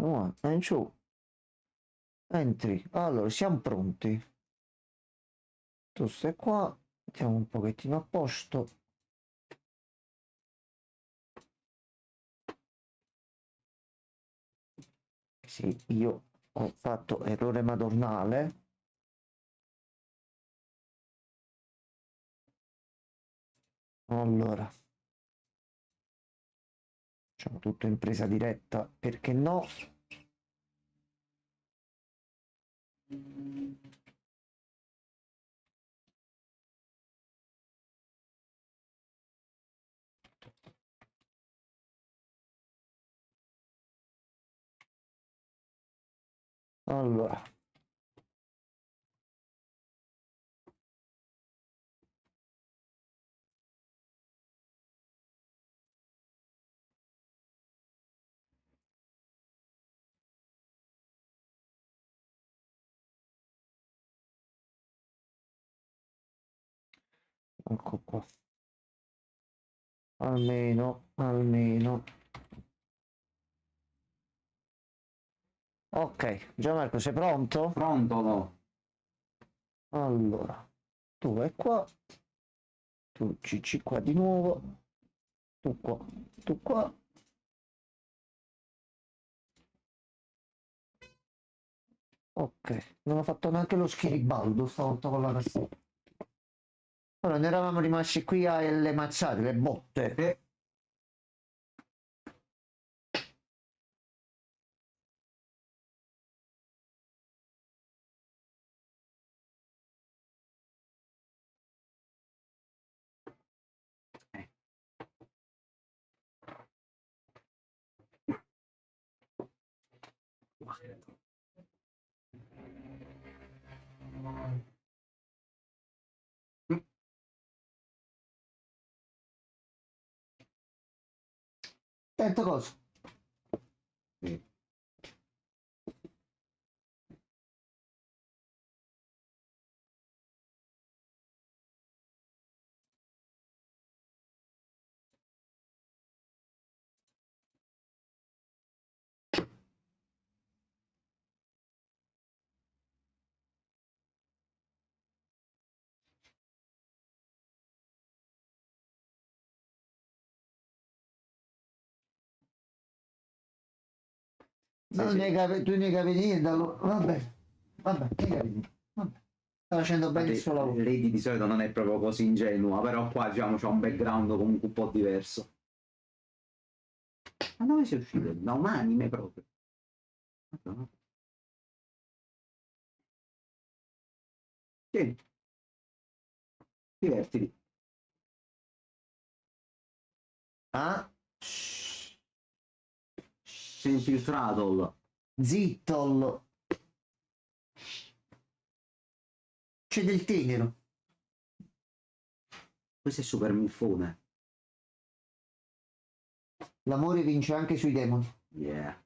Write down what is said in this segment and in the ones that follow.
in giù. Entri. Allora, siamo pronti. Tu stai qua. Mettiamo un pochettino a posto. Sì, io ho fatto errore madornale. Allora, facciamo tutto in presa diretta, perché no? Allora, ecco qua. Almeno. Ok, Gianmarco, sei pronto? Pronto, no? Allora, tu vai qua, tu CC qua di nuovo, tu qua. Ok, non ho fatto neanche lo schiribaldo stavolta con la tastiera. Allora, ne eravamo rimasti qui alle mazzate, le botte. Sento cosa? No, Sì. tu ne capi niente, allora. Vabbè, ne capi niente. Vabbè. Sta facendo bene il suo lavoro. Lady di solito non è proprio così ingenua, però qua diciamo c'è un background comunque un po' diverso. Ma dove sei uscito? Da un anime proprio. Sì, divertiti. Ah? Sei infiltrato. Zitto. C'è del tenero. Questo è super muffone. L'amore vince anche sui demoni. Yeah.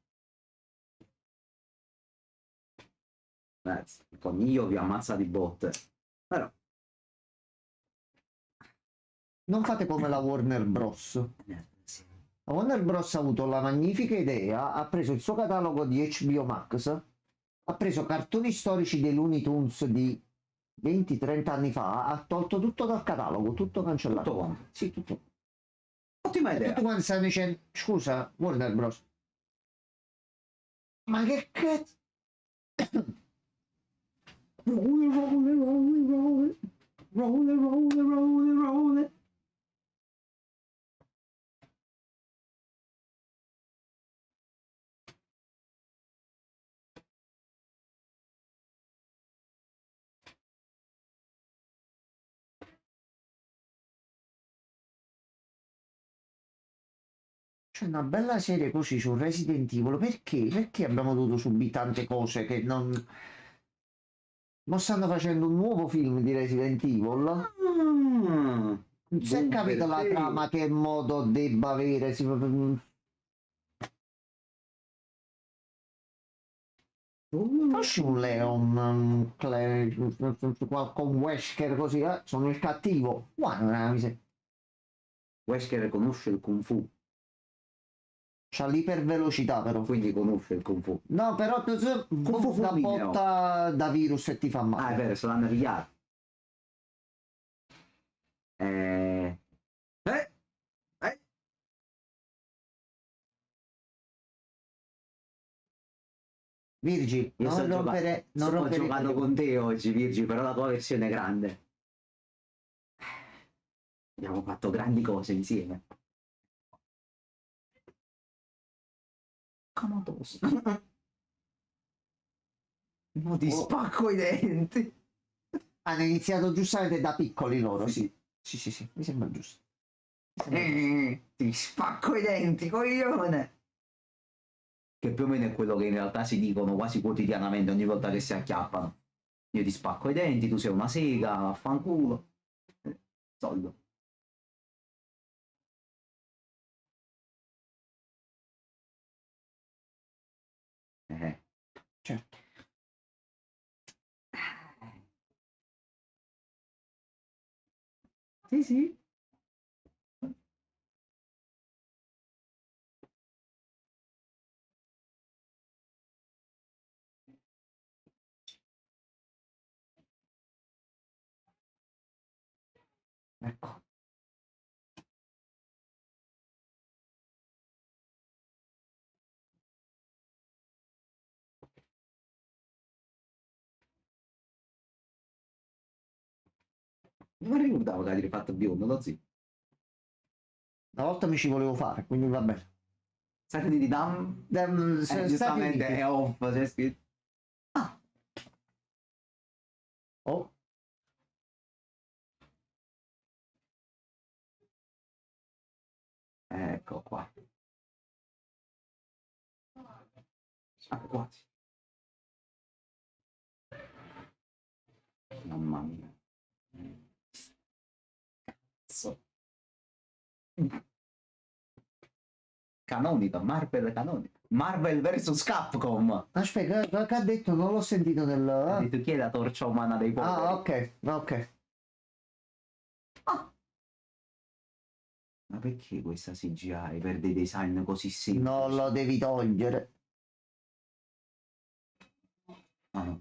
Il coniglio vi ammazza di botte. Però. Non fate come la Warner Bros. La Warner Bros. Ha avuto la magnifica idea, ha preso il suo catalogo di HBO Max, ha preso cartoni storici dei Looney Tunes di 20-30 anni fa, ha tolto tutto dal catalogo, tutto cancellato. Tutto quanto? Sì, tutto. Ottima idea. Tutti quanti stanno dicendo, scusa, Warner Bros. Ma che cazzo? Roll. C'è una bella serie così su Resident Evil. Perché? Perché abbiamo dovuto subire tante cose che non. Ma stanno facendo un nuovo film di Resident Evil. Non si è capito la trama che modo debba avere. Forse un Leon con Wesker così, sono il cattivo. Guarda, Wesker conosce il Kung Fu. C'ha l'ipervelocità però. Quindi conosce il Kung Fu. No, però tu Kung Fu da fulmine, no. botta da virus e ti fa Ah, è male. vero, se l'hanno pigliato. Eh... Eh... Eh... Virgil, Io non rompere, non ho rompere i giocato coglioni. con te oggi, Virgi, però la tua versione è grande. Abbiamo fatto grandi cose insieme. Comodoso. No, ti Oh, spacco i denti. hanno iniziato giustamente da piccoli loro, sì. Sì, sì, sì, mi sembra giusto. Ti spacco i denti, coglione. Che più o meno è quello che in realtà si dicono quasi quotidianamente ogni volta che si acchiappano. Io ti spacco i denti, tu sei una sega, vaffanculo. Soldo. Eh. Certo. Sì, sì. Ecco. Non ricordavo che avevi fatto biondo, lo zio. Una volta mi ci volevo fare, quindi va bene. Stati Uniti Dam. Stati Giustamente Uniti. è off, c'è scritto. Ah, Oh, ecco qua. Ah, quasi. Mamma mia. Cazzo. Canonico, Marvel canonico. Marvel vs Capcom. aspetta, che ha detto? Non l'ho sentito nel... Ha detto chi è la torcia umana dei poveri? Ah, ok, ok. Ah, ma perché questa CGI per dei design così semplici? Non lo devi togliere. Ah, no.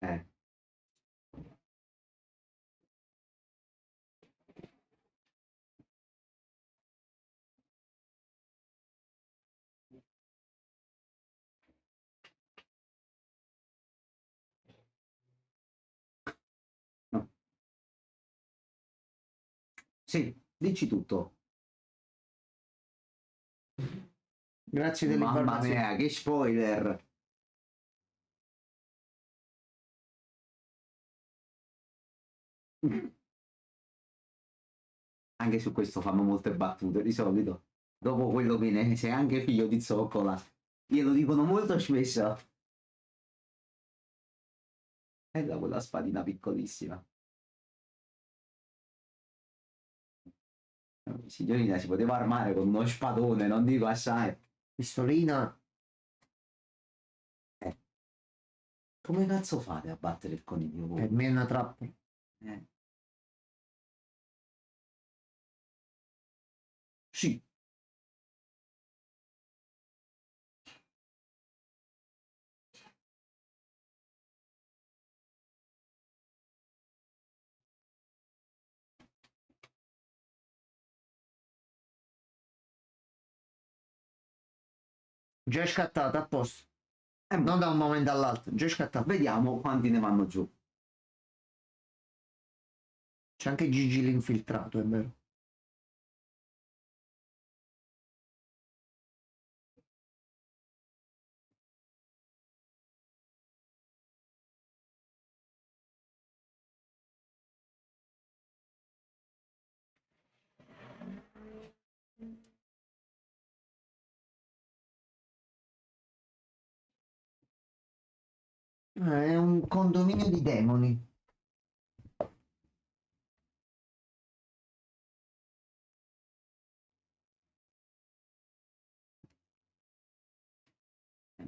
Eh. No. Sì, dici tutto. Grazie Mamma dell'informazione. mia, che spoiler! Anche su questo fanno molte battute di solito. Dopo quello viene, sei anche figlio di zoccola. Glielo dicono molto spesso. Bella quella spadina piccolissima. Signorina, si poteva armare con uno spadone, non dico assai. Pistolina. Eh, come cazzo fate a battere il coniglio Per voi? me è una trappola. Eh, Sì. Già è scattata, a posto. Non da un momento all'altro, già è scattata. vediamo quanti ne vanno giù. C'è anche Gigi l'infiltrato, è vero. È un condominio di demoni.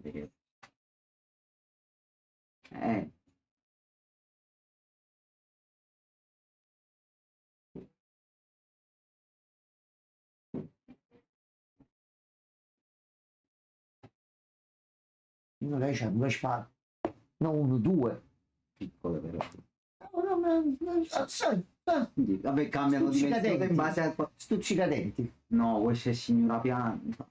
Perché- Eh, Lei c'ha due spade. No, uno, due. piccole però. No, no, Quindi, vabbè, cambiano dimensione in base a... Stuzzicadenti. No, questa è signora pianta.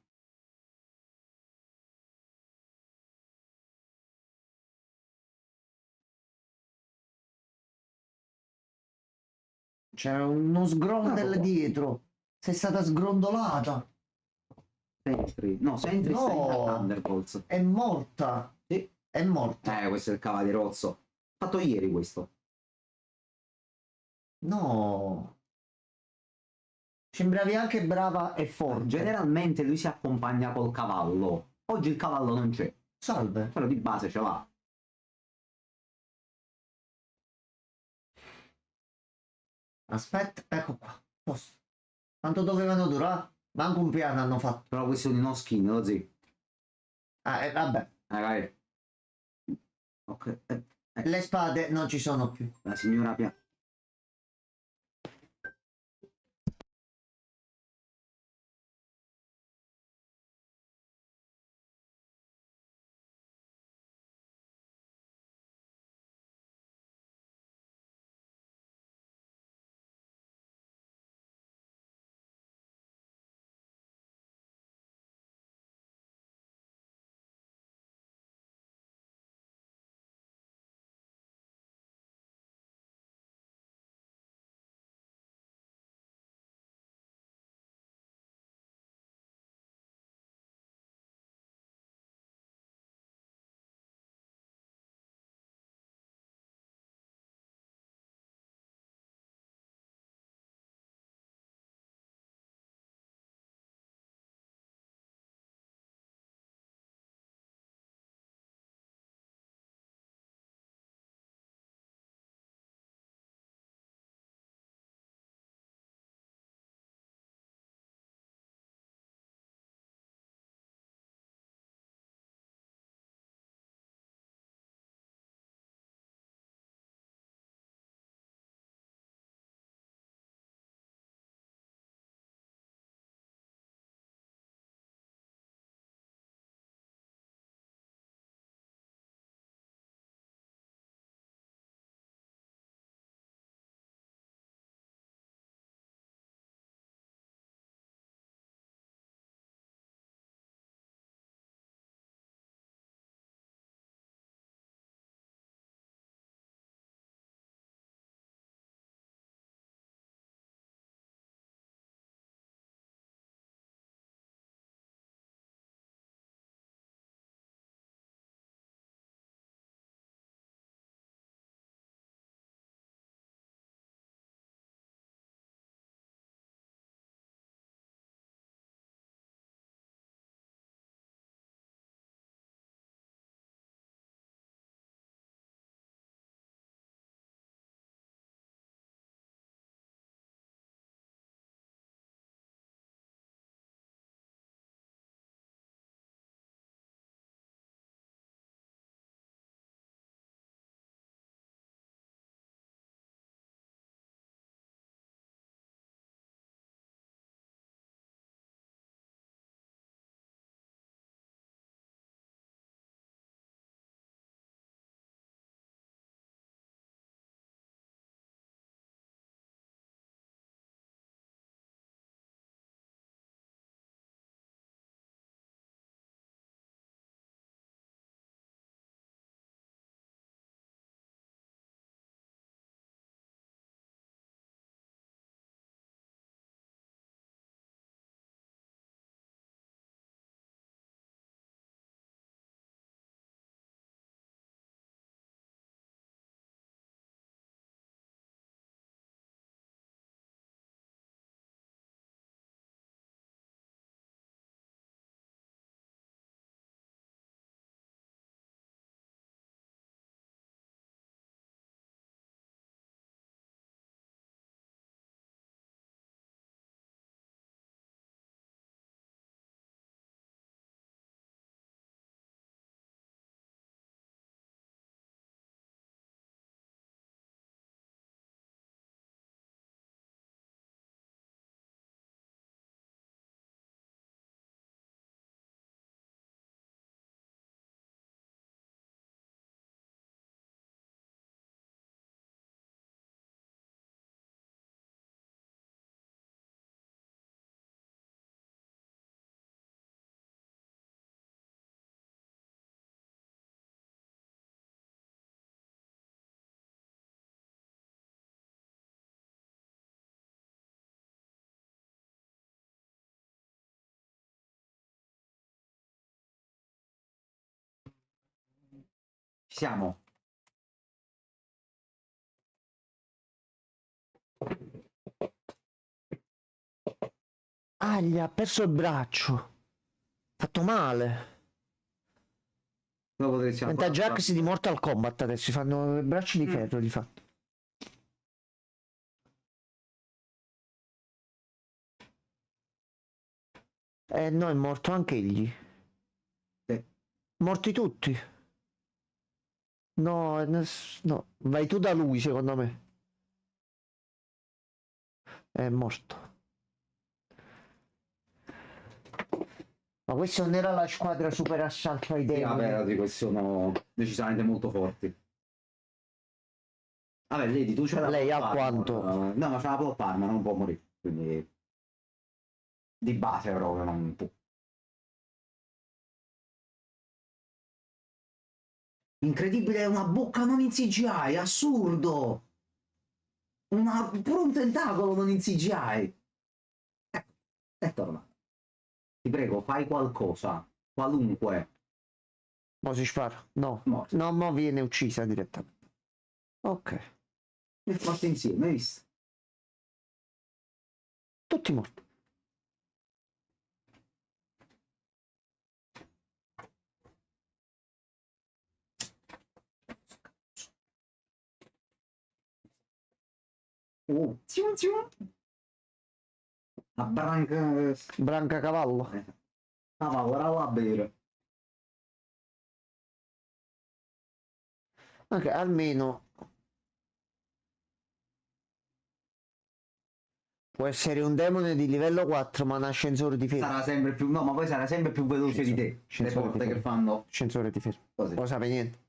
C'è uno sgrondel Ah, dietro. Sei stata sgrondolata. Sentry. No, Sentry sta in No, Thunderbolts. è morta. Sì. È morta. Questo è il cavalierozzo. Fatto ieri questo. No. Sembravi anche brava e forte. Generalmente lui si accompagna col cavallo. Oggi il cavallo non c'è. Salve. Però di base ce l'ha. Aspetta, ecco qua. Posto. Quanto dovevano durare? Manco un piano hanno fatto. Però questo è uno skin, lo zio. Vabbè. Ragazzi. Ok. Le spade non ci sono più. La signora pianta. Siamo. Ah, gli ha perso il braccio. Fatto male. Lo potresti Diventa ancora Jax di Mortal Kombat adesso. Si fanno i bracci di ferro, di fatto. No, è morto anche egli. Sì. Morti tutti. No, no. Vai tu da lui, secondo me. È morto. Ma questa non era la squadra super assalto ai Sì, vabbè, demoni. questi sono decisamente molto forti. Vabbè, vedi, tu c'è la Lei Plot ha Armor. quanto? No, ma c'è la Plot Armor, non può morire. Quindi di base proprio non può. Incredibile, una bocca non in CGI, assurdo! Pure un tentacolo non in CGI. Ecco, è tornato. Ti prego, fai qualcosa. Qualunque. Mo si spara? No. Morto. No, mo viene uccisa direttamente. Ok. Mi è fatto insieme, hai visto? Tutti morti. Zium, zium. La branca... Branca cavallo. Cavallo, era là a bere. Ok, almeno può essere un demone di livello 4, ma un ascensore di ferro. Sarà sempre più... No, ma poi sarà sempre più veloce di te. Le Ascensore di porte che ferro. fanno... Ascensore di ferro. Così. Non sape niente.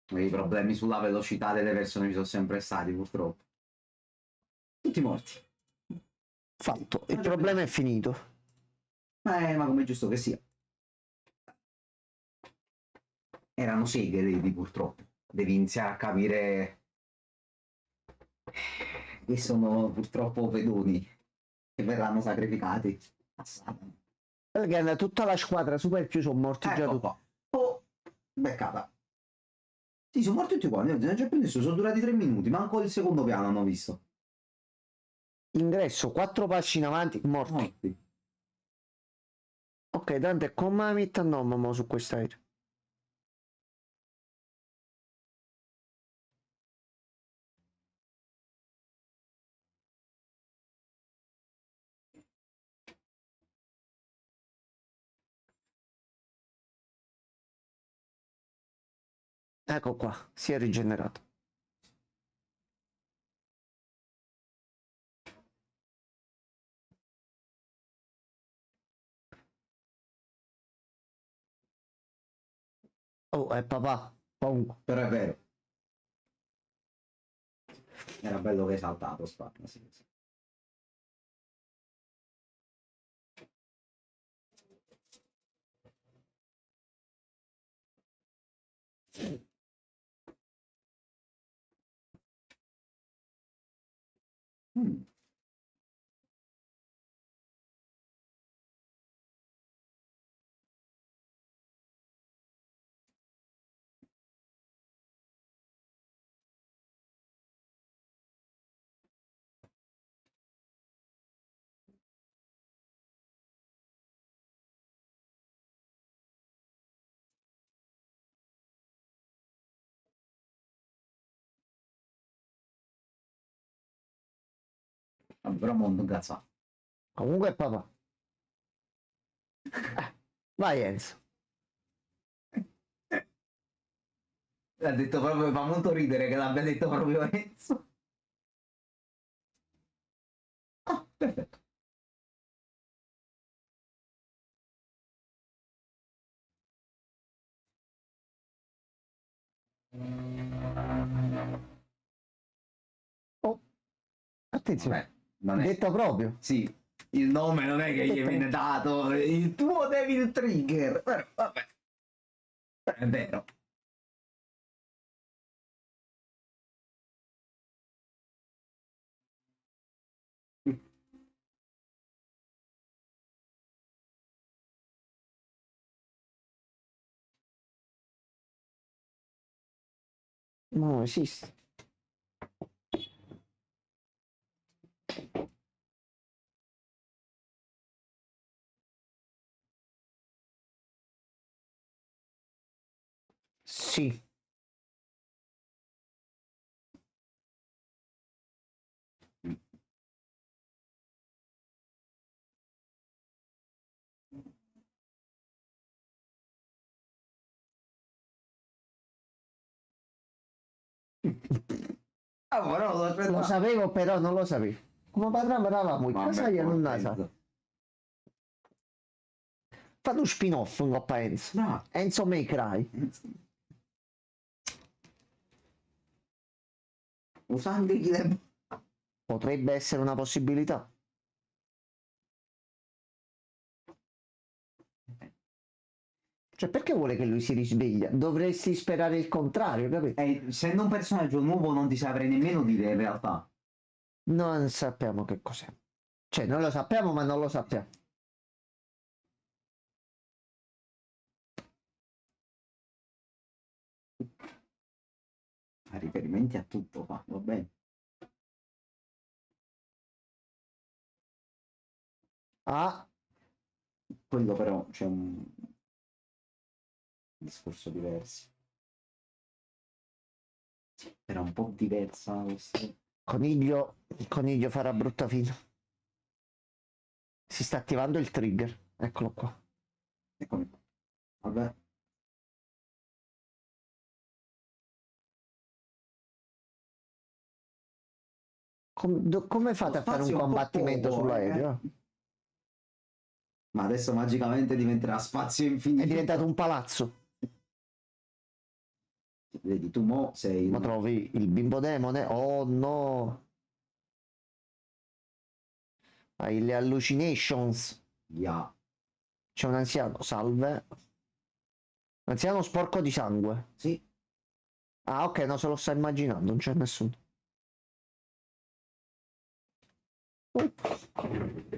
I problemi sulla velocità delle persone ci sono sempre stati, purtroppo. Tutti morti. Fatto. Il problema è finito. Ma come è giusto che sia. Erano seghe, vedi, purtroppo. Devi iniziare a capire che sono purtroppo pedoni che verranno sacrificati. Perché tutta la squadra super più sono morti già Ecco tutti. qua. Oh, beccata. Sì, sono morti tutti quanti, non c'è più nessuno, sono durati 3 minuti, manco il secondo piano hanno visto. Ingresso, 4 passi in avanti, morti. Morti. Ok, Dante, come la mette a nome mo su quest'aereo? Ecco qua, si è rigenerato. Oh, è papà. Comunque. Però è vero. Era bello che hai saltato, Sparta, sì, sì. Mm. Però mondo cazzo. Comunque è papà. Vai Enzo. L'ha detto proprio, fa molto ridere che l'abbia detto proprio Enzo. Ah, perfetto. Oh, attenzione. Vabbè, non è... Detto proprio. Sì, il nome non è che gli Detto viene dato, il tuo Devil Trigger. Però, vabbè, è vero. Non esiste. Sì. Ah, però Lo sapevo, però non lo sapevo. Come padrà eravamo in casa io non la sa. Fate uno spin-off in Coppa Enzo. No. Enzo May Cry. Usando i club. Potrebbe essere una possibilità. Cioè, perché vuole che lui si risveglia? Dovresti sperare il contrario, capito? Essendo un personaggio nuovo non ti saprei nemmeno dire in realtà. Non sappiamo che cos'è. Cioè, noi lo sappiamo, ma non lo sappiamo. Fa riferimenti a tutto, va bene. Ah, Quello però c'è un discorso diverso. Era un po' diversa questa. il coniglio farà brutta fine. Si sta attivando il trigger. Eccolo qua. Eccomi. Vabbè. Come fate a fare un spazio è un po' combattimento poco, sull'aereo? Ma adesso magicamente diventerà spazio infinito. È diventato un palazzo. Vedi, tu mo sei... Ma trovi il bimbo demone? Oh no! Hai le hallucinations. Yeah. C'è un anziano, salve. Anziano sporco di sangue. Sì. Ah, ok, no, se lo sta immaginando, non c'è nessuno.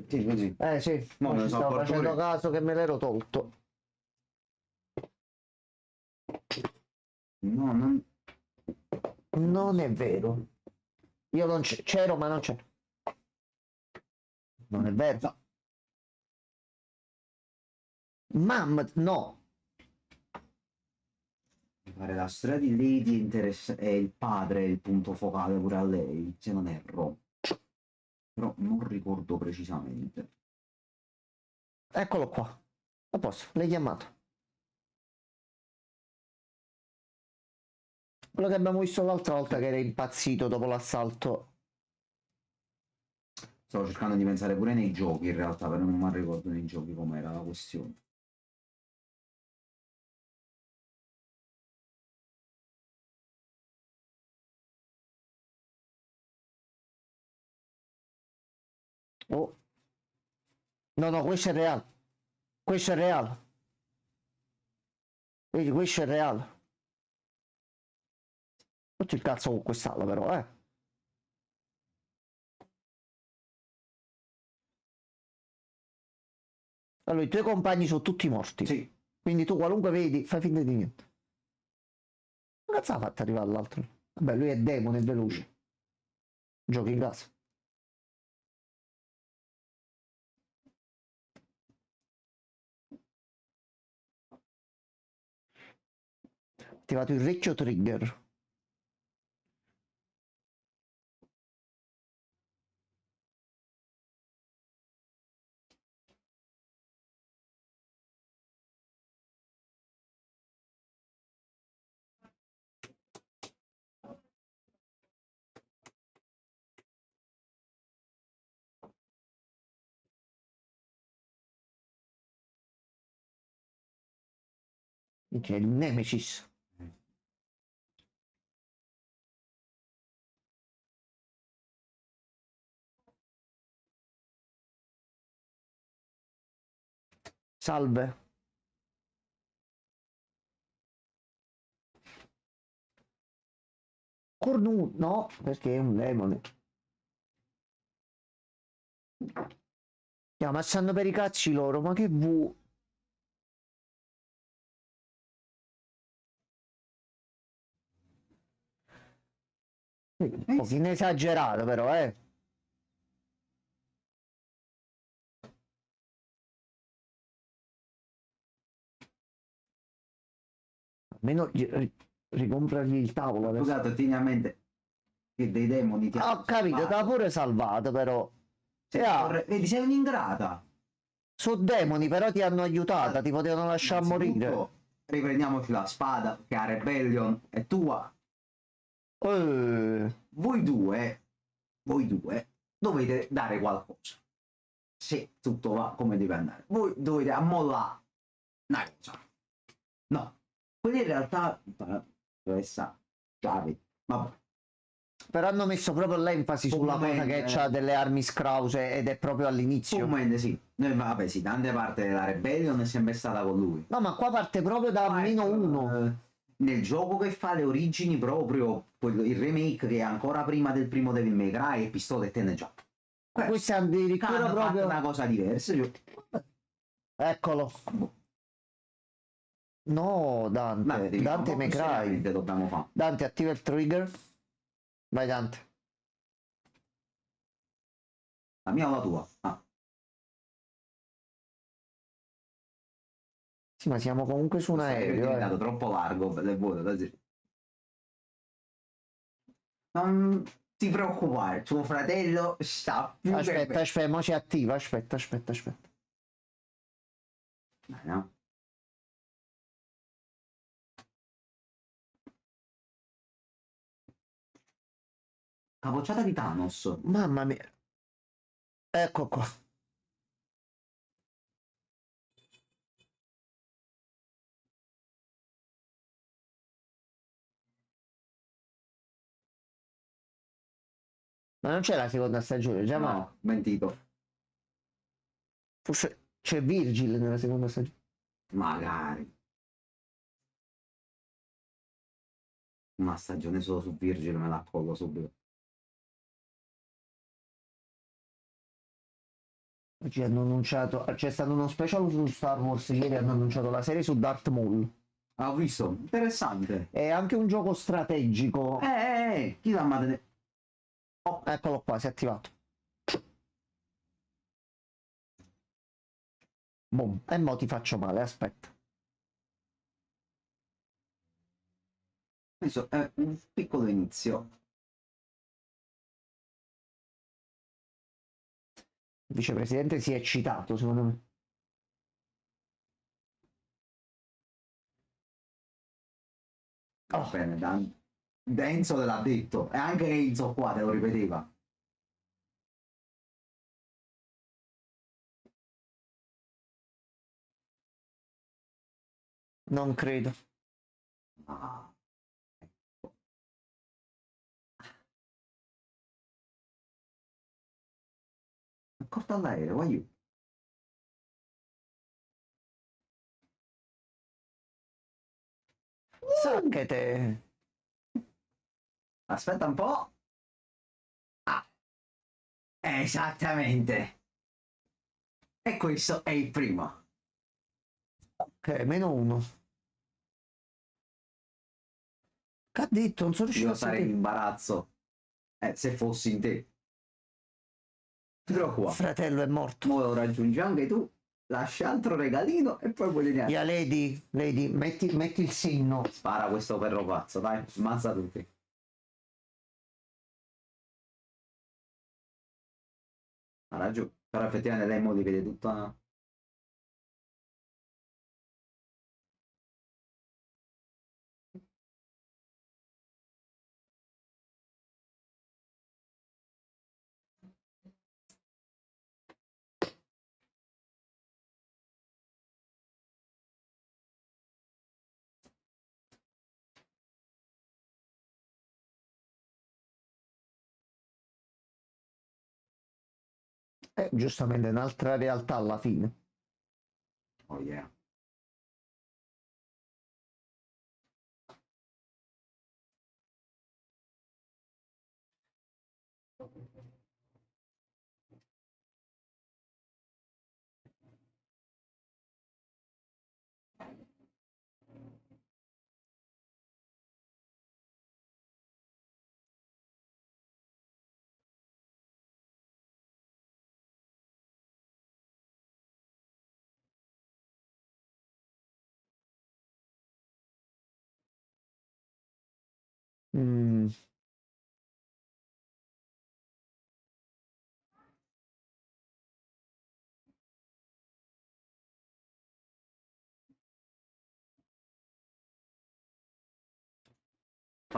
Sì, così. Sì, No, me ne ci sono stavo accorto facendo io. caso che me l'ero tolto. No, non... Non è vero. Io non c'ero, ma non c'ero. Non è vero. No. Mamma, no. Mi pare la storia di Lady è il padre il punto focale pure a lei, se non erro. Però non ricordo precisamente. Eccolo qua. A posto, l'hai chiamato. Quello che abbiamo visto l'altra volta che era impazzito dopo l'assalto. Stavo cercando di pensare pure nei giochi in realtà, però non mi ricordo nei giochi com'era la questione. Oh. No, no, questo è reale. Questo è reale. Vedi, questo è reale. Tutto il cazzo con quest'ala però, eh. Allora, i tuoi compagni sono tutti morti. Sì. Quindi tu qualunque vedi, fai finta di niente. Ma cazzo ha fatto arrivare all'altro? Vabbè, lui è demone, è veloce. Giochi in casa. Attivato il recchio trigger. Che è il Nemesis. Salve. Cornu, no, perché è un demone. Ma stanno per i cazzi loro, ma che vu. Sì, un pochino esagerato però, Almeno ricomprargli il tavolo adesso. Scusate, tieni a mente che dei demoni ti hanno Ho capito, t'ha salvato. pure salvato però. Vedi, sei un'ingrata. Sono demoni, però ti hanno aiutata, ti potevano lasciare morire. Innanzitutto, riprendiamoci la spada, che la Rebellion è tua. Eh, Voi due, dovete dare qualcosa. Se tutto va come deve andare. Voi dovete ammollare una cosa. No. Quelli in realtà, professa, chiave. Vabbè. però hanno messo proprio l'enfasi sulla cosa che c'ha delle armi scrause ed è proprio all'inizio. Comunque sì. Vabbè sì, tante parte della Rebellion è sempre stata con lui. No, ma qua parte proprio da -1. Nel gioco che fa le origini proprio il remake che è ancora prima del primo Devil May Cry e pistole e già. Questo è addirittura hanno proprio fatto una cosa diversa. Eccolo. No, Dante, Dante May Cry. Dobbiamo fare. Dante, attiva il trigger. Vai Dante. La mia o la tua? Ah. Sì, ma siamo comunque su un aereo. È diventato troppo largo per le vuote da dire. Non ti preoccupare, tuo fratello sta più Aspetta, aspetta, mo si attiva. Aspetta. No. Capocciata di Thanos. Mamma mia. Ecco qua. Ma non c'è la seconda stagione, già No, mentito. Forse c'è Virgil nella seconda stagione. Magari. Una stagione solo su Virgil me la collo subito. Oggi hanno annunciato, c'è stato uno special su Star Wars, ieri hanno annunciato la serie su Darth Maul. Ho visto, interessante. È anche un gioco strategico. Chi l'ha mandato? Oh, eccolo qua, si è attivato. Boom. E mo ti faccio male, aspetta. Questo è un piccolo inizio. Il vicepresidente si è eccitato, secondo me. Va bene, Enzo te l'ha detto. E anche Enzo qua te lo ripeteva. Non credo. Ah, ecco. Accorto all'aereo, voglio. Sacchete. Aspetta un po'. Ah, esattamente. E questo è il primo. Ok, -1. Che ha detto? Non sono riuscito Io a sarei in sentire. imbarazzo se fossi in te. Però qua. Fratello è morto. Ora lo raggiungi anche tu. Lascia altro regalino e poi puoi venire. Yeah, Lady, metti il segno. Spara questo perro pazzo, dai, ammazza tutti. Ha ragione, però effettivamente lei mo li vede tutta. Giustamente, un'altra realtà alla fine. Oh yeah.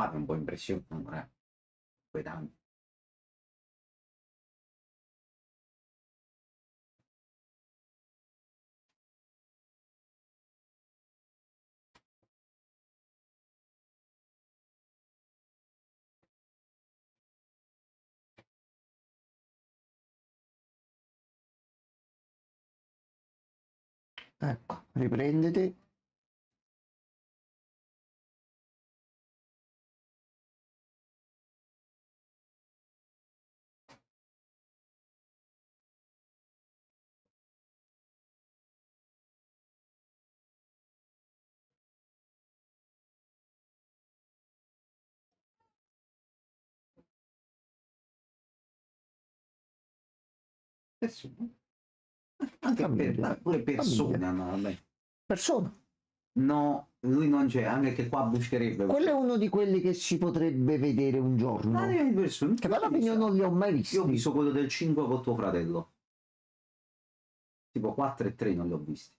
fate un po' impressione, poi tanto. Ecco, riprenditi. Anche Famiglia. pure persone Famiglia. hanno, vabbè. Persona. No, lui non c'è, anche che qua buscherebbe. Quello è uno di quelli che si potrebbe vedere un giorno. Ma io di persone, Che alla fine io non li ho mai visti. Io ho visto quello del 5 con tuo fratello. Tipo 4 e 3 non li ho visti.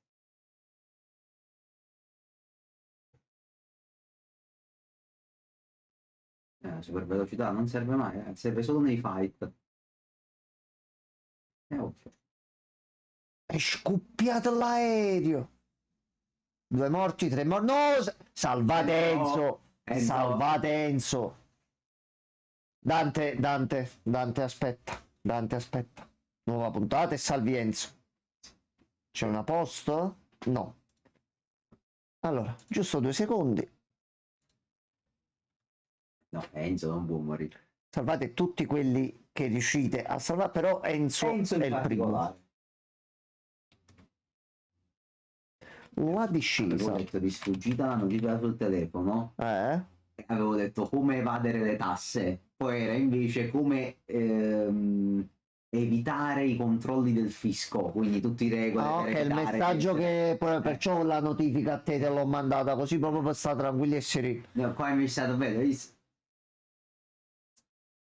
Super velocità non serve mai, serve solo nei fight. Ovvio. È scoppiato l'aereo. 2 morti, 3 morti. No, salvate Enzo. Salvate Enzo. Dante, aspetta. Dante, aspetta. Nuova puntata e salvi Enzo. C'è una posto? No. Allora, giusto 2 secondi. No, Enzo non può morire. Salvate tutti quelli che riuscite a salvare, però Enzo è il primo. La discesa. Avevo detto di sfuggita la notifica sul telefono. Avevo detto come evadere le tasse. Poi era invece come evitare i controlli del fisco. Quindi tutti i regole. Ah, ok, il messaggio che perciò la notifica a te l'ho mandata così proprio per stare tranquilli e sereni. No, qua mi è stato bello.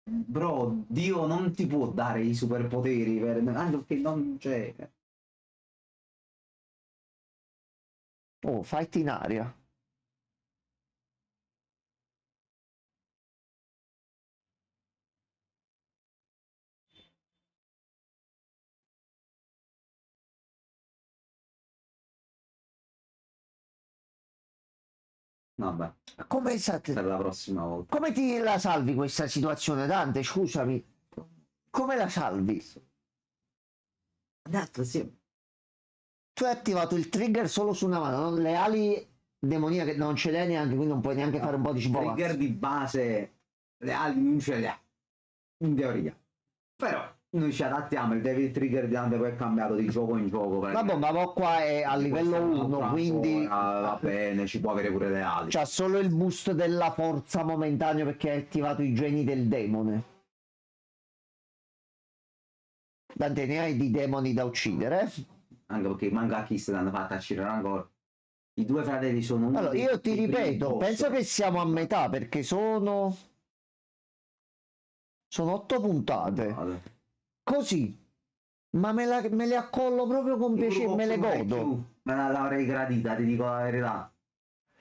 Bro, Dio non ti può dare i superpoteri anche perché non c'è. Oh, fight in aria. Vabbè. Come per la prossima volta. Come ti la salvi questa situazione, Dante? Scusami. Come la salvi? Detto sì. Tu hai attivato il trigger solo su una mano, no? Le ali demoniache non ce le hai neanche, quindi non puoi neanche fare un po' di cipolla. Trigger di base, le ali non ce le ha, in teoria. Però noi ci adattiamo, il Devil Trigger di Dante poi è cambiato di gioco in gioco. Vabbè, ma qua è a livello 1, quindi va bene, ci può avere pure le ali. c'ha solo il boost della forza momentaneo perché hai attivato i geni del demone. Dante, ne hai di demoni da uccidere? Anche perché manca chi se l'hanno fatta uccidere ancora. I 2 fratelli sono uno. Allora, io ti ripeto, penso che siamo a metà perché sono 8 puntate. Così. Ma me le accollo proprio con piacere, me le godo. Me l'avrei gradita, ti dico la verità.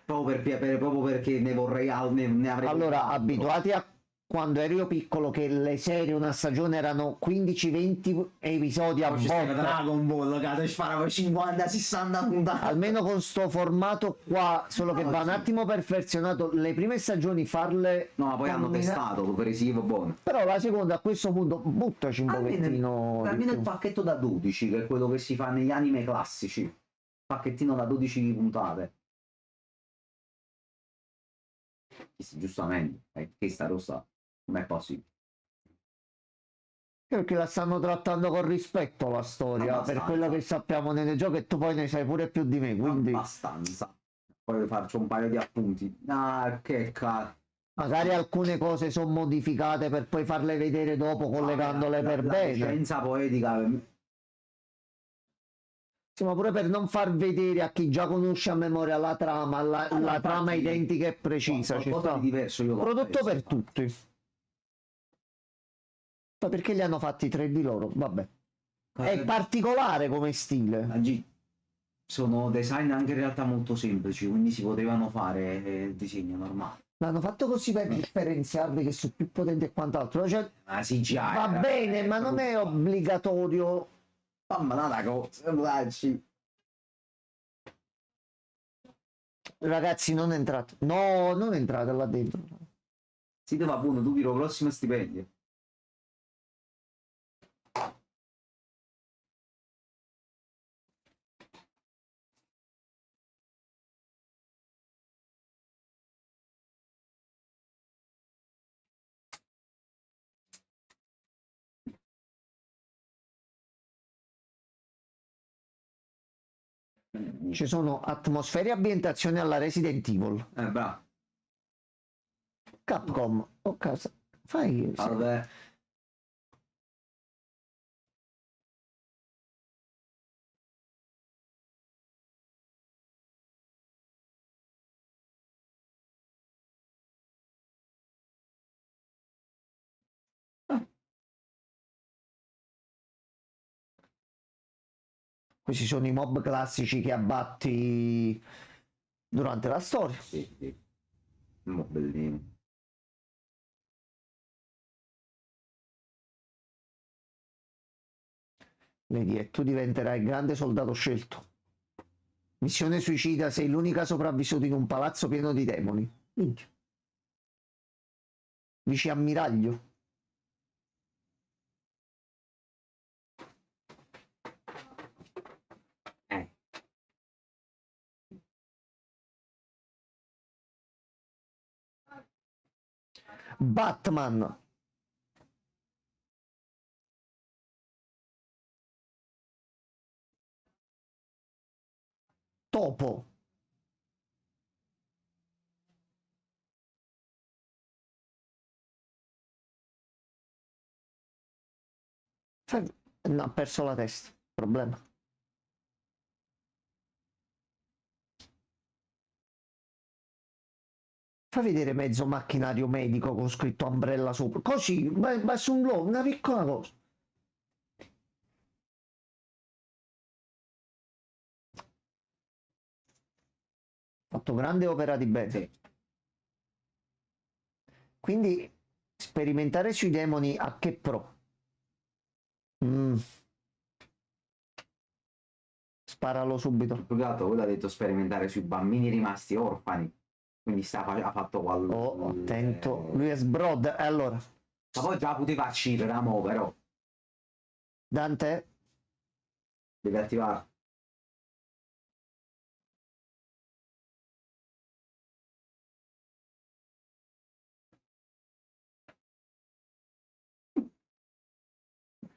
Proprio perché ne vorrei ne avrei. Allora, abituati a quando ero io piccolo che le serie una stagione erano 15-20 episodi a volta. Dragon Ball che sparava 50-60 puntate. Almeno con sto formato qua, solo che va un attimo perfezionato. Le prime stagioni farle. No, ma poi hanno testato progressivo buono. Però la seconda a questo punto buttaci un pochettino. Almeno il pacchetto da 12, che è quello che si fa negli anime classici. Pacchettino da 12 puntate. Giustamente, che sta rossa. Non è possibile. Perché la stanno trattando con rispetto la storia, per quello che sappiamo nelle giochi e tu poi ne sai pure più di me, quindi. Abbastanza. Poi faccio un paio di appunti. Ah, che cazzo. Magari alcune cose sono modificate per poi farle vedere dopo collegandole per bene. La licenza poetica. Sì, ma pure per non far vedere a chi già conosce a memoria la trama, la trama identica e precisa. Ci sta. Diverso io prodotto per tutti. Ma perché li hanno fatti 3 di loro? Vabbè. È particolare come stile. Sono design anche in realtà molto semplici, quindi si potevano fare disegni normali. L'hanno fatto così per differenziarli che sono più potenti e quant'altro. Cioè, Ma CGI. va bene, ma non è obbligatorio. Mamma una cosa, dai. Ragazzi, non entrate. No, non entrate là dentro. Si deve appunto tu per il prossimo stipendio. Ci sono atmosfere e ambientazioni alla Resident Evil. Bravo. Capcom, o casa. Fai. Allora, Questi sono i mob classici che abbatti durante la storia. sì. Bellino. Vedi, e tu diventerai il grande soldato scelto. Missione suicida, sei l'unica sopravvissuta in un palazzo pieno di demoni. Minchia. Vice ammiraglio. Eh. Batman. Topo. No, ha perso la testa. Problema. Fai vedere mezzo macchinario medico con scritto Umbrella sopra. Così, ma su un globo, una piccola cosa. Fatto grande opera di bene. Sì. Quindi sperimentare sui demoni a che pro? Sparalo subito. Più che altro quello ha detto sperimentare sui bambini rimasti orfani. Quindi ha fatto qualcosa. Oh, attento. Lui è sbrod. Allora. Ma poi già poteva accedere da mo', però. Dante? Devi attivare.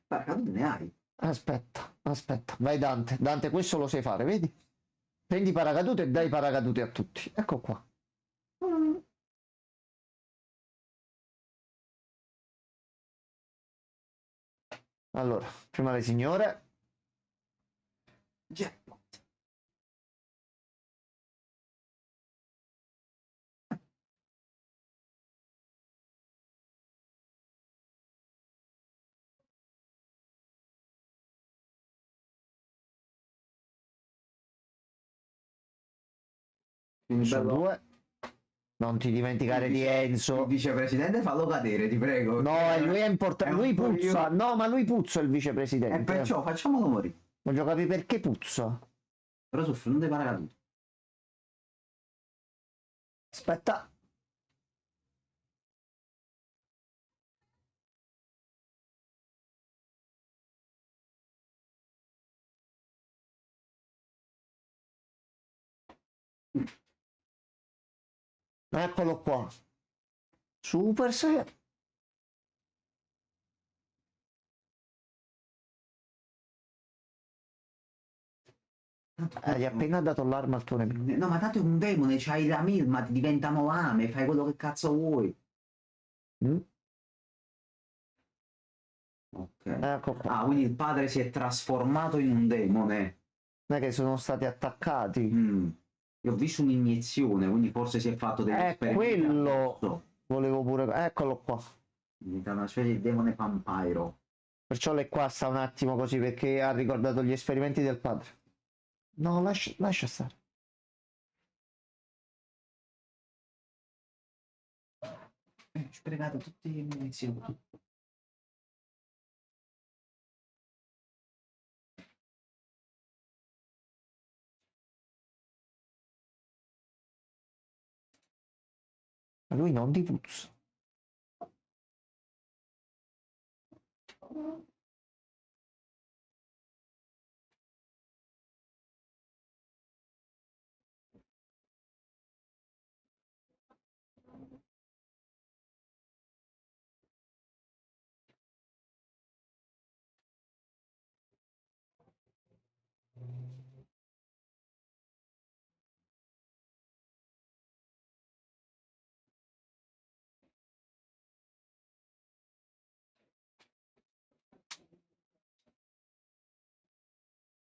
Paracadute ne hai. Aspetta. Vai Dante. Dante, questo lo sai fare, vedi? Prendi paracadute e dai paracadute a tutti. Ecco qua. Allora, prima le signore. Jackpot. Quindi Sono bello. due. Non ti dimenticare di Il Enzo. vicepresidente fallo cadere, ti prego. No, lui è importante. Lui un puzza. io. No, ma lui puzza il E vicepresidente. perciò facciamolo morire. Voglio capire perché puzza. Però soffrono dei paracadute. Aspetta. Eccolo qua. Super se. Gli ha appena dato l'arma al tuo nemico. No, ma tanto è un demone, c'hai la milma, ti diventano lame, fai quello che cazzo vuoi. Mm? Ok. Ecco qua. Ah, quindi il padre si è trasformato in un demone. Non è che sono stati attaccati. Io ho visto un'iniezione, quindi forse si è fatto degli esperimenti. Quello. Volevo pure. Eccolo qua. Diventa una specie di demone vampiro. Perciò lei qua sta un attimo così perché ha ricordato gli esperimenti del padre. No, lascia stare. Sprecato tutte le munizioni. Ma lui non ti puzza.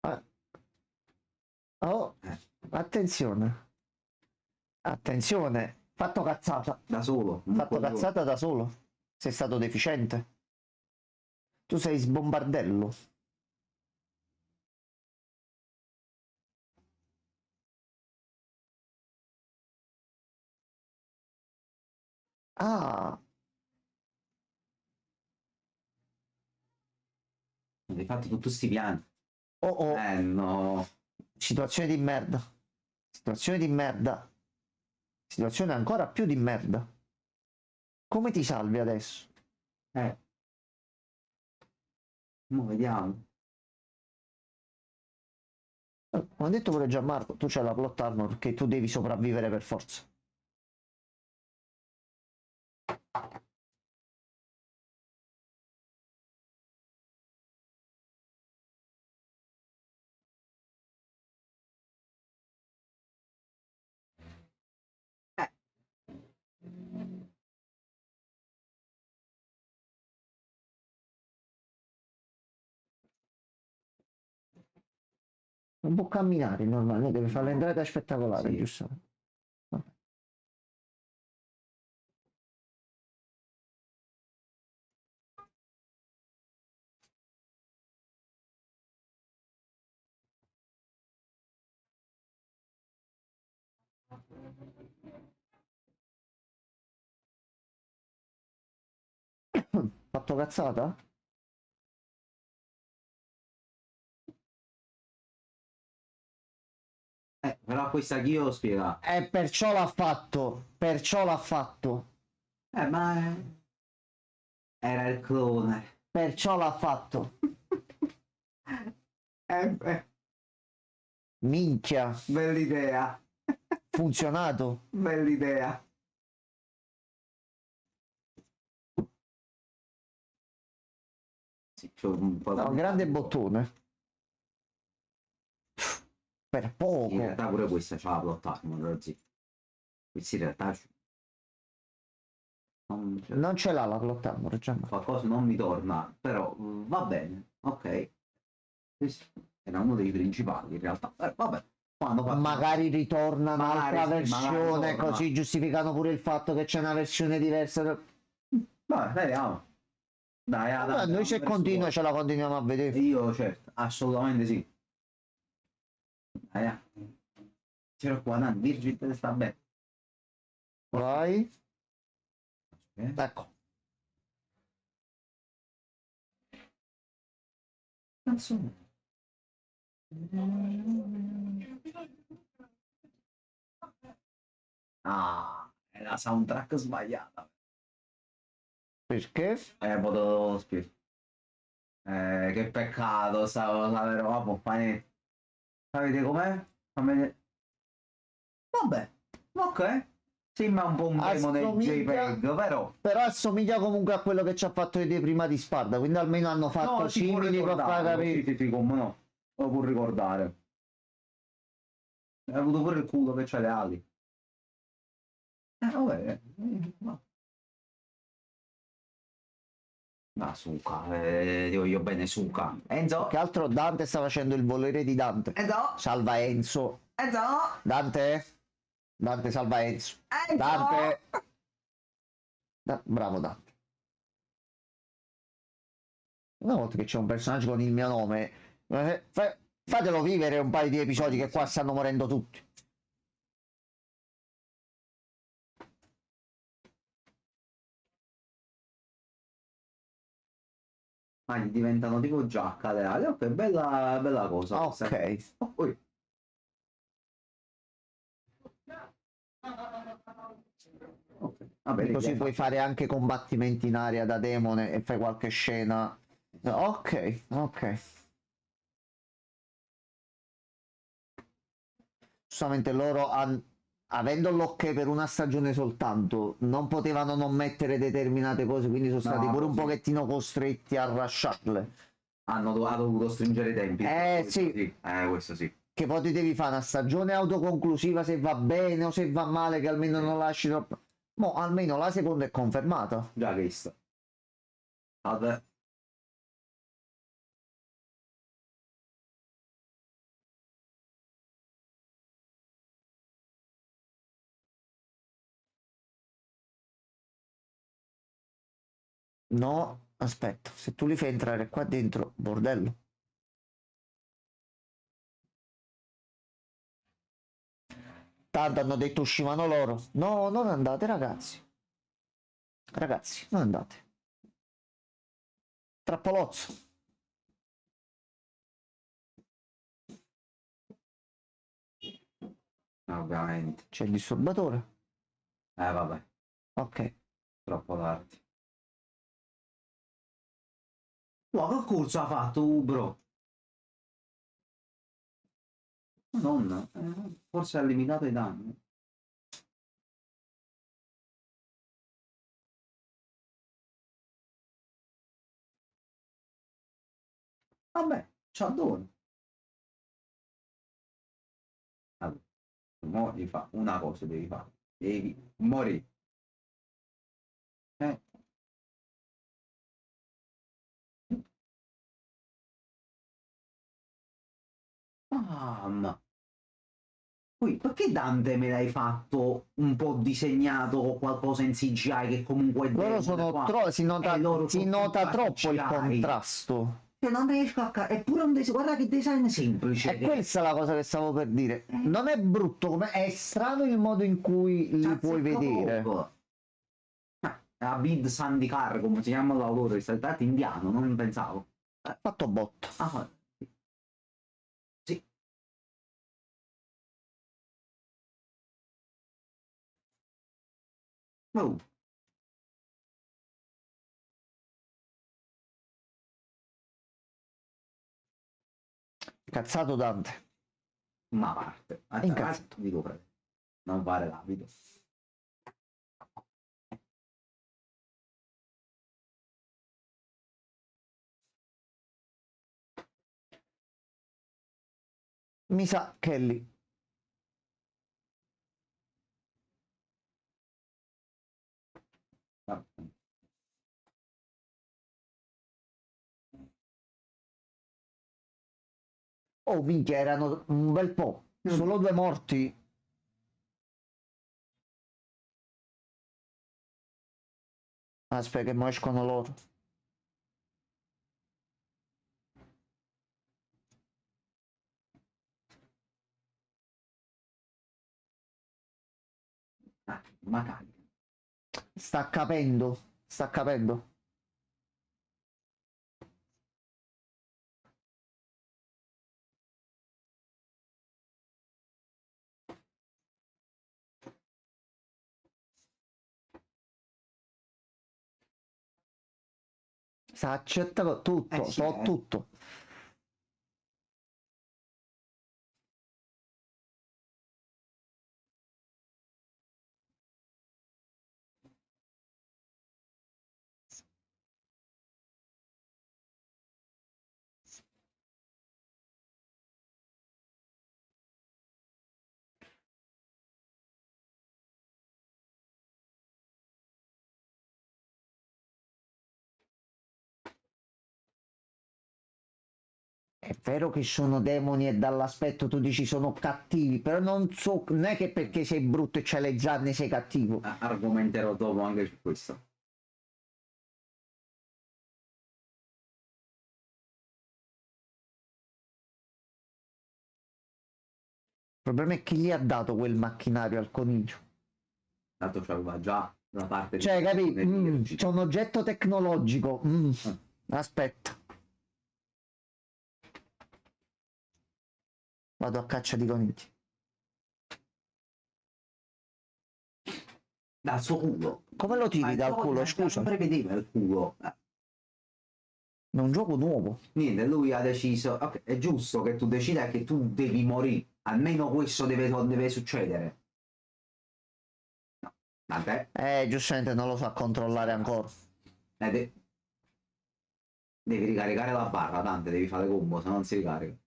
Ah, oh, attenzione. Attenzione. Fatto cazzata. Da solo. Fatto cazzata da solo. Sei stato deficiente. Tu sei sbombardello. Ah, Hai fatto tutti sti piani. oh oh. No. Situazione di merda. Situazione di merda. Situazione ancora più di merda. Come ti salvi adesso? Mo vediamo. Come ha detto pure Gianmarco, tu c'hai la plot armor perché tu devi sopravvivere per forza. Non può camminare normalmente, deve fare l'entrata spettacolare, Sì. giusto? Fatto cazzata? Però questa chi lo spiega? Perciò l'ha fatto, perciò l'ha fatto, Ma era il clone. perciò l'ha fatto. Beh, Minchia, bell'idea. funzionato. Bell'idea. Sì, c'ho un po' No, grande bottone. Per poco. In realtà pure questa c'ha la plot armor, sì. Questi in realtà Non ce l'ha la plot armor, Gianmarco. qualcosa non mi torna, però va bene, ok. Questo era uno dei principali in realtà. Vabbè, quando Magari ritorna un'altra magari sì, magari versione, torna. così giustificano pure il fatto che c'è una versione diversa. Vabbè, vediamo. Dai, Allora, noi se continua ce la continuiamo a vedere. Io certo, assolutamente sì. Dai, c'era qua, Nan, Virgil sta bene. Vai. Ecco. Canzone. Ah, è la soundtrack sbagliata. Perché? Potevo spiegare. Che peccato, stavo però vabbè, fai. Sapete com'è? Fammi vedere. Vabbè, ok. Sembra un po' un demo del JPEG, però. Però assomiglia comunque a quello che ci ha fatto vedere prima di Sparda, quindi almeno hanno fatto No, simili per far capire. sì, sì, come no. Lo può ricordare. Hai avuto pure il culo che c'ha le ali. Vabbè. No. Ma Suka, dico io bene Suka. Enzo? Che altro Dante sta facendo il volere di Dante. Enzo? Salva Enzo. Enzo? Dante? Dante salva Enzo. Enzo? Dante. Bravo Dante. Una volta che c'è un personaggio con il mio nome, fatelo vivere un paio di episodi che qua stanno morendo tutti. Ah, gli diventano tipo giacca le ali. Ok, bella, bella cosa. Ok. Oh, ui. Ok. Vabbè, Così puoi fatto. fare anche combattimenti in aria da demone e fai qualche scena. Ok, ok. Giustamente loro, avendo l'ok per una stagione soltanto, non potevano non mettere determinate cose, quindi sono stati pure un Sì. pochettino costretti a rusharle. Ha dovuto stringere i tempi. Sì, Questo sì. che poi ti devi fare una stagione autoconclusiva se va bene o se va male, che almeno non lasci troppo. Mo' almeno la seconda è confermata. Già che sta. Vabbè. No, aspetta, se tu li fai entrare qua dentro, bordello. Tanto hanno detto uscivano loro. No, non andate ragazzi. Ragazzi, non andate. Trappolozzo. Ovviamente. C'è il disturbatore. Vabbè. Ok. Troppo tardi. Wow, che corso ha fatto, bro? Non, forse ha limitato i danni. Vabbè, c'ha dono. Allora, mo gli fa una cosa, devi fare. Devi morire. Eh? Mamma. Poi, perché Dante me l'hai fatto un po' disegnato con qualcosa in CGI che comunque è Loro demone sono qua? si nota, Loro si sono nota tutta troppo il CGI. contrasto. Cioè, non riesco a eppure un design, guarda che design semplice È che questa la cosa che stavo per dire. Non è brutto, come è strano il modo in cui li puoi azzecca vedere. poco. Abid Sandikar, come si chiama l'autore, è stato indiano, non pensavo. Fatto botto. Ah, sì. Oh, Cazzato Dante. una parte. Incazzato. Dico prego. Non fare l'abito. Mi sa che è lì. Oh, minchia, erano un bel po'. Solo due morti. Aspetta, che mo escono loro. Magari. Sta capendo. Sta capendo. Sta accettando tutto. Sì, So tutto. È vero che sono demoni e dall'aspetto tu dici sono cattivi, però non so, non è che perché sei brutto e c'hai le zanne sei cattivo. Argomenterò dopo anche su questo. Il problema è chi gli ha dato quel macchinario al coniglio. Tanto c'aveva già la parte Cioè, di capi? C'è un oggetto tecnologico. Aspetta. Vado a caccia di conigli. Dal suo culo. Come lo tiri dal culo, scusa? Non prevedeva il culo. È un gioco nuovo. Niente, lui ha deciso, ok, è giusto che tu decida che tu devi morire, almeno questo deve succedere. No, Dante, Giustamente non lo sa controllare ancora. devi ricaricare la barra, Dante, devi fare combo, se no non si ricarica.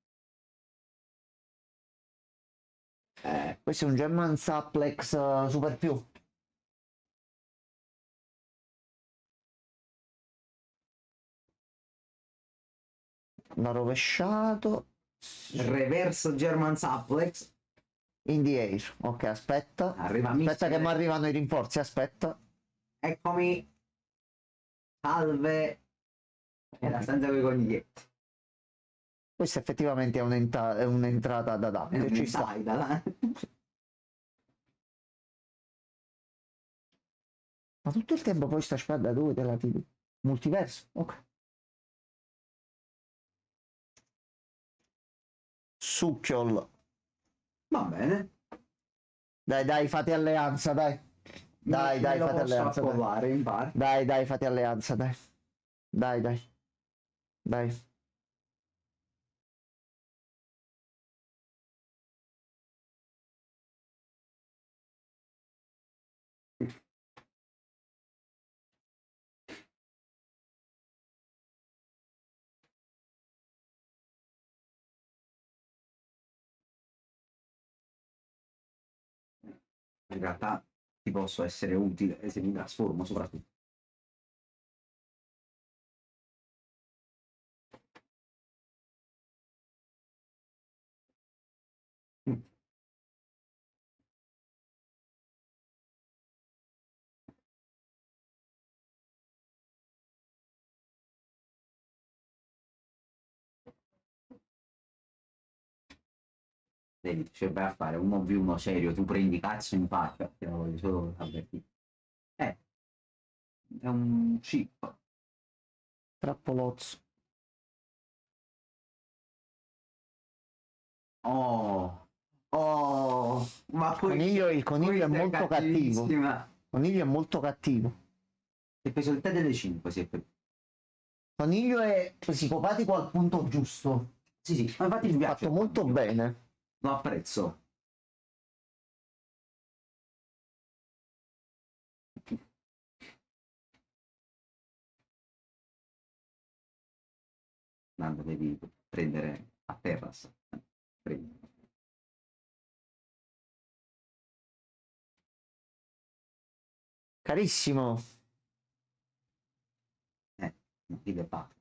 Questo è un German Suplex Super più. L'ha rovesciato. Reverse German Suplex. In the air. Ok, aspetta. Arriva Aspetta che missile. mi arrivano i rinforzi, aspetta. Eccomi. Salve. Era senza quei coniglietti. Questa effettivamente è un'entrata da Dante, ci sta. Dai. Ma tutto il tempo poi sta spada dove te la tiri? Multiverso? Ok. Succhiol. Va bene. Dai, fate alleanza, dai. Dai, Me lo fate posso alleanza. approvare, in parte. Dai, fate alleanza, dai. Dai. In realtà ti posso essere utile se mi trasformo soprattutto. Devi, cioè vai a fare un 1v1 serio, tu prendi cazzo in faccia, te lo voglio solo avvertire. È un chip. Trappolozzo. Ma Il coniglio è molto cattivo. cattivissima. Il coniglio è molto cattivo. Si è preso il tè delle 5, si è preso. Il coniglio è psicopatico al punto giusto. Sì, ma infatti mi piace. Fatto molto bene. Lo apprezzo. Nando, devi prendere a terra. Prendi. Carissimo. Non ti debate.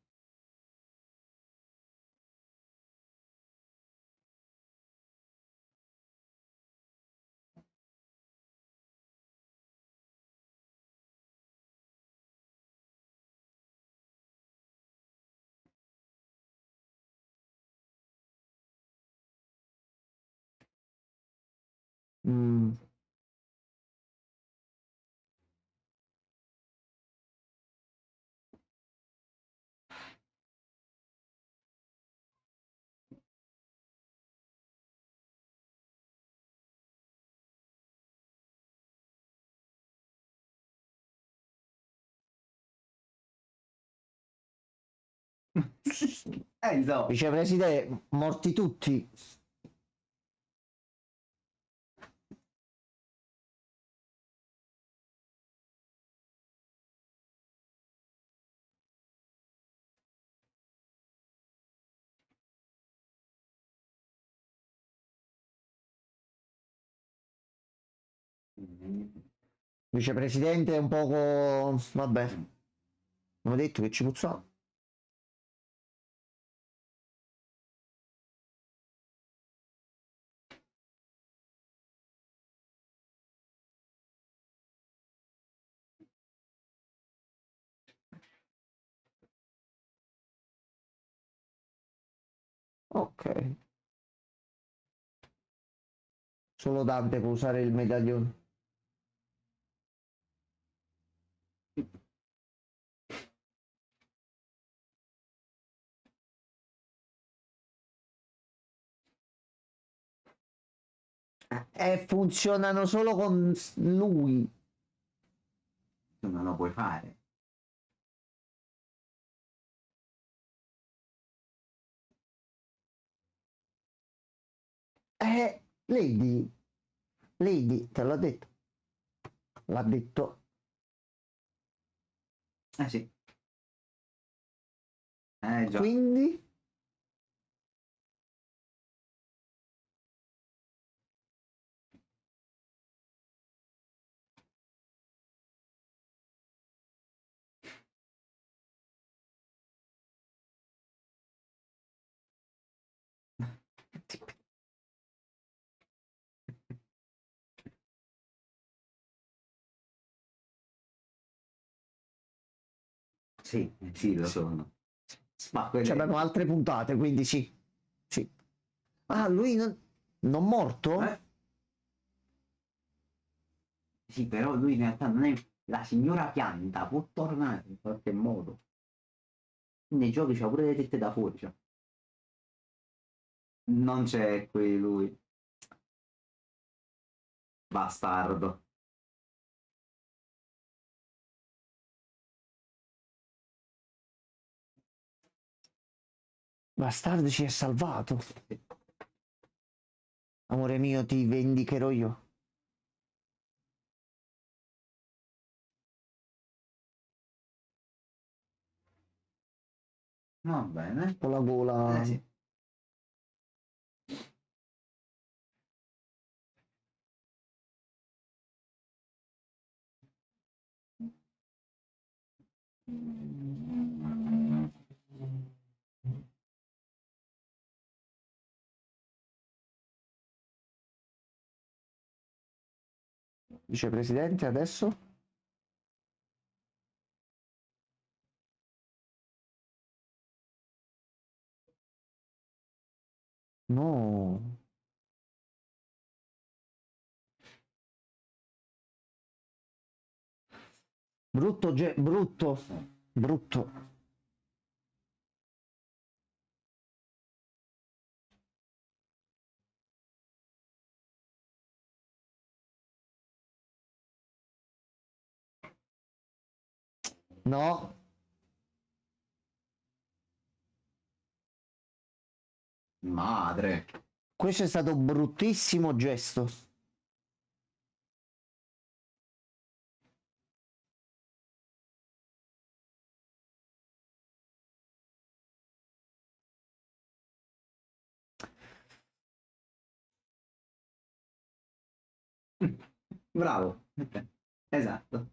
Mm. Enzo. Vicepresidente, morti tutti. Vicepresidente è un poco... Vabbè. Come detto che ci puzzava. Ok. Solo Dante può usare il medaglione. E funzionano solo con lui. Tu non lo puoi fare. Lady, te l'ho detto. L'ha detto. Sì. Già. Quindi? Sì, lo sono. Spacco i Cioè, abbiamo denti. altre puntate, quindi sì. Sì. Ah, lui non morto? Sì, però lui in realtà non è la signora pianta, può tornare in qualche modo. Nei giochi c'ha pure le tette da fuori, cioè. Non c'è qui lui. Bastardo. Bastardo ci è salvato. Amore mio, ti vendicherò io. Va bene. Con la gola. Sì. Vicepresidente, adesso? No. Brutto, brutto. Brutto. No. Madre. Questo è stato un bruttissimo gesto. Bravo. Esatto.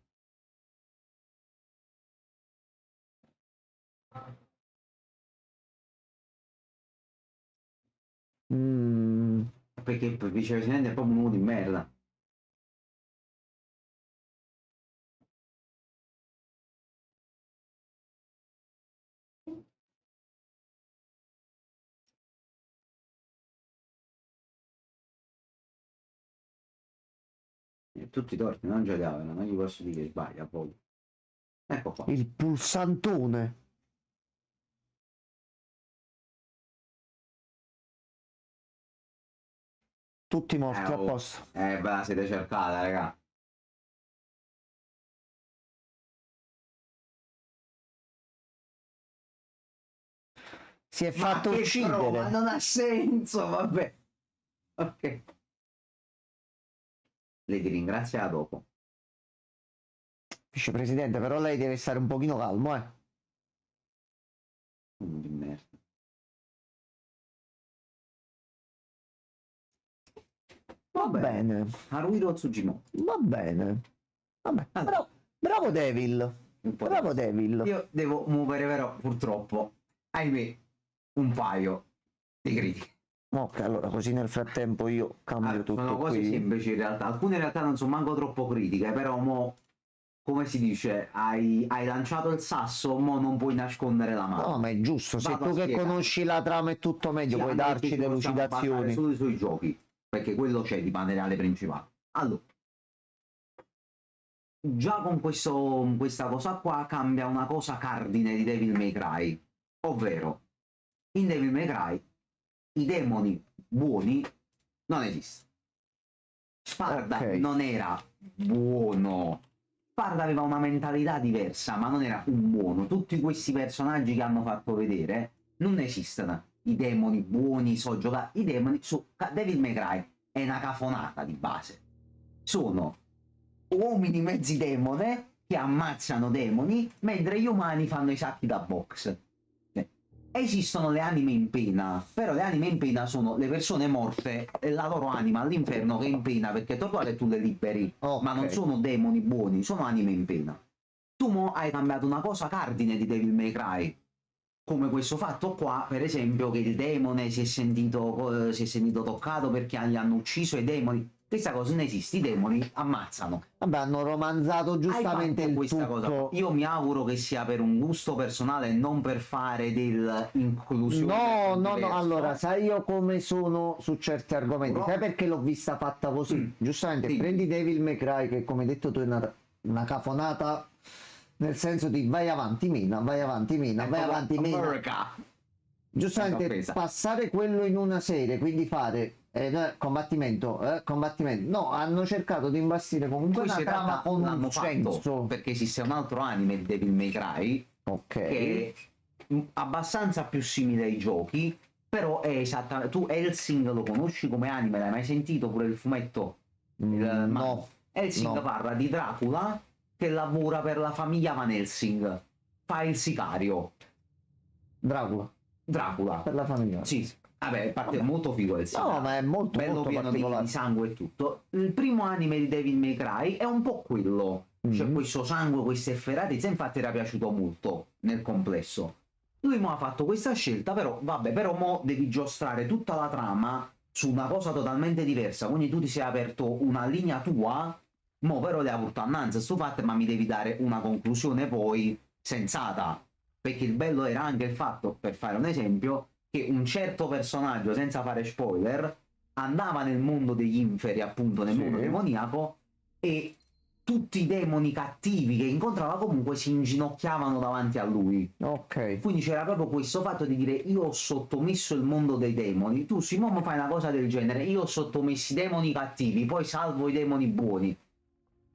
Mm. Perché il vicepresidente è proprio un uomo di merda. Tutti i torti, non giocavano, non gli posso dire che sbaglia poi. Ecco qua. Il pulsantone. Tutti morti a posto. Ve la siete cercata, raga. Si è Ma fatto che uccidere. prova, non ha senso, vabbè. Ok. Lei ti ringrazia dopo. Vicepresidente, però lei deve stare un pochino calmo, eh. Di merda. Va bene. Haruhiro Tsujimoto. Va bene. Vabbè. Allora. Bravo Devil. Bravo Devil. Io devo muovere però, purtroppo, ahimè, un paio di critiche. Ok, allora così nel frattempo io cambio tutto sono cose qui. semplici in realtà. Alcune in realtà non sono manco troppo critiche, però mo, come si dice, hai lanciato il sasso, mo non puoi nascondere la mano. No, ma è giusto, se Vado tu a che spiegare. conosci la trama e tutto meglio, Sì, puoi anche perché darci ci possiamo basare delucidazioni. solo sui giochi, perché quello c'è di materiale principale. Allora, già con questa cosa qua cambia una cosa cardine di Devil May Cry, ovvero in Devil May Cry i demoni buoni non esistono. Sparda Ok. non era buono. Sparda aveva una mentalità diversa, ma non era un buono. Tutti questi personaggi che hanno fatto vedere non esistono. I demoni buoni so giocare. I demoni su Devil May Cry è una cafonata di base. Sono uomini mezzi demone che ammazzano demoni, mentre gli umani fanno i sacchi da box. Esistono le anime in pena, però le anime in pena sono le persone morte e la loro anima all'inferno che è in pena perché tornare tu le liberi, Ok. ma non sono demoni buoni, sono anime in pena. Tu mo hai cambiato una cosa cardine di Devil May Cry, come questo fatto qua, per esempio, che il demone si è sentito toccato perché gli hanno ucciso i demoni. Questa cosa non esiste, i demoni ammazzano. Vabbè, hanno romanzato giustamente Hai fatto il questa cosa qua. tutto. Io mi auguro che sia per un gusto personale e non per fare dell'inclusione. No, no, no, allora, sai io come sono su certi argomenti, Però- sai perché l'ho vista fatta così? Giustamente, Sì. prendi Devil May Cry, che come hai detto tu è una cafonata, nel senso di vai avanti, mina, vai avanti, mina, vai avanti, mina. America. Giustamente, Offesa. passare quello in una serie, quindi fare combattimento, no, hanno cercato di imbastire comunque Poi una in trama realtà con l'hanno un fatto senso. perché esiste un altro anime di Devil May Cry Ok. che è abbastanza più simile ai giochi, però è esattamente. Tu Helsing lo conosci come anime? L'hai mai sentito pure il fumetto? No, Helsing no. parla di Dracula che lavora per la famiglia Van Helsing, fa il sicario. Dracula, per la famiglia. Sì, vabbè, a parte Vabbè. molto figo il sicario. No, ma è molto, Bello molto pieno particolare. di sangue e tutto. Il primo anime di Devil May Cry è un po' quello. C'è Mhm. questo sangue, queste efferatezze, infatti era piaciuto molto nel complesso. Lui mo ha fatto questa scelta, però vabbè, però mo devi giostrare tutta la trama su una cosa totalmente diversa, quindi tu ti sei aperto una linea tua, mo però le ha avuto annanzi sto fatto, ma mi devi dare una conclusione poi sensata, perché il bello era anche il fatto, per fare un esempio, che un certo personaggio, senza fare spoiler, andava nel mondo degli inferi, appunto nel Sì. mondo demoniaco, e tutti i demoni cattivi che incontrava comunque si inginocchiavano davanti a lui. Ok. Quindi c'era proprio questo fatto di dire io ho sottomesso il mondo dei demoni, tu Simomo fai una cosa del genere, io ho sottomesso i demoni cattivi, poi salvo i demoni buoni.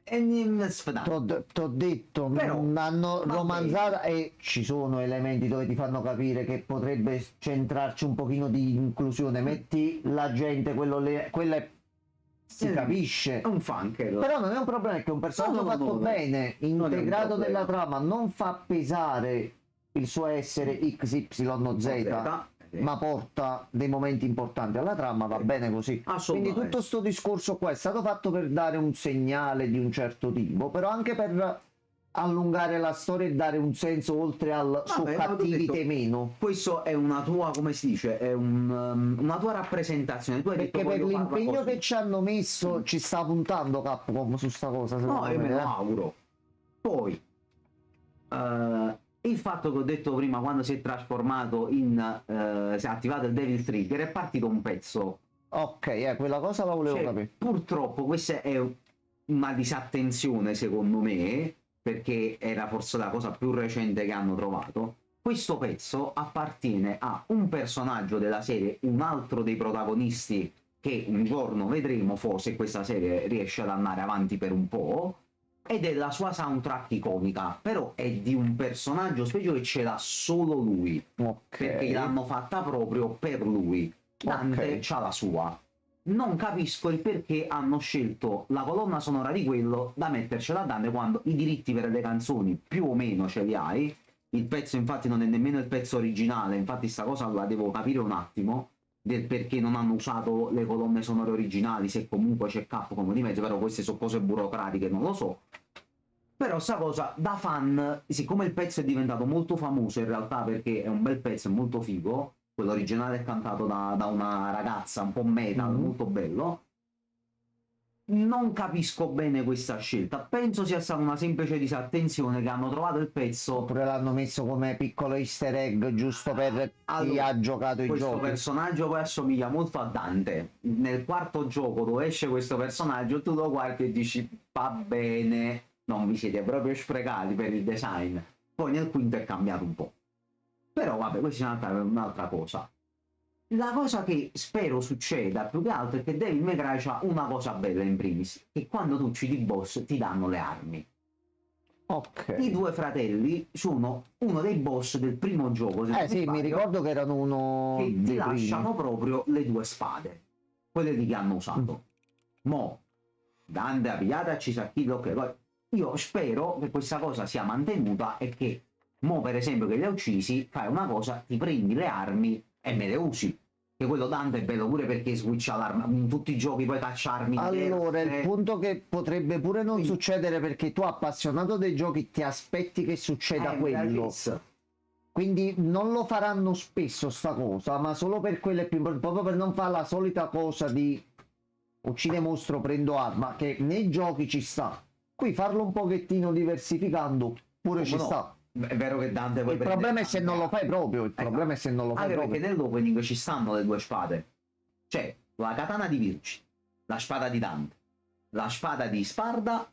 E sfadato. T'ho detto, Però, hanno va romanzata e ci sono elementi dove ti fanno capire che potrebbe centrarci un pochino di inclusione. Metti la gente, quella si capisce. È un funker. Però non è un problema, è che un personaggio No, fatto no, bene, non è un integrato problema. nella trama, non fa pesare il suo essere XYZ, ma porta dei momenti importanti alla trama, va bene così. Quindi Assolutamente. tutto sto discorso qua è stato fatto per dare un segnale di un certo tipo, però anche per allungare la storia e dare un senso oltre al so Vabbè, cattivi detto, te meno. Questo è una tua, come si dice, è una tua rappresentazione. Tu hai Perché detto per voglio farla l'impegno così. che ci hanno messo ci sta puntando Capcom su sta cosa, No, secondo io me me. lo auguro. Poi, il fatto che ho detto prima, quando si è trasformato si è attivato il Devil Trigger, è partito un pezzo. Ok, quella cosa la volevo Cioè, capire. purtroppo questa è una disattenzione, secondo me, perché era forse la cosa più recente che hanno trovato. Questo pezzo appartiene a un personaggio della serie, un altro dei protagonisti che un giorno vedremo, forse questa serie riesce ad andare avanti per un po', ed è la sua soundtrack iconica, però è di un personaggio specifico che ce l'ha solo lui, perché Ok. l'hanno fatta proprio per lui. Dante Ok. c'ha la sua. Non capisco il perché hanno scelto la colonna sonora di quello da mettercela a Dante quando i diritti per le canzoni più o meno ce li hai. Il pezzo infatti non è nemmeno il pezzo originale, infatti sta cosa la devo capire un attimo del perché non hanno usato le colonne sonore originali, se comunque c'è Capcom di mezzo, però queste sono cose burocratiche, non lo so. Però sta cosa da fan, siccome il pezzo è diventato molto famoso in realtà perché è un bel pezzo, è molto figo, quello originale è cantato da una ragazza un po' metal, molto bello, non capisco bene questa scelta, penso sia stata una semplice disattenzione che hanno trovato il pezzo. Oppure l'hanno messo come piccolo easter egg giusto per chi Allora, ha giocato i questo giochi. personaggio poi assomiglia molto a Dante. Nel quarto gioco dove esce questo personaggio tu lo guardi e dici va bene, non vi siete proprio sprecati per il design. Poi nel quinto è cambiato un po'. Però vabbè, questa è un'altra cosa. La cosa che spero succeda più che altro è che Devil May Cry c'ha una cosa bella in primis, che quando tu uccidi il boss ti danno le armi. Ok. I due fratelli sono uno dei boss del primo gioco, se non Sì, mi sbaglio, ricordo che erano uno che ti dei lasciano primi. proprio le due spade, quelle lì che hanno usato. Mo, Dante ha pigliato a Cisacchillo, ok, poi io spero che questa cosa sia mantenuta e che mo per esempio che li ha uccisi, fai una cosa, ti prendi le armi e me le usi. Che quello Dante è bello pure perché switcha l'arma, in tutti i giochi puoi cacciarmi Allora, il diverse. punto che potrebbe pure non Quindi- succedere perché tu appassionato dei giochi ti aspetti che succeda quello. Yes. Quindi non lo faranno spesso sta cosa, ma solo per quelle più proprio per non fare la solita cosa di uccide mostro, prendo arma, che nei giochi ci sta. Qui farlo un pochettino diversificando pure ci Come no? sta. È vero che Dante poi Il prende problema è se non lo tante fai proprio, il armi. problema è se non lo fai Anche proprio. perché nell'opening ci stanno le due spade. C'è la katana di Virgil, la spada di Dante, la spada di Sparda,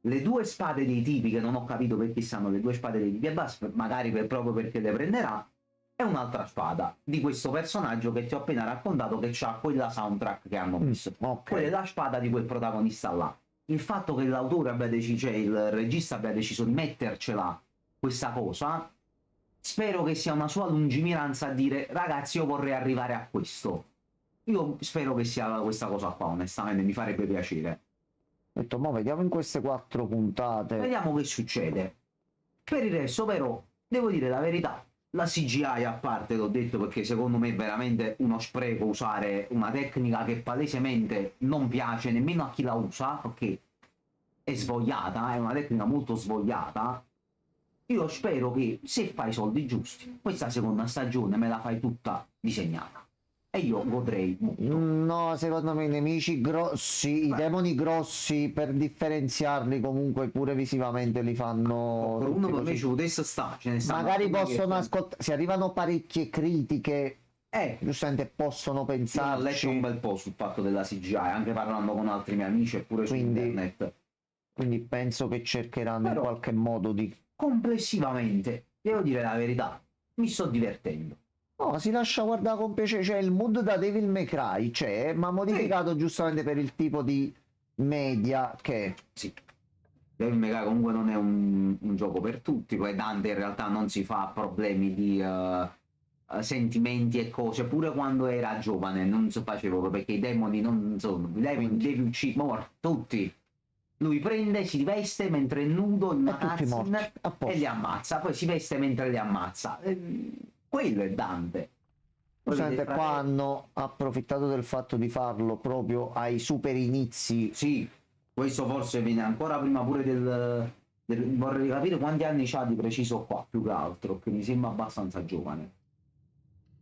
le due spade dei tipi che non ho capito perché stanno le due spade dei tipi e basta, magari proprio perché le prenderà, e un'altra spada di questo personaggio che ti ho appena raccontato che ha quella soundtrack che hanno messo. Ok. Quella è la spada di quel protagonista là. Il fatto che l'autore abbia deciso, cioè il regista abbia deciso di mettercela questa cosa, spero che sia una sua lungimiranza a dire ragazzi io vorrei arrivare a questo. Io spero che sia questa cosa qua, onestamente mi farebbe piacere. Ho detto, mo vediamo in queste 4 puntate. Vediamo che succede. Per il resto però, devo dire la verità, la CGI a parte l'ho detto perché secondo me è veramente uno spreco usare una tecnica che palesemente non piace nemmeno a chi la usa, perché è svogliata, è una tecnica molto svogliata. Io spero che se fai i soldi giusti, questa seconda stagione me la fai tutta disegnata. E io godrei molto. No, secondo me i nemici grossi, i demoni grossi, per differenziarli comunque pure visivamente li fanno Per tutti uno per me così. ci potesse stare, ce ne stanno Magari alcuni possono che- ascoltare, se arrivano parecchie critiche, giustamente possono io ho letto pensarci, un bel po' sul fatto della CGI, anche parlando con altri miei amici e pure su Quindi- internet. quindi penso che cercheranno in Però- qualche modo di... Complessivamente, devo dire la verità, mi sto divertendo. No, si lascia guardare con piacere, cioè il mood da Devil May Cry c'è, ma modificato giustamente per il tipo di media che è. Sì. Devil May Cry comunque non è un gioco per tutti, poi Dante in realtà non si fa problemi di sentimenti e cose, pure quando era giovane non si faceva perché i demoni non sono, i demoni devi uccidere, morti, tutti. Lui prende, si veste mentre è nudo in una tutti morti, cutscene a posto. e li ammazza, poi si veste mentre li ammazza. Quello è Dante. Poi Giustamente vede qua fratello- hanno approfittato del fatto di farlo proprio ai super inizi. Sì, questo forse viene ancora prima pure vorrei capire quanti anni c'ha di preciso qua, più che altro, che mi sembra abbastanza giovane.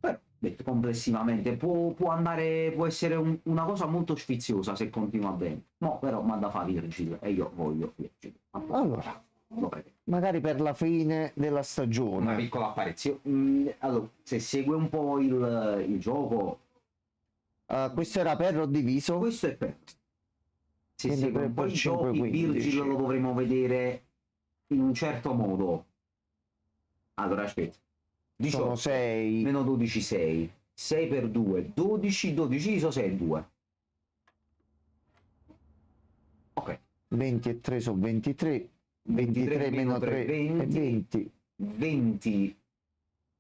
Però, detto complessivamente, può andare, può essere una cosa molto sfiziosa se continua bene. No, però manda fa Virgil e io voglio Virgil. Allora, Lo vedo. magari per la fine della Una stagione. piccola apparizione. Allora, se segue un po' il gioco, Questo era Perro Diviso. questo è per. Se Quindi segue 3 un po' per i 5, giochi, 15. Virgil lo dovremo vedere in un certo modo. Allora, aspetta. Sono 18 6. meno 12, 6. 6 per 2, 12, 12 ISO 6 2. Ok. 20 e 3 sono 23. 23 meno 3 è 20. 20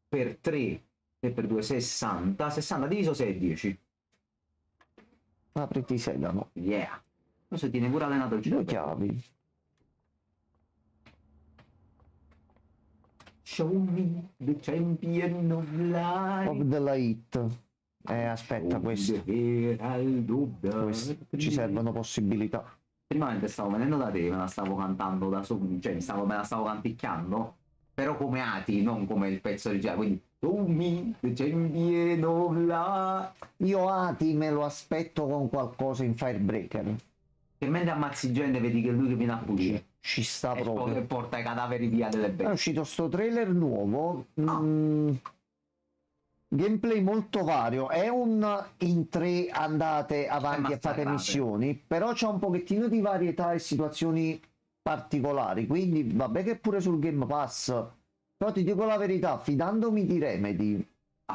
per 3 e per 2 60. 60 diviso 6 è 10. Apriti sedano. Yeah. Questo tiene pure allenato il 2 cervello. chiavi. Show me the champion of life. Of the Light. Aspetta, questo. Ci servono possibilità. Prima mentre stavo venendo da te, me la stavo cantando da solo, cioè me la stavo canticchiando, però come Ati, non come il pezzo originale, quindi show me the champion of life. Io Ati me lo aspetto con qualcosa in Firebreaker. Che mentre ammazzi gente vedi che è lui che viene a pulire Ci sta e proprio. porta i cadaveri via delle È bestie. uscito sto trailer nuovo. Gameplay molto vario. È un in 3 andate avanti e fate massacrate. missioni, però c'è un pochettino di varietà e situazioni particolari. Quindi vabbè che pure sul Game Pass. Però ti dico la verità, fidandomi di Remedy,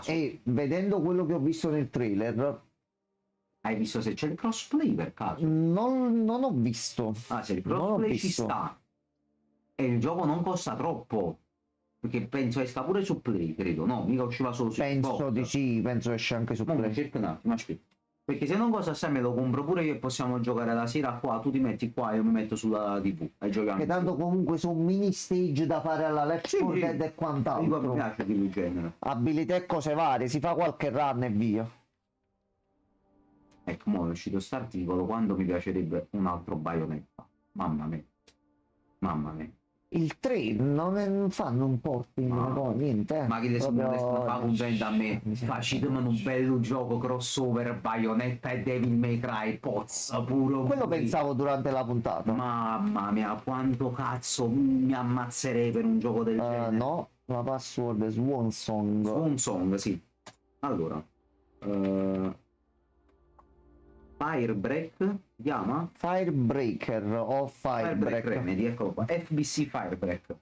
E vedendo quello che ho visto nel trailer, Hai visto se c'è il crossplay per caso? non ho visto. Ah, se il Non ho crossplay ci visto. sta e il gioco non costa troppo, perché penso che sta pure su Play, credo. No, mica usciva solo su Penso Xbox. di sì, penso esce anche su Mo mi Play. cerco un attimo, aspetta. Perché se non costa assai me lo compro pure io e possiamo giocare la sera qua, tu ti metti qua e io mi metto sulla TV e giochiamo. Che tanto comunque sono mini stage da fare alla Left Sì, 4 sì. Dead e Mi quant'altro. piace di quel genere. Abilità e cose varie, si fa qualche run e via. Ecco, mo è uscito quest'articolo quando mi piacerebbe un altro Bayonetta. Mamma mia. Mamma mia. Il 3 non fanno un porting, Ma- no, niente. Ma che adesso mi Proprio- fa contento a me. Facitemi un bello gioco crossover Bayonetta e Devil May Cry. Pozza puro. Quello pure. pensavo durante la puntata. Mamma mia, quanto cazzo mi ammazzerei per un gioco del genere. No, la password è Swan Song. Swan Song, sì. Allora. Firebreak si chiama? Firebreaker o Firebreak Firebreak. Remedy, eccolo qua. FBC Firebreak.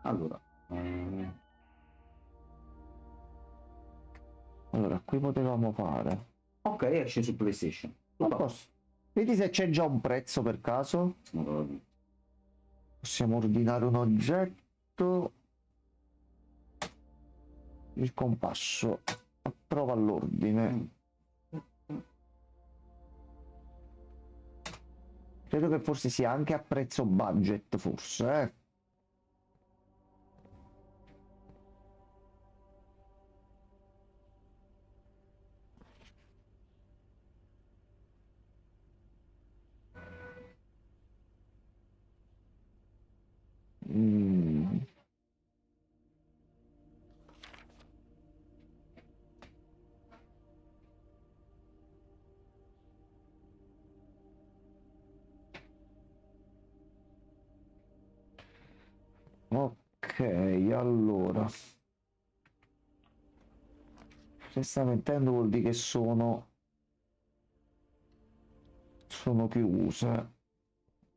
Allora. Allora, qui potevamo fare. Ok, esce su PlayStation. A posto. Vedi se c'è già un prezzo per caso. Possiamo ordinare un oggetto. Il compasso. Approva l'ordine. Credo che forse sia anche a prezzo budget, forse, eh. Mm. Ok, allora. Se sta mettendo vuol dire che sono chiuse.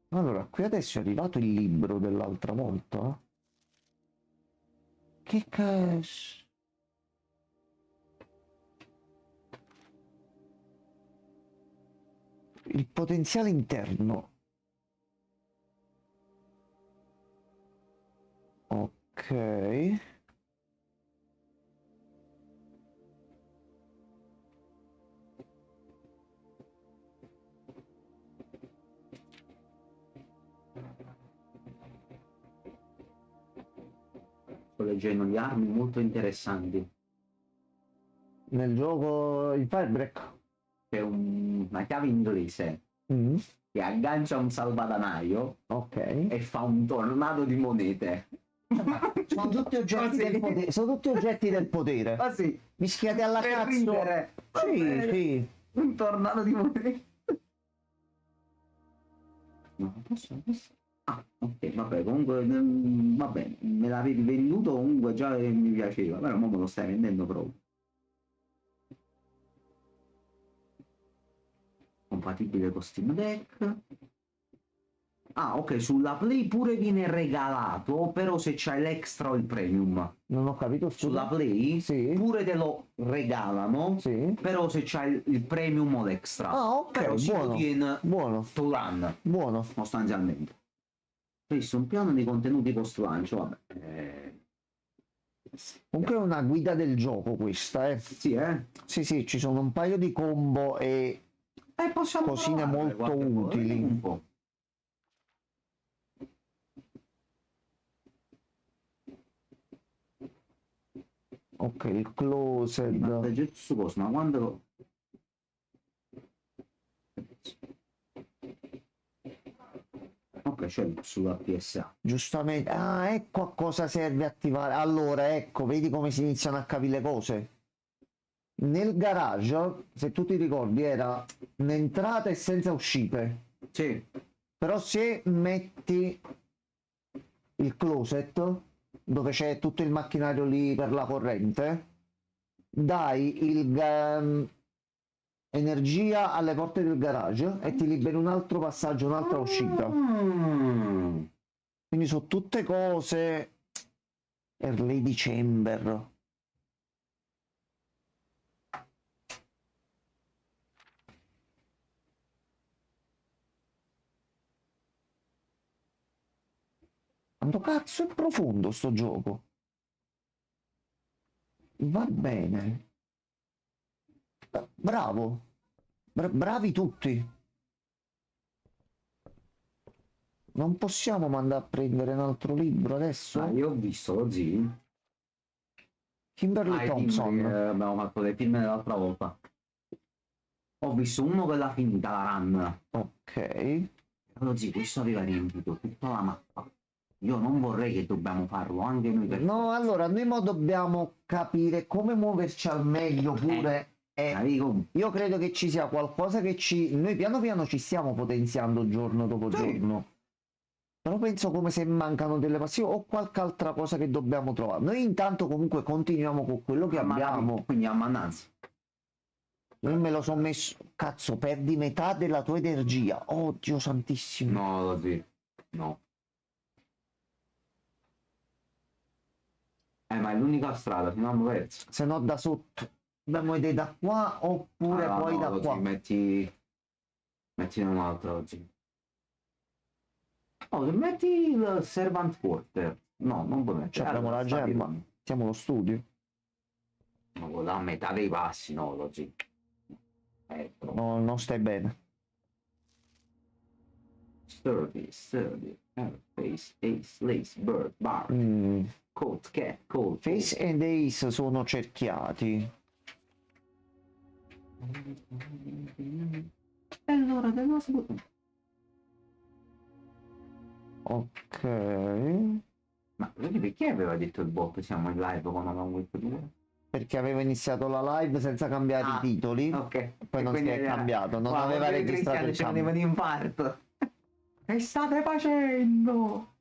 Allora, qui adesso è arrivato il libro dell'altra volta. Che cazzo? Il potenziale interno. Ok. Sto leggendo di armi molto interessanti. Nel gioco il Firebreak. C'è una chiave inglese che aggancia un salvadanaio Ok. e fa un tornado di monete. Sono tutti oggetti del potere. Sono tutti oggetti del potere. Ah sì, Mischiati alla per cazzo. ridere. Va Sì, bene. sì. Un tornado di monete. No, posso? Ah, ok, vabbè, comunque, vabbè, me l'avevi venduto comunque già e mi piaceva, però mo me lo stai vendendo proprio. Compatibile con Steam Deck. Ah, ok, sulla Play pure viene regalato, però se c'hai l'extra o il premium. Non ho capito. Sulla Play Sì. pure te lo regalano, Sì. però se c'hai il premium o l'extra. Ah, ok, però si buono. ottiene Buono. to run, Buono. sostanzialmente. Questo è un piano di contenuti post lancio, vabbè. Comunque è una guida del gioco questa, eh. Sì, Sì, sì, ci sono un paio di combo e possiamo cosine provare molto qualche cosa, utili. un po'. Ok, il closed. Ma Getsu Cosma, quando... Ok, c'è sulla PSA. Giustamente. Ah, ecco a cosa serve attivare. Allora, ecco, vedi come si iniziano a capire le cose. Nel garage, se tu ti ricordi, era un'entrata e senza uscite. Sì. Però se metti il closet, dove c'è tutto il macchinario lì per la corrente, dai energia alle porte del garage e ti liberi un altro passaggio, un'altra uscita. Quindi sono tutte cose early December. Quanto cazzo è profondo sto gioco? Va bene. Bravo. Bravi tutti. Non possiamo mandare a prendere un altro libro adesso? Io ho visto così. Kimberly I film che Thompson. abbiamo fatto dei film l'altra volta. Ho visto uno che l'ha finita la run. Ok. Allora, sì, questo aveva riempito tutta la mappa. Io non vorrei che dobbiamo farlo anche noi per No, allora noi mo dobbiamo capire come muoverci al meglio pure. Amico. Io credo che ci sia qualcosa che ci... Noi piano piano ci stiamo potenziando giorno dopo Sì. giorno. Però penso come se mancano delle passioni o qualche altra cosa che dobbiamo trovare. Noi intanto comunque continuiamo con quello che abbiamo. Quindi ammannanza. Io me lo sono messo... Cazzo, perdi metà della tua energia. Oh Dio santissimo. No, così. No. Ma è l'unica strada, fino a perso. Se no da sotto. Dobbiamo vedere da qua oppure poi no, da così, qua. metti un'altra oggi. Oh, metti il Servant Quarter. No, non puoi mettere. Cioè, abbiamo la gemma. Siamo allo studio. Ma quello a metà dei passi, no, così. No, non stai bene. Sturdy, face, ace, lace, bird, bar, coat, cat, coat. Face and Ace sono cerchiati. È l'ora del nostro... Ok. Ma vedi perché aveva detto il bot siamo in live con una Web 2? Perché aveva iniziato la live senza cambiare i titoli. Ok. Poi non si è cambiato, non aveva registrato il cambio. di infarto. Che state facendo?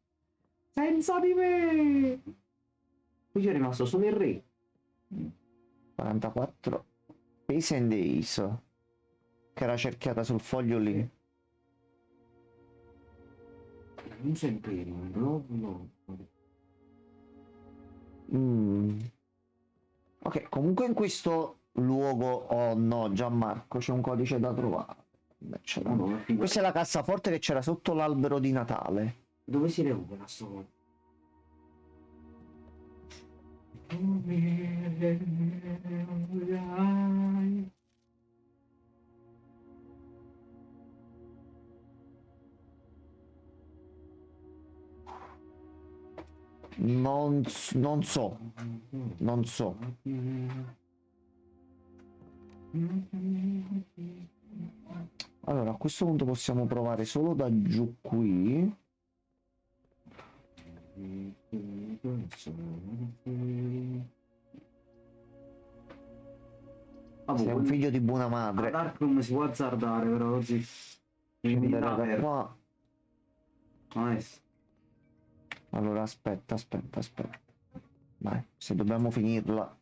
Senza di me! Qui c'è rimasto solo il re. 44. Face and Ace. Che era cerchiata sul foglio lì. Non sempre Ok, comunque in questo luogo, oh no, Gianmarco, c'è un codice da trovare. Questa è la cassaforte che c'era sotto l'albero di Natale. Dove si recupera sto? Non so. Allora, a questo punto possiamo provare solo da giù qui. Sei un figlio di buona madre. Darkroom si può azzardare, però oggi Da qua. Nice. Allora, aspetta. Vai, se dobbiamo finirla,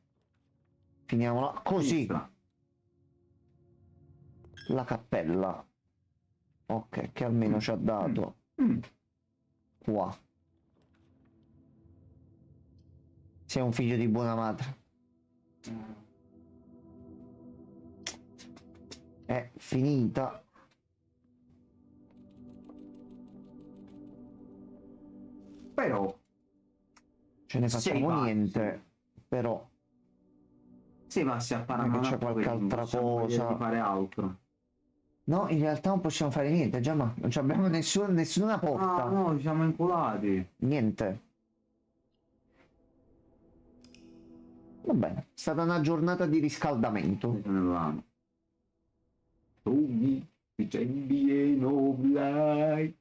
finiamola così. La cappella. Ok, che almeno ci ha dato qua. Sei un figlio di buona madre. È finita. Però Ce ne facciamo niente. Però se passi a non è che c'è qualche altra cosa. Di fare altro. No, in realtà non possiamo fare niente, già, ma non abbiamo nessuna porta. No, ci siamo inculati. Niente. Va bene, è stata una giornata di riscaldamento. Tu mi champion of light.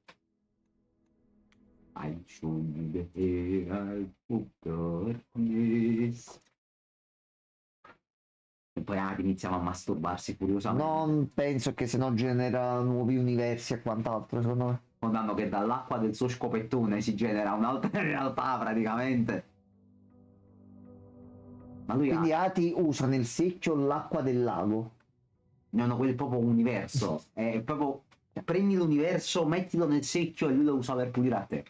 I should be here of darkness. E poi iniziamo a masturbarsi curiosamente. Non penso che se no genera nuovi universi e quant'altro, secondo me. Notando che dall'acqua del suo scopettone si genera un'altra realtà praticamente. Ma lui Quindi Ati usa nel secchio l'acqua del lago. No, quello è proprio un universo. È proprio... Prendi l'universo, mettilo nel secchio e lui lo usa per pulire a te.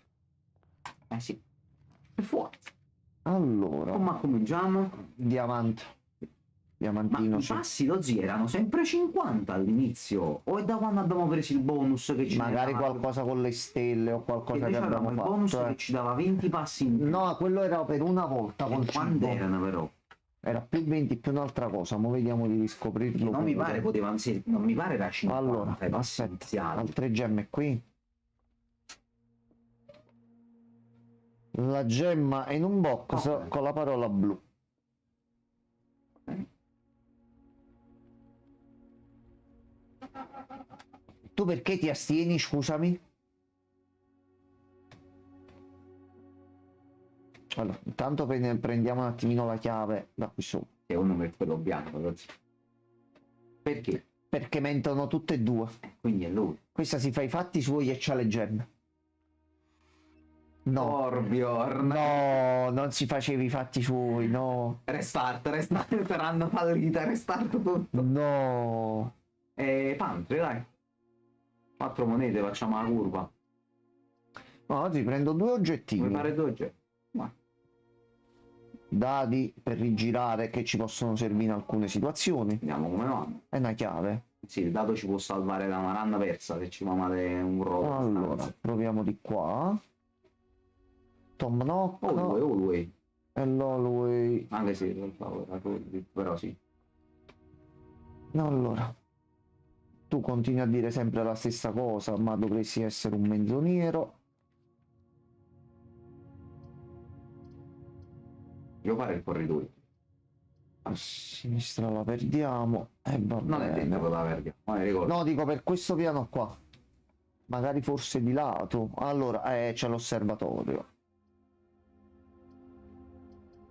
Sì. Per forza. Allora. Ma cominciamo. Diamante. Ma Diamantino i sì. passi lo zio erano sempre 50 all'inizio, o è da quando abbiamo preso il bonus che ci Magari dava, qualcosa con le stelle o che qualcosa che invece abbiamo avevamo il bonus fatto. che ci dava 20 passi in più. No, quello era per una volta col E quando cibo. erano però? Era più 20 più un'altra cosa. Mo vediamo di riscoprirlo Non mi pure. pare potevano, non mi pare era 50 Allora, i passi aspetta, iniziali. altre gemme qui. La gemma è in un box Ok. con la parola blu. Tu perché ti astieni, scusami? Allora, intanto prendiamo un attimino la chiave da qui sopra. Secondo me è quello bianco, lo zio. Perché? Perché mentono tutte e due. Quindi è lui. Questa si fa i fatti suoi e c'ha le gemme. No. Torbjorn. No, non si faceva i fatti suoi, no. Restart, saranno fallita, restart tutto. No. Pantre, dai. 4 monete, facciamo la curva. No, oggi prendo due Come oggettini. fare 2 oggetti? Dadi per rigirare che ci possono servire in alcune situazioni. Vediamo come vanno. È una chiave. Sì, il dado ci può salvare da una ranna persa se ci va male un rollo. Allora, proviamo di qua. Tom Nook. Always. E l'Alway. Anche se in realtà però sì. Allora. Tu continui a dire sempre la stessa cosa, ma dovresti essere un menzognero. Devo fare il corridoio. A sinistra la perdiamo. E va Non è detto che bene. la perdi. Ma ricordo. No, dico per questo piano qua. Magari forse di lato. Allora, c'è l'osservatorio.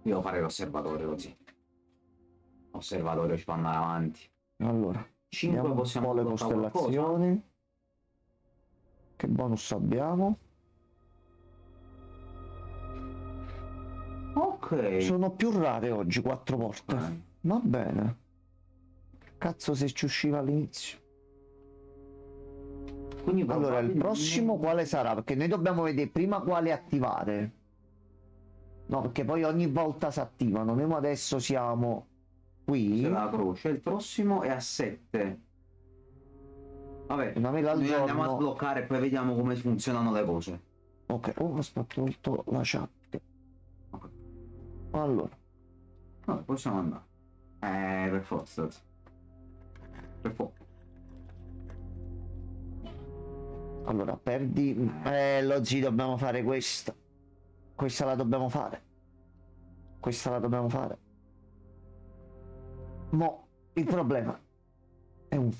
Io devo fare l'osservatorio così. Osservatorio ci fa andare avanti. Allora, 5 vediamo un possiamo po' le sbloccare costellazioni. Che bonus abbiamo? Ok. Sono più rare oggi 4 porte. Va bene. Cazzo se ci usciva all'inizio. Quindi Allora, il prossimo quale sarà? Perché noi dobbiamo vedere prima quale attivare. No, perché poi ogni volta si attivano. Noi adesso siamo qui. C'è la croce. Il prossimo è a 7. Vabbè, Una mela al noi andiamo a giorno. sbloccare e poi vediamo come funzionano le cose. Ok, oh, aspetta, ho tolto la chat. Ok. Allora, No, possiamo andare. Per forza. Per forza. allora, perdi. Lo zio, dobbiamo fare questa. Questa la dobbiamo fare. Questa la dobbiamo fare. Mo, il problema è uno.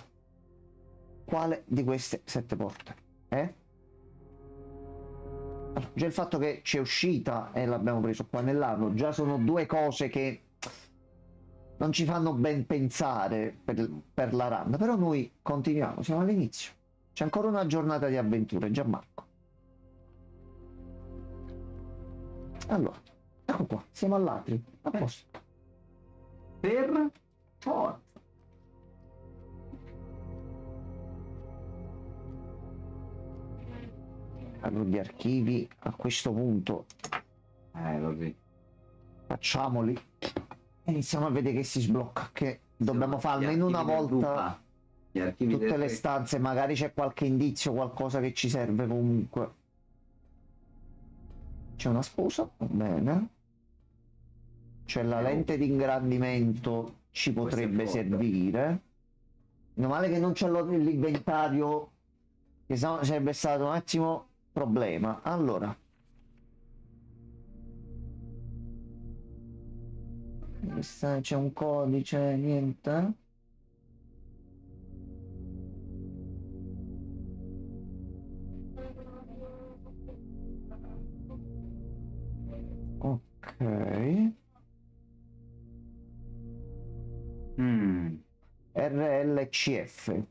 Quale di queste 7 porte? Allora, già il fatto che c'è uscita e l'abbiamo preso qua nell'anno, già sono due cose che non ci fanno ben pensare per la run, però noi continuiamo, siamo all'inizio. C'è ancora una giornata di avventure, Gianmarco. Allora, ecco qua, siamo all'atri, a posto. Per forza. Allora, gli archivi a questo punto Così. facciamoli e iniziamo a vedere che si sblocca, che dobbiamo fare almeno una volta Gli archivi tutte le stanze, magari c'è qualche indizio, qualcosa che ci serve comunque. C'è una sposa, va bene. C'è la lente di ingrandimento, ci potrebbe servire. Meno male che non c'è l'inventario, che sennò sarebbe stato un attimo problema. Allora, c'è un codice, niente. Ok. RLCF.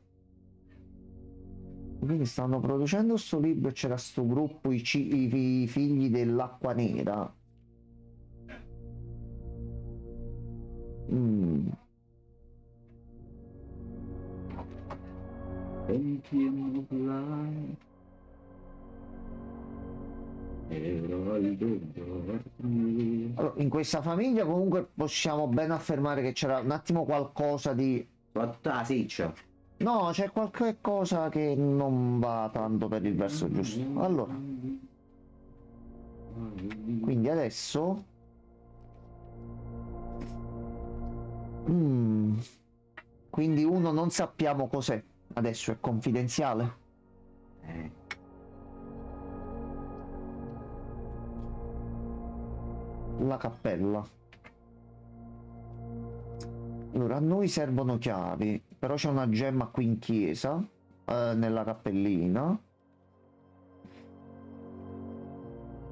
Quindi stanno producendo sto libro e c'era sto gruppo, i figli dell'acqua nera. Ero il dubbio. Allora, in questa famiglia comunque possiamo ben affermare che c'era un attimo qualcosa di... Soprattutto la seccia. No, c'è qualche cosa che non va tanto per il verso giusto. Allora, quindi adesso... quindi uno non sappiamo cos'è. Adesso è confidenziale. Eh, La cappella. Allora, a noi servono chiavi, però c'è una gemma qui in chiesa, nella cappellina.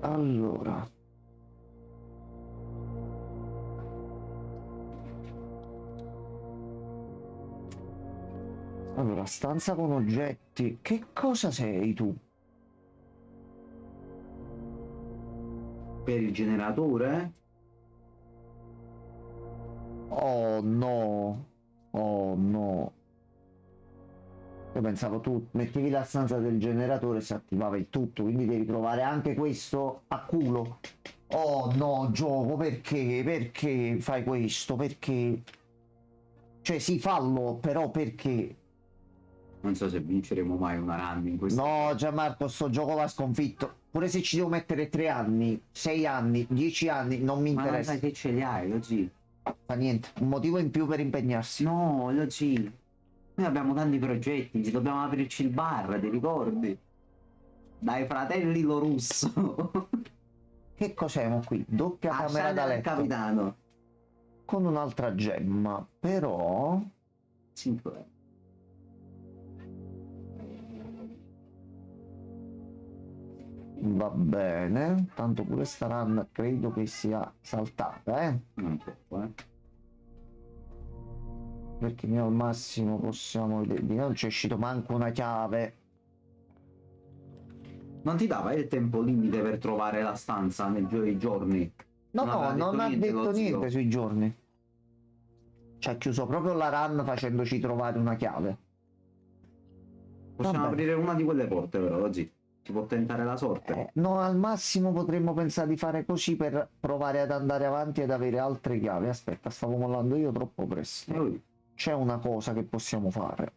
Allora. Allora, stanza con oggetti. Che cosa sei tu? per il generatore? Oh no. Oh no. Io pensavo tu mettevi la stanza del generatore e si attivava il tutto, quindi devi provare anche questo a culo. Oh no, gioco, perché? Perché fai questo? Perché? Cioè sì, fallo, però perché? Non so se vinceremo mai una run in questo. No, Gianmarco, sto gioco va sconfitto. Pure se ci devo mettere 3 anni, 6 anni, 10 anni, non mi Ma non interessa. sai che ce li hai, Logi? Fa niente, un motivo in più per impegnarsi. No, Logi. Noi abbiamo tanti progetti, ci dobbiamo aprirci il bar, ti ricordi? Dai fratelli lo russo. Che cos'è mo qui? Doppia camera da Ascendere al letto capitano. con un'altra gemma, però 5. va bene. Tanto pure sta run credo che sia saltata, Non troppo, perché noi al massimo possiamo vedere. Di non c'è uscito manco una chiave. Non ti dava il tempo limite per trovare la stanza nei giorni? No, Non aveva no, non ha detto lo zio? niente sui giorni. Ci ha chiuso proprio la run facendoci trovare una chiave. Possiamo Vabbè. aprire una di quelle porte però, Logi. Si può tentare la sorte. No, al massimo potremmo pensare di fare così per provare ad andare avanti ed avere altre chiavi. Aspetta, stavo mollando io troppo presto. Ui, C'è una cosa che possiamo fare.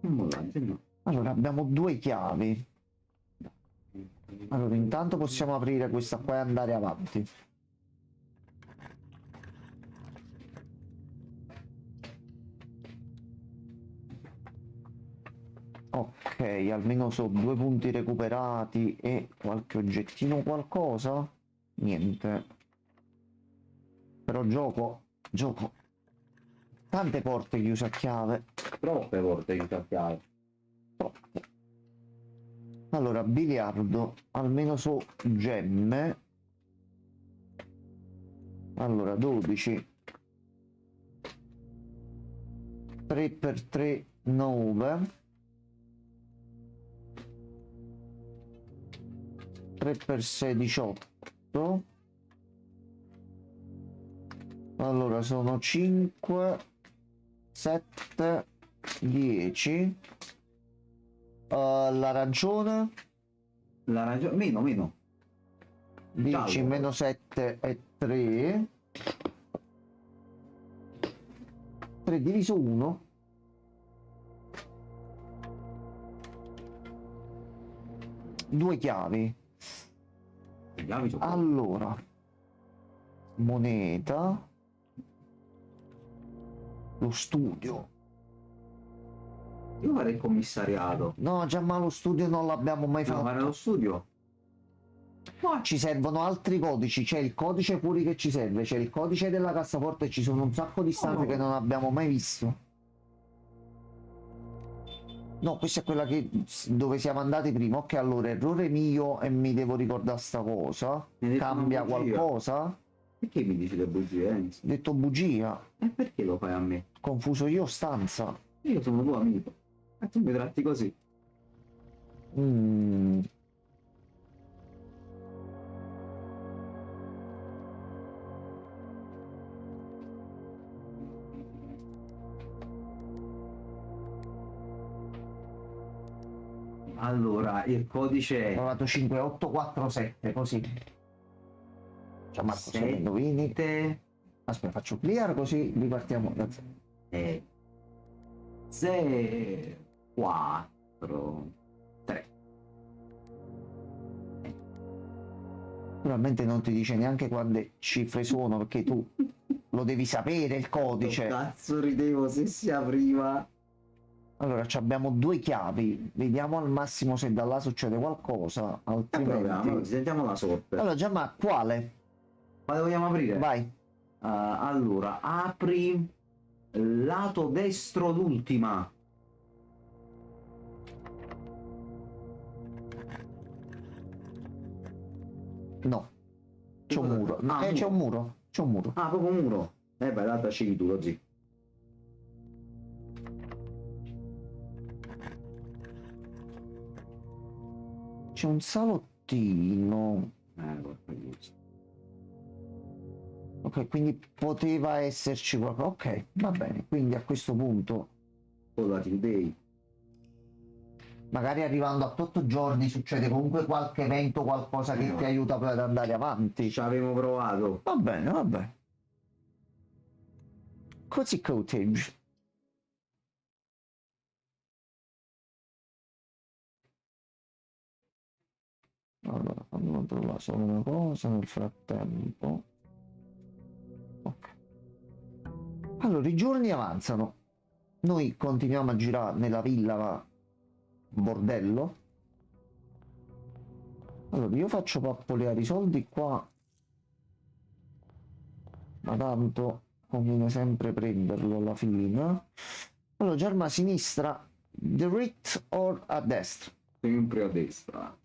non mollate, no. Allora, abbiamo 2 chiavi. Allora, intanto possiamo aprire questa qua e andare avanti. Ok, almeno so 2 punti recuperati e qualche oggettino, qualcosa? Niente. Però gioco. Tante porte chiuse a chiave. Troppe volte in chiave. Troppe. Allora, biliardo, almeno so gemme. Allora, 12. 3 per 3, 9. 3 per 6, 18. Allora, sono 5, 7, 10. La ragione? La ragione... Meno. 10 Giallo. meno 7 è 3. 3 diviso 1. Due chiavi. Le chiavi sono... Allora, moneta, lo studio. Io farei il commissariato. No, già ma lo studio non l'abbiamo mai Devo fare fatto. lo studio? Ci servono altri codici, c'è il codice fuori che ci serve, c'è il codice della cassaforte e ci sono un sacco di stanze che non abbiamo mai visto. No, questa è quella dove siamo andati prima. Ok, allora errore mio e mi devo ricordare sta cosa. Mi hai detto Cambia una bugia. qualcosa? Perché mi dici le bugie, Enzo? Ho detto bugia. E perché lo fai a me? Confuso io stanza. Io sono tuo amico. E tu mi tratti così. Mm. Allora, il Ho codice è provato 5847, così. Ciao Marco, se lo indovini. 7 Aspetta, faccio clear così ripartiamo da zero. e 0 4 3. Naturalmente non ti dice neanche quante cifre sono, perché tu lo devi sapere il codice. Cazzo ridevo se si apriva. Allora, abbiamo due chiavi, vediamo al massimo se da là succede qualcosa, Proviamo, altrimenti... sentiamo la sorte. Allora, Gianma, quale? Quale vogliamo aprire? Vai. Allora, apri lato destro l'ultima. No, c'è un muro. Ah, C'è un muro, c'è un muro. Ah, proprio un muro. Beh, l'altra scegli tu, così. C'è un salottino. Porca miseria. Ok, quindi poteva esserci qualcosa. Ok, va bene. Quindi a questo punto, Ora ti dei. magari arrivando a 8 giorni, succede comunque qualche evento, qualcosa che ti aiuta poi ad andare avanti. Ci avevo provato. Va bene, va bene. Così cottage. Allora, fammi trovare solo una cosa nel frattempo. Ok. Allora, i giorni avanzano. Noi continuiamo a girare nella villa bordello. Allora, io faccio pappoleare i soldi qua. Ma tanto conviene sempre prenderlo alla fine. Allora, Germa a sinistra, dritt o a destra? Sempre a destra.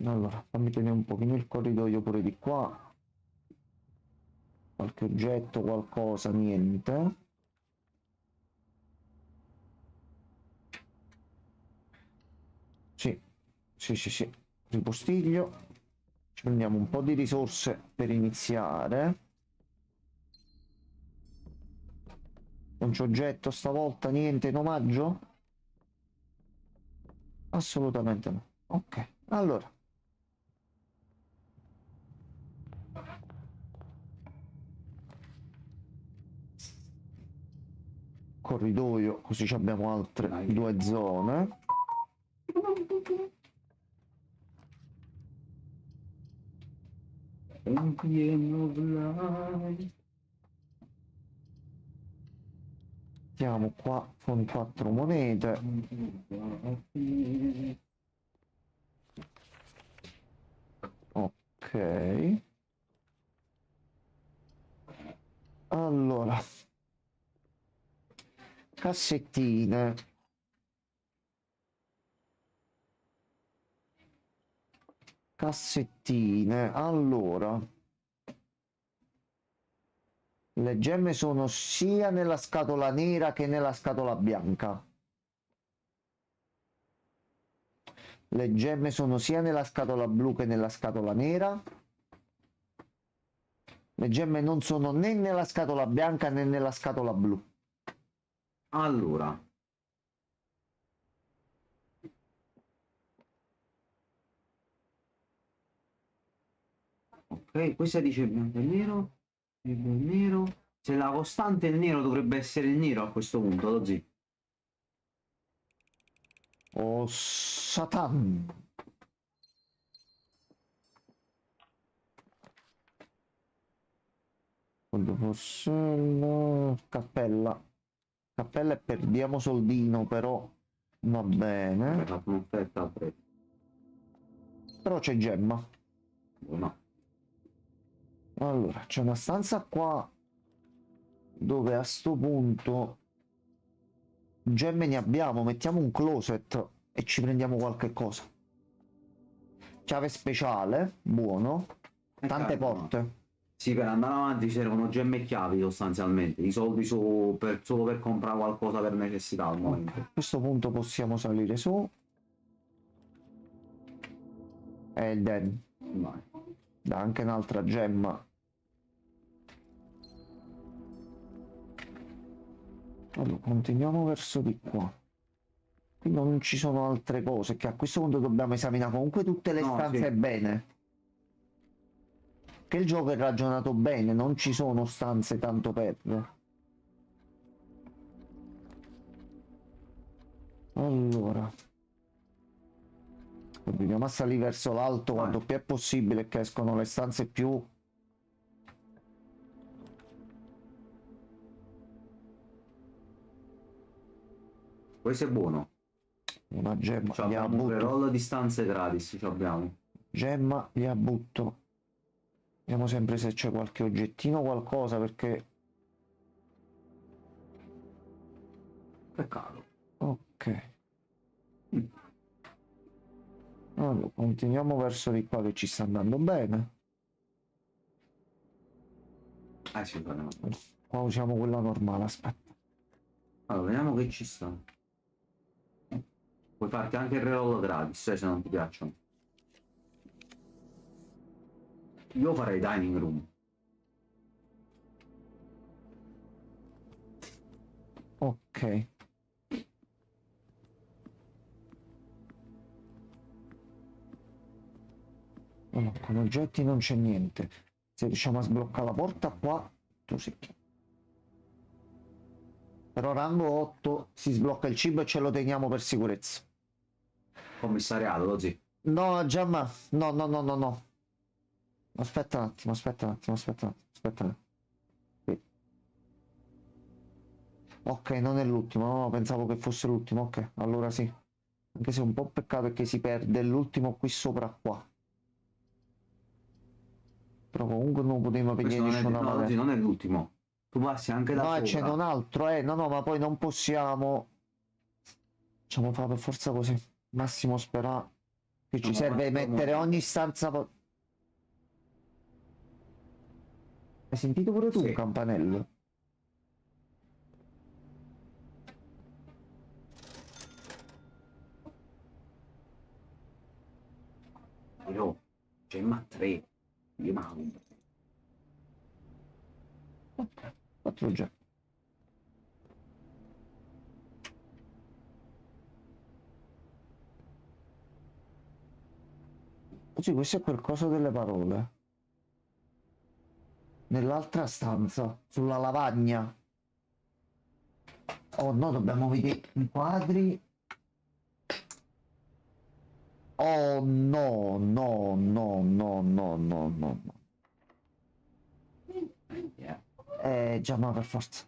Allora, fammi tenere un pochino il corridoio pure di qua. Qualche oggetto, qualcosa, niente. Sì, sì. Ripostiglio. Ci prendiamo un po' di risorse per iniziare. Non c'è oggetto stavolta, niente in omaggio? Assolutamente no. Ok, allora. Corridoio, così abbiamo altre due zone. Siamo qua con 4 monete. Ok. Allora. Cassettine. Cassettine. Allora. Le gemme sono sia nella scatola nera che nella scatola bianca. Le gemme sono sia nella scatola blu che nella scatola nera. Le gemme non sono né nella scatola bianca né nella scatola blu. Allora. Ok, questa dice bianco e nero. Bianco e nero. Se la costante è il nero, dovrebbe essere il nero a questo punto, lo zio. Oh, Satan. Fondo porsello, cappella. Cappella e perdiamo soldino, però va bene. Fatto un'offerta a prezzo. Però c'è gemma. No. Allora, c'è una stanza qua dove a sto punto gemme ne abbiamo. Mettiamo un closet e ci prendiamo qualche cosa. Chiave speciale, buono. Tante porte. Sì, per andare avanti servono gemme e chiavi sostanzialmente. I soldi solo per comprare qualcosa per necessità al momento. A questo punto possiamo salire su. E il Den. Vai. Dà anche un'altra gemma. Allora, continuiamo verso di qua. Qui non ci sono altre cose, che a questo punto dobbiamo esaminare comunque tutte le No, stanze sì. bene. Che il gioco è ragionato bene, non ci sono stanze tanto per. Allora. Continuiamo a salire verso l'alto Vai. quanto più è possibile, che escono le stanze più. Questo è buono. Una gemma, Cioè, gliela abbiamo un butto. reroll di stanze gratis. Ci abbiamo. Gemma, gliela butto. Vediamo sempre se c'è qualche oggettino o qualcosa, perché. Peccato. Ok. Mm. Allora, continuiamo verso di qua che ci sta andando bene. Sì, faremo. Qua usiamo quella normale, aspetta. Allora, vediamo che ci sta. Puoi farti anche il reroll gratis, se non ti piacciono. Io farei dining room. Ok. Allora, con oggetti non c'è niente. Se riusciamo a sbloccare la porta qua, tu sì. Però rango 8 si sblocca il cibo e ce lo teniamo per sicurezza. Commissariato, così. No, Giamma, no, no, no, no, no. Aspetta un attimo, aspetta un attimo, aspetta un attimo, aspetta un attimo. Qui. Ok, non è l'ultimo, no, pensavo che fosse l'ultimo, ok, allora sì. Anche se è un po' peccato che si perde l'ultimo qui sopra qua. Però comunque non potevo Questo venire non è, nessuna no, così maniera. non è l'ultimo. Tu passi anche da No, c'è sopra. un altro, no, no, ma poi non possiamo. Facciamo fare per forza così. Massimo spera che ci Siamo serve quattro mettere mondi. ogni stanza. Hai sentito pure tu un Sì. campanello? Io, gemma 3. Io mando. Ok, 4 già. Così questo è quel coso delle parole. Nell'altra stanza, sulla lavagna. Oh no, dobbiamo vedere i quadri. Oh no, no, no, no, no, no, no, no. Yeah. Già, ma per forza.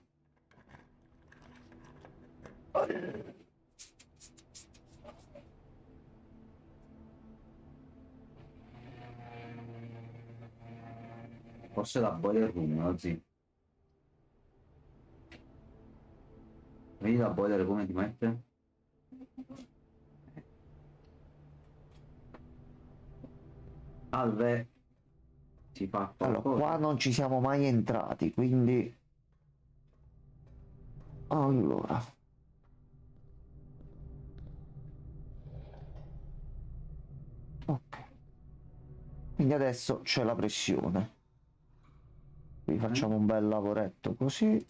Forse la boiler room, così. Vedi la boiler come ti mette? Salve. Si fa Allora, qua qualcosa? non ci siamo mai entrati, quindi. Allora. Ok. Quindi adesso c'è la pressione. Quindi facciamo un bel lavoretto così.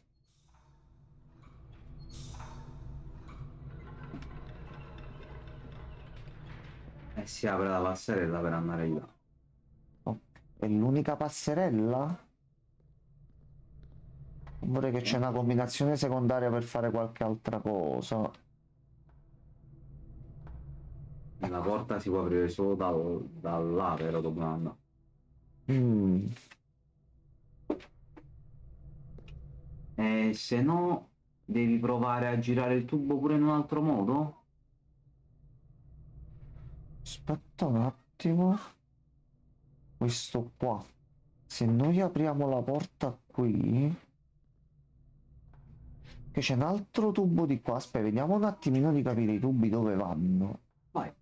E si apre la passerella per andare di là. Ok. È l'unica passerella? Vorrei che c'è una combinazione secondaria per fare qualche altra cosa. La porta si può aprire solo da là, però dobbiamo andare. Mm. E se no, devi provare a girare il tubo pure in un altro modo? Aspetta un attimo. Questo qua. Se noi apriamo la porta qui. Che c'è un altro tubo di qua. Aspetta, vediamo un attimino di capire i tubi dove vanno. Vai.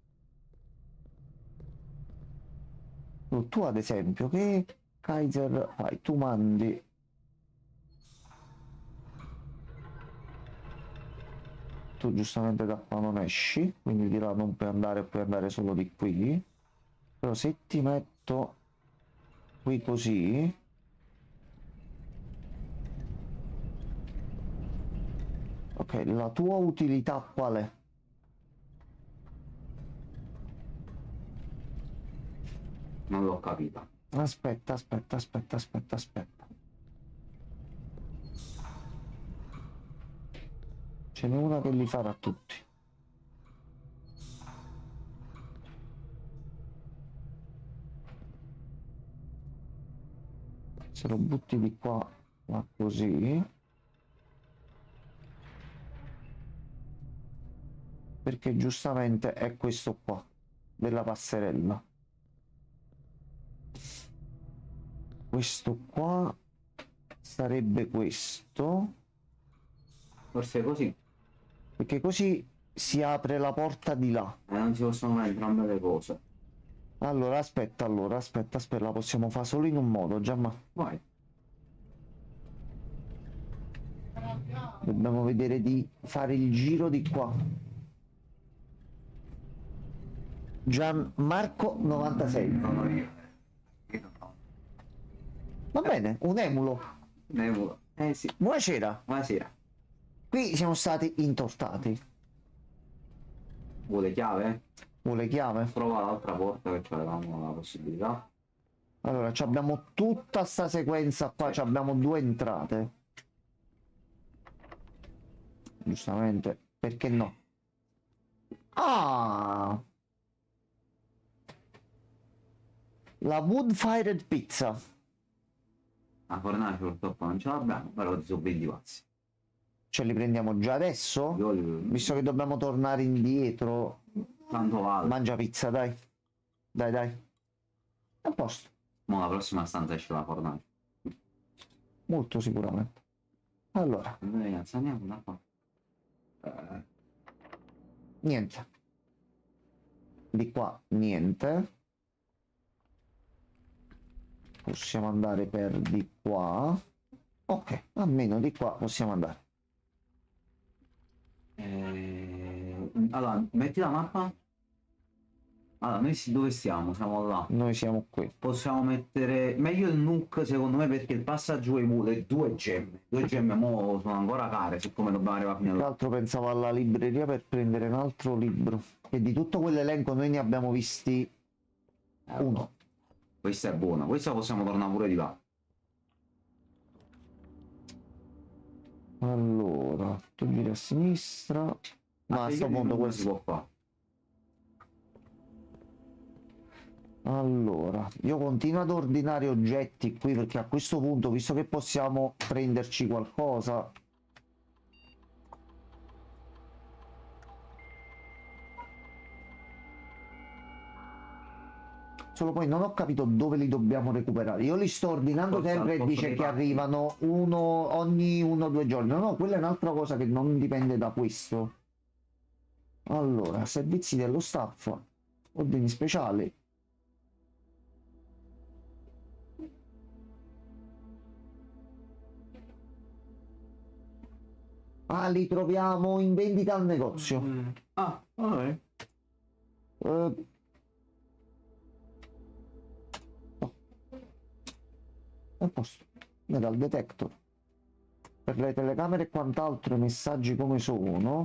Tu ad esempio, che Kaiser fai? Tu mandi. Tu giustamente da qua non esci, quindi di là non puoi andare solo di qui. Però se ti metto qui così, Ok, la tua utilità qual è? Non l'ho capita. Aspetta, aspetta, aspetta, aspetta, aspetta. Ce n'è una che li farà tutti. Se lo butti di qua, va così. Perché giustamente è questo qua, della passerella. Questo qua sarebbe questo. Forse è così. Perché così si apre la porta di là. E non si possono fare entrambe le cose. Allora, aspetta, aspetta, la possiamo fare solo in un modo, Giamma. Vai. Dobbiamo vedere di fare il giro di qua. Gianmarco 96. Sono io. Io no. Va bene, un emulo. Nevo. Eh sì. Buonasera. Buonasera. Qui siamo stati intortati. Vuole chiave? Vuole chiave? Prova l'altra porta che avevamo la possibilità. Allora, abbiamo tutta sta sequenza qua, abbiamo due entrate. Giustamente, perché no? Ah! La wood fired pizza. La fornace purtroppo non ce l'abbiamo, però ti sono belli pazzi. Ce li prendiamo già adesso? Visto che dobbiamo tornare indietro. Tanto vale. Mangia pizza, dai. Dai, dai. A posto. Ma la prossima stanza esce la fornace. Molto sicuramente. Allora, Ragazzi, andiamo da qua. niente. Di qua niente. Possiamo andare per di qua. Ok, almeno di qua possiamo andare. Allora, metti la mappa. Allora, noi dove stiamo? Siamo là. Noi siamo qui. Possiamo mettere meglio il Nook secondo me perché il passaggio vuole 2 gemme. 2 gemme mo sono ancora care, siccome dobbiamo arrivare fino Tra a... l'altro pensavo alla libreria per prendere un altro libro. E di tutto quell'elenco noi ne abbiamo visti uno. Questa è buona, questa possiamo tornare pure di là. Allora, tu giri a sinistra. Ma a sto punto si questo. può fare. Allora, io continuo ad ordinare oggetti qui perché a questo punto, visto che possiamo prenderci qualcosa, solo poi non ho capito dove li dobbiamo recuperare. Io li sto ordinando Forse sempre al e posto dice dei che pacchi. arrivano ogni 1 o 2 giorni. No, quella è un'altra cosa che non dipende da questo. Allora, servizi dello staff, ordini speciali. Ah, li troviamo in vendita al negozio. Ah, vabbè. No. A posto. Metal detector. Per le telecamere e quant'altro i messaggi come sono.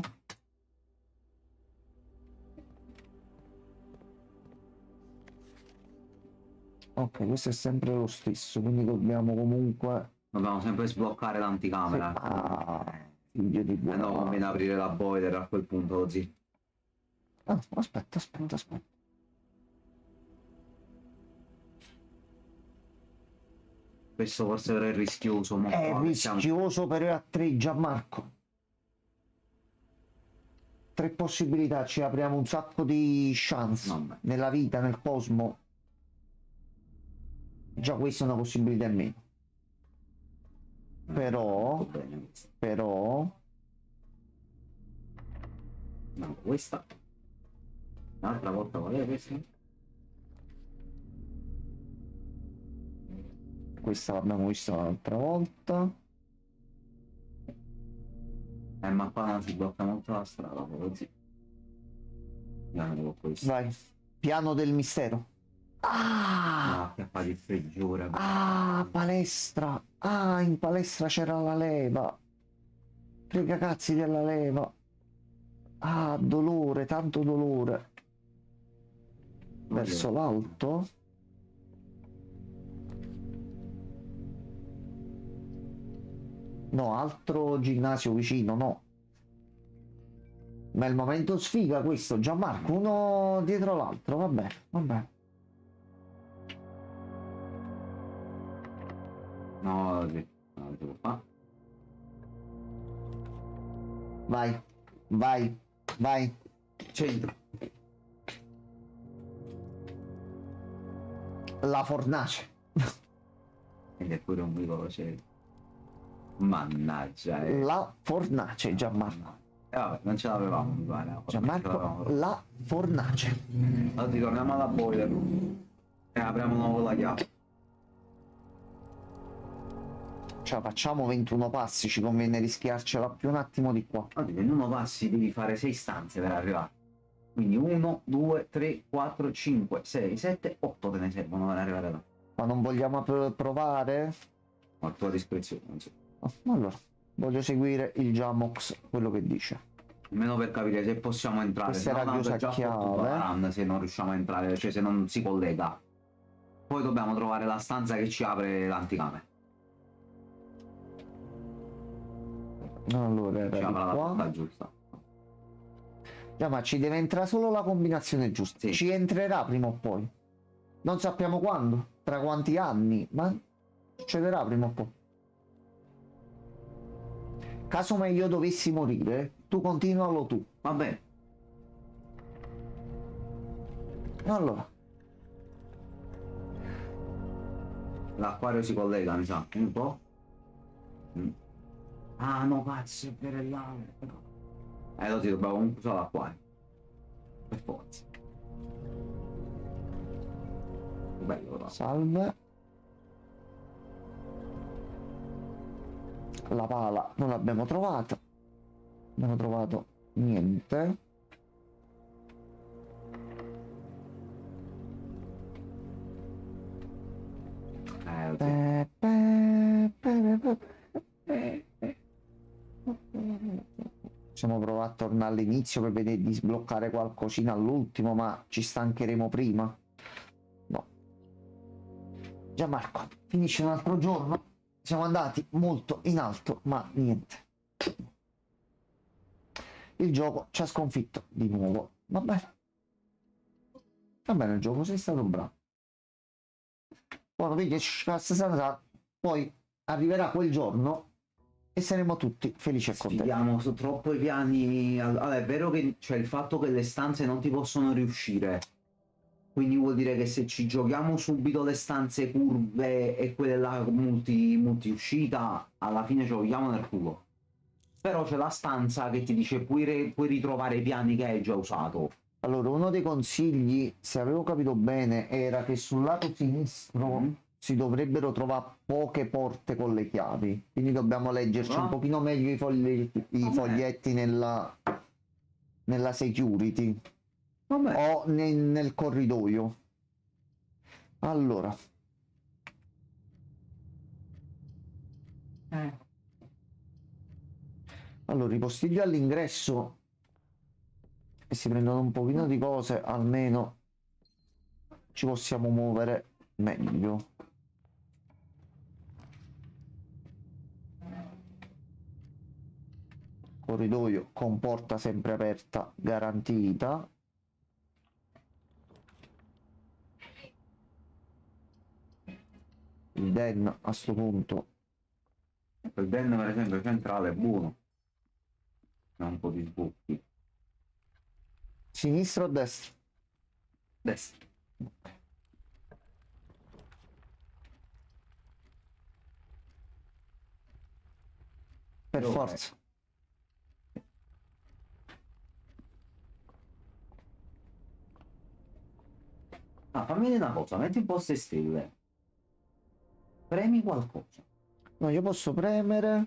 Ok, questo è sempre lo stesso, quindi dobbiamo comunque... Dobbiamo sempre sbloccare l'anticamera. Ah, figlio di No, buona. conviene aprire la boiler a quel punto così. Ah, aspetta. Questo forse però è rischioso. Mo È qua, rischioso però a 3, Gianmarco. 3 possibilità, ci apriamo un sacco di chance Vabbè. nella vita, nel cosmo. Già questa è una possibilità in meno. Molto bene questo. Però No, questa. Un'altra volta qual è questa? questa l'abbiamo vista l'altra volta. Ma qua non si blocca molto la strada, così. Andiamo con questo. Vai, piano del mistero. Ah, che fa di peggiore. palestra. Ah, in palestra c'era la leva. Frega cazzi della leva. Ah, dolore, tanto dolore. Verso l'alto. No, altro ginnasio vicino, no. Ma è il momento sfiga questo, Gianmarco, uno dietro l'altro, vabbè, vabbè. No, no, devo fare. Vai, vai, vai. Centro. La fornace. Ed è pure un veloce. Mannaggia. La fornace, Gianmarco. Vabbè, non ce l'avevamo, mi pare. Gianmarco, la fornace. Allora ritorniamo alla boiler e apriamo nuovo la chiave. Cioè facciamo 21 passi, ci conviene rischiarcela più un attimo di qua. Allora, 21 passi devi fare 6 stanze per arrivare. Quindi 1, 2, 3, 4, 5, 6, 7, 8 te ne servono per arrivare là. Ma non vogliamo provare? A tua discrezione, non so. Allora, voglio seguire il Jamox, quello che dice. Almeno per capire se possiamo entrare. Questa era chiusa a chiave. Se non riusciamo a entrare, cioè se non si collega. Poi dobbiamo trovare la stanza che ci apre l'anticamera. Allora, era Ci di apre la qua. porta giusta. Ma ci deve entrare solo la combinazione giusta. Sì. Ci entrerà prima o poi. Non sappiamo quando, tra quanti anni, ma succederà prima o poi. Caso mai io dovessi morire, tu continualo tu. Va bene. Allora, L'acquario si collega, mi sa. Un po'. Ah no, cazzo, è vero, è là. Lo sì, dobbiamo comunque usare l'acquario. Per forza. Bello, però. salve. La pala non l'abbiamo trovata. Non abbiamo trovato niente. Possiamo provare a tornare all'inizio per vedere di sbloccare qualcosina all'ultimo, ma ci stancheremo prima. No. Gianmarco, finisce un altro giorno. Siamo andati molto in alto, ma niente. Il gioco ci ha sconfitto di nuovo. Vabbè. Va bene il gioco, sei stato bravo. Buono, vedi, poi arriverà quel giorno e saremo tutti felici e contenti. Sfidiamo su troppo i piani. Allora, è vero che c'è il fatto che le stanze non ti possono riuscire. Quindi vuol dire che se ci giochiamo subito le stanze curve e quelle là multi uscita, alla fine ci giochiamo nel culo. Però c'è la stanza che ti dice puoi ritrovare i piani che hai già usato. Allora, uno dei consigli, se avevo capito bene, era che sul lato sinistro si dovrebbero trovare poche porte con le chiavi. Quindi dobbiamo leggerci un pochino meglio i foglietti nella security. Vabbè. O nel corridoio. Allora. Allora, i postigli all'ingresso e si prendono un pochino di cose, almeno ci possiamo muovere meglio. Corridoio con porta sempre aperta, garantita. Il den a sto punto. Il den per esempio centrale è buono. Ha un po' di sbocchi. Sinistra o destra? Destra. Per forza. Ah, fammi vedere una cosa, metti un po' ste stelle. Premi qualcosa. No, io posso premere.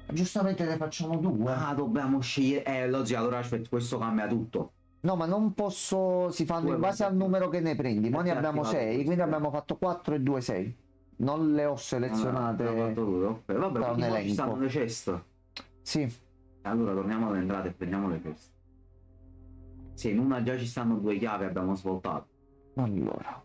Giustamente ne facciamo due. Ah, dobbiamo scegliere. Lo zio, allora aspetta, questo cambia tutto. No, ma non posso. Si fanno in base al numero che ne prendi. Ma ne abbiamo 6, quindi abbiamo fatto 4 e 2, 6. non le ho L'ho selezionate fatto tutto, ok. Vabbè, da un quindi poi ci stanno elenco. le ceste. Sì, Allora torniamo alle entrate e prendiamo le ceste. Sì, in una già ci stanno 2 chiavi, abbiamo svoltato. allora.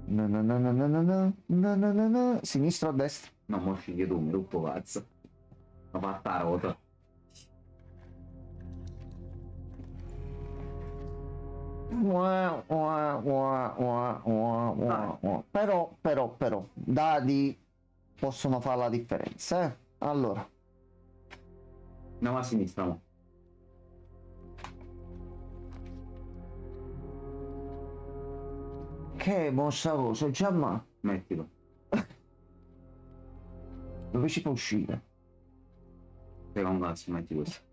No, no, no, no, no, no, no, no, no, no, no. Sinistro o destra? No, mo scegli tu, mi ruppo cazzo. Ma fatta la rota. Però, dadi possono fare la differenza, eh? Allora, Andiamo a sinistra, mo. che mossa cosa, già ma Mettilo. dove ci fa uscire? Prega un cazzo, metti questo.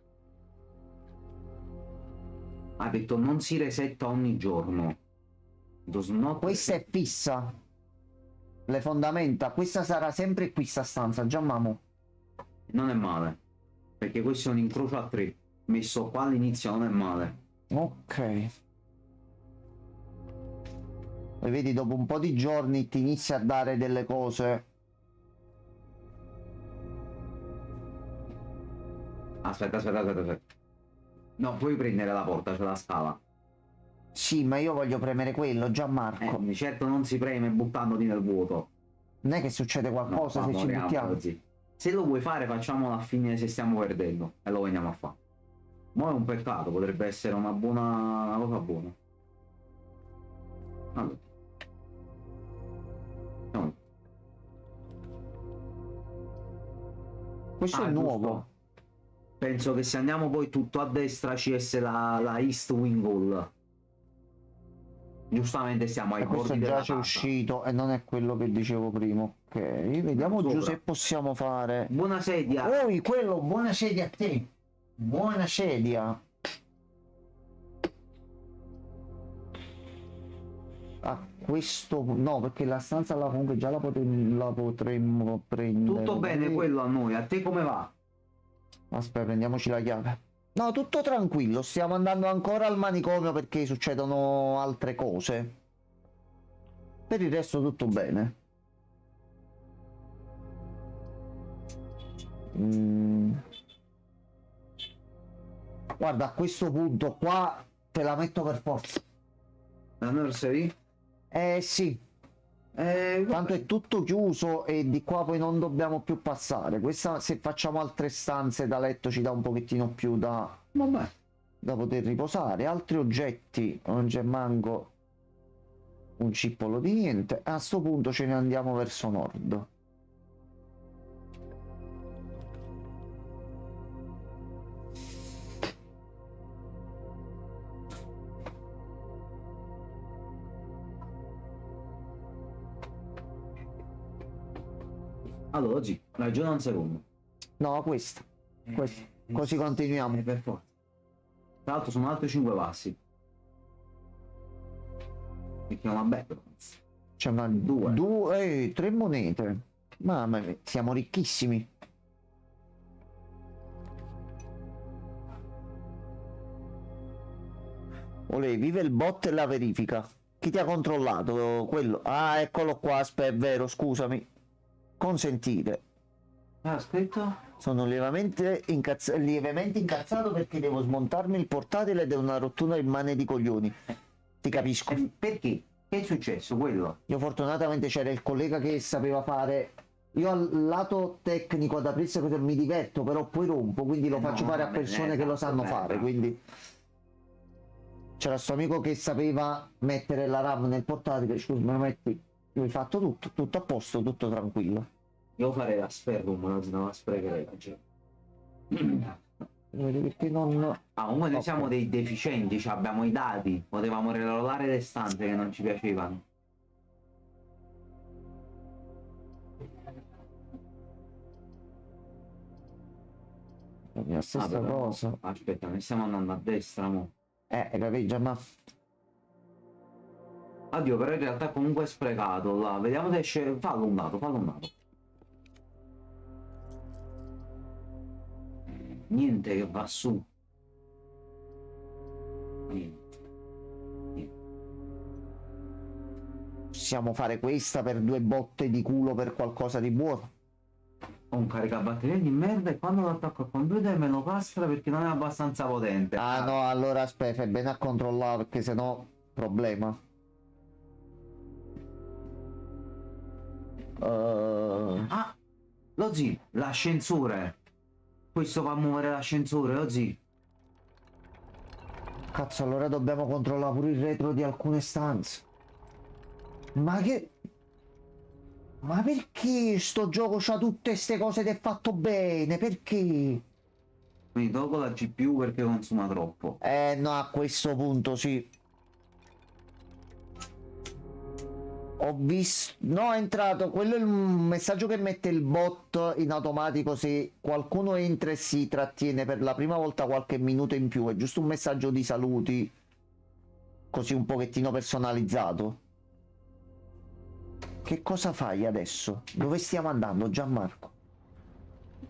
Ha detto non si resetta ogni giorno. Does not Questa è fissa. Le fondamenta, questa sarà sempre qui sta stanza, già mamo. Non è male. Perché questo è un incrocio a 3. Messo qua all'inizio non è male. Ok. E vedi, dopo un po' di giorni ti inizia a dare delle cose. Aspetta. No, puoi prendere la porta, c'è la scala. Sì, ma io voglio premere quello, Gianmarco. Certo non si preme buttandoti nel vuoto. Non è che succede No, qualcosa qua se ci moriamo buttiamo. così. Se lo vuoi fare facciamolo a fine se stiamo perdendo. E lo veniamo a fare. Ma è un peccato, potrebbe essere una cosa buona. Allora. No. Questo è nuovo. Giusto. Penso che se andiamo poi tutto a destra ci esse la East Wing Hall. Giustamente siamo ai E questo bordi già della c'è casa. uscito e non è quello che dicevo prima. Ok, vediamo giù Sopra. se possiamo fare. Buona sedia. Oh, quello, buona sedia a te. Buona sedia. A questo no, perché la stanza là comunque già la potremmo prendere. Tutto bene quello a noi, a te come va? Aspetta, prendiamoci la chiave. No, tutto tranquillo, stiamo andando ancora al manicomio perché succedono altre cose. Per il resto tutto bene. Guarda, a questo punto qua te la metto per forza. La nursery? Sì, tanto è tutto chiuso e di qua poi non dobbiamo più passare. Questa, se facciamo altre stanze da letto, ci dà un pochettino più Vabbè. da poter riposare. Altri oggetti, non c'è manco un cippolo di niente. A sto punto ce ne andiamo verso nord. Allora, oggi ragiona un secondo. No, questa. Così continuiamo. Per forza. Tra l'altro sono altri 5 passi. Mettiamo una bella. C'è una due, 3 monete. Mamma mia, siamo ricchissimi. Olè, vive il bot e la verifica. Chi ti ha controllato? Quello. Ah, eccolo qua, aspetta, è vero, scusami. Consentire. Ha scritto? Sono lievemente incazzato perché devo smontarmi il portatile ed è una rottura in mane di coglioni. Ti capisco. Perché? Che è successo quello? Io fortunatamente c'era il collega che sapeva fare. Io al lato tecnico ad aprirsi cose mi diverto, però poi rompo, quindi lo faccio fare a persone che lo sanno fare, quindi c'era sto amico che sapeva mettere la RAM nel portatile, scusa, me lo metti, io ho fatto tutto a posto, tutto tranquillo. Io farei la sperrum, non la sprecherei. Perché non... Comunque noi siamo dei deficienti, cioè abbiamo i dati, potevamo regolare le stanze che non ci piacevano. La stessa cosa. Aspetta, ne stiamo andando a destra, mo. Capisci, ma... Addio, però in realtà comunque è sprecato là. Vediamo se esce. Fallo un lato. Niente che va su. Niente. Possiamo fare questa per 2 botte di culo per qualcosa di buono. Ho un caricabatterie di merda e quando lo attacco al computer me lo castra perché non è abbastanza potente. Ah no, allora aspetta, fai bene a controllare perché sennò problema. Ah, lo zio, l'ascensore. Questo fa muovere l'ascensore, lo zio. Cazzo, allora dobbiamo controllare pure il retro di alcune stanze. Ma che... Ma perché sto gioco c'ha tutte queste cose ed è fatto bene? Perché? Quindi tolgo la GPU perché consuma troppo. No, a questo punto sì. Ho visto... No, è entrato... Quello è il messaggio che mette il bot in automatico se qualcuno entra e si trattiene per la prima volta qualche minuto in più. È giusto un messaggio di saluti, così un pochettino personalizzato. Che cosa fai adesso? Dove stiamo andando, Gianmarco?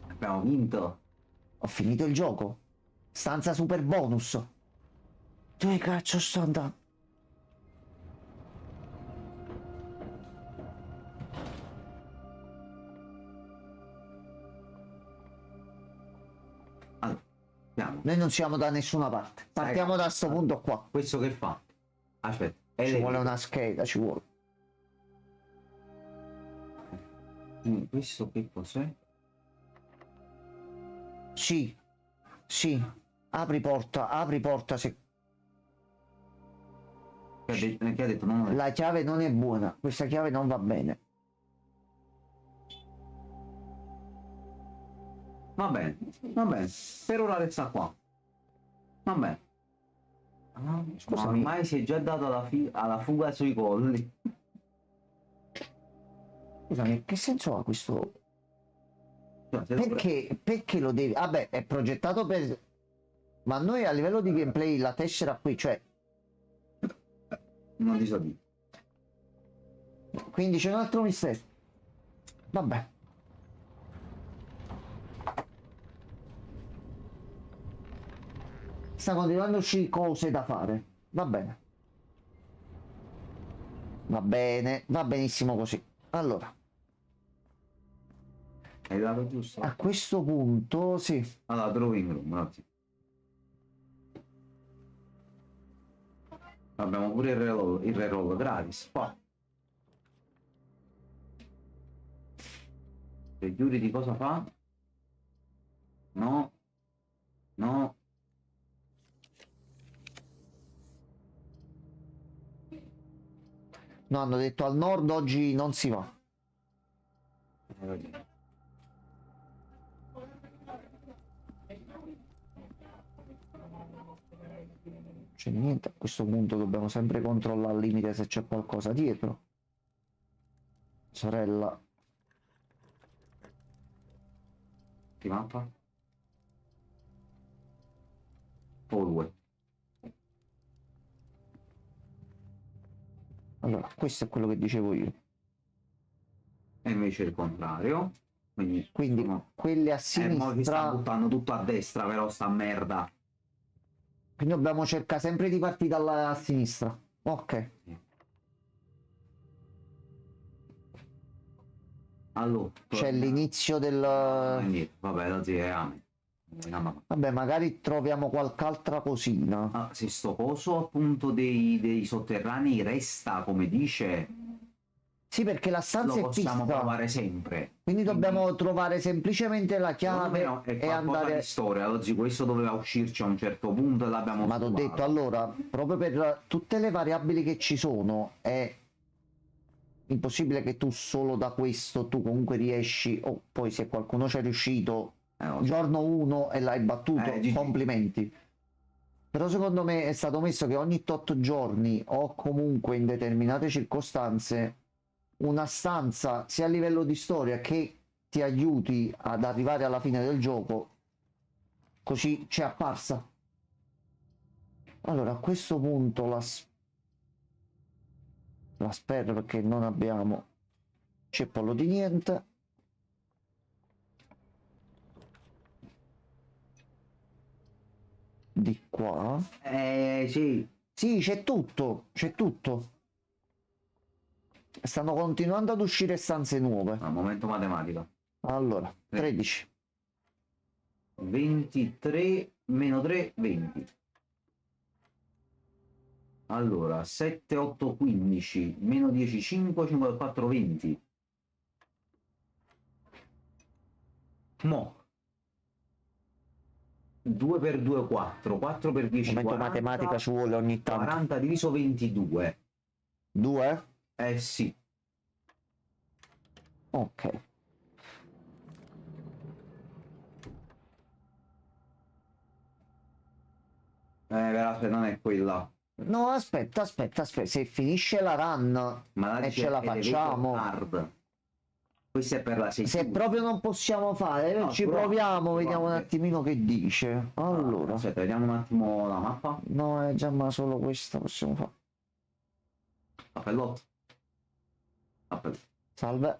Abbiamo vinto. Ho finito il gioco. Stanza super bonus. Dove cazzo sto andando? Allora, andiamo. Noi non siamo da nessuna parte. Partiamo da sto punto qua. Questo che fa? Aspetta, è Ci vuole una scheda, ci vuole. Questo che cos'è? Sì, sì. Apri porta se... Che ha detto? No, La chiave non è buona. Questa chiave non va bene. va bene, va bene. Per ora resta qua. Va bene. Ah, Scusami. ormai si è già dato alla fuga sui colli. Scusami, che senso ha questo... Cioè, se Perché lo devi... Vabbè, è progettato per... Ma noi a livello di gameplay la tessera qui, cioè... non ti so dire. Quindi c'è un altro mistero. Vabbè. Sta continuando a uscire cose da fare. Va bene. Va bene, va benissimo così. Allora, Hai dato giusto? a questo punto, sì. Allora, drawing room, un attimo. Abbiamo pure il reroll gratis. Qua. Security di cosa fa? No. No. No, hanno detto al nord oggi non si va. C'è niente, a questo punto dobbiamo sempre controllare al limite se c'è qualcosa dietro. Sorella. Che mappa? Hallway. Allora, questo è quello che dicevo io. E invece il contrario. Quindi quelle a mo ci sta sinistra. buttando tutto a destra, però sta merda. Quindi dobbiamo cercare sempre di partire dalla sinistra. Ok. Allora, C'è l'inizio del... vabbè, la zia è Ame. Vabbè, magari troviamo qualche altra cosina. Ah, se sto coso appunto dei sotterranei resta come dice, Sì, perché la stanza lo è possiamo fissa. provare sempre. Quindi dobbiamo trovare semplicemente la chiave No, è e qualcosa andare... di storia. Oggi questo doveva uscirci a un certo punto e l'abbiamo Ma t'ho trovato. detto, allora, proprio per tutte le variabili che ci sono, è impossibile che tu solo da questo tu comunque riesci, o poi se qualcuno ci è riuscito, giorno 1 e l'hai battuto, GG. complimenti. Però secondo me è stato messo che ogni tot giorni o comunque in determinate circostanze una stanza sia a livello di storia che ti aiuti ad arrivare alla fine del gioco, così c'è apparsa. Allora a questo punto la spero perché non abbiamo ceppolo di niente. Di qua Sì. sì, c'è tutto, c'è tutto. Stanno continuando ad uscire stanze nuove. Al momento matematica. Allora, 13. 23 meno 3, 20. Allora, 7, 8, 15, meno 10, 5, 5, 4, 20. Mo. 2 per 2, 4. 4 per 10, Momento 40. matematica ci vuole ogni tanto. 40 diviso 22. 2? Eh sì. Ok. Però non è quella. No, aspetta. Se finisce la run Ma e ce la facciamo. Hard. Questa è per la Se security. proprio non possiamo fare, No, ci proviamo, vediamo un attimino che dice. Allora. Aspetta, vediamo un attimo la mappa. No, è già ma solo questa possiamo fare. Appellotto. Salve.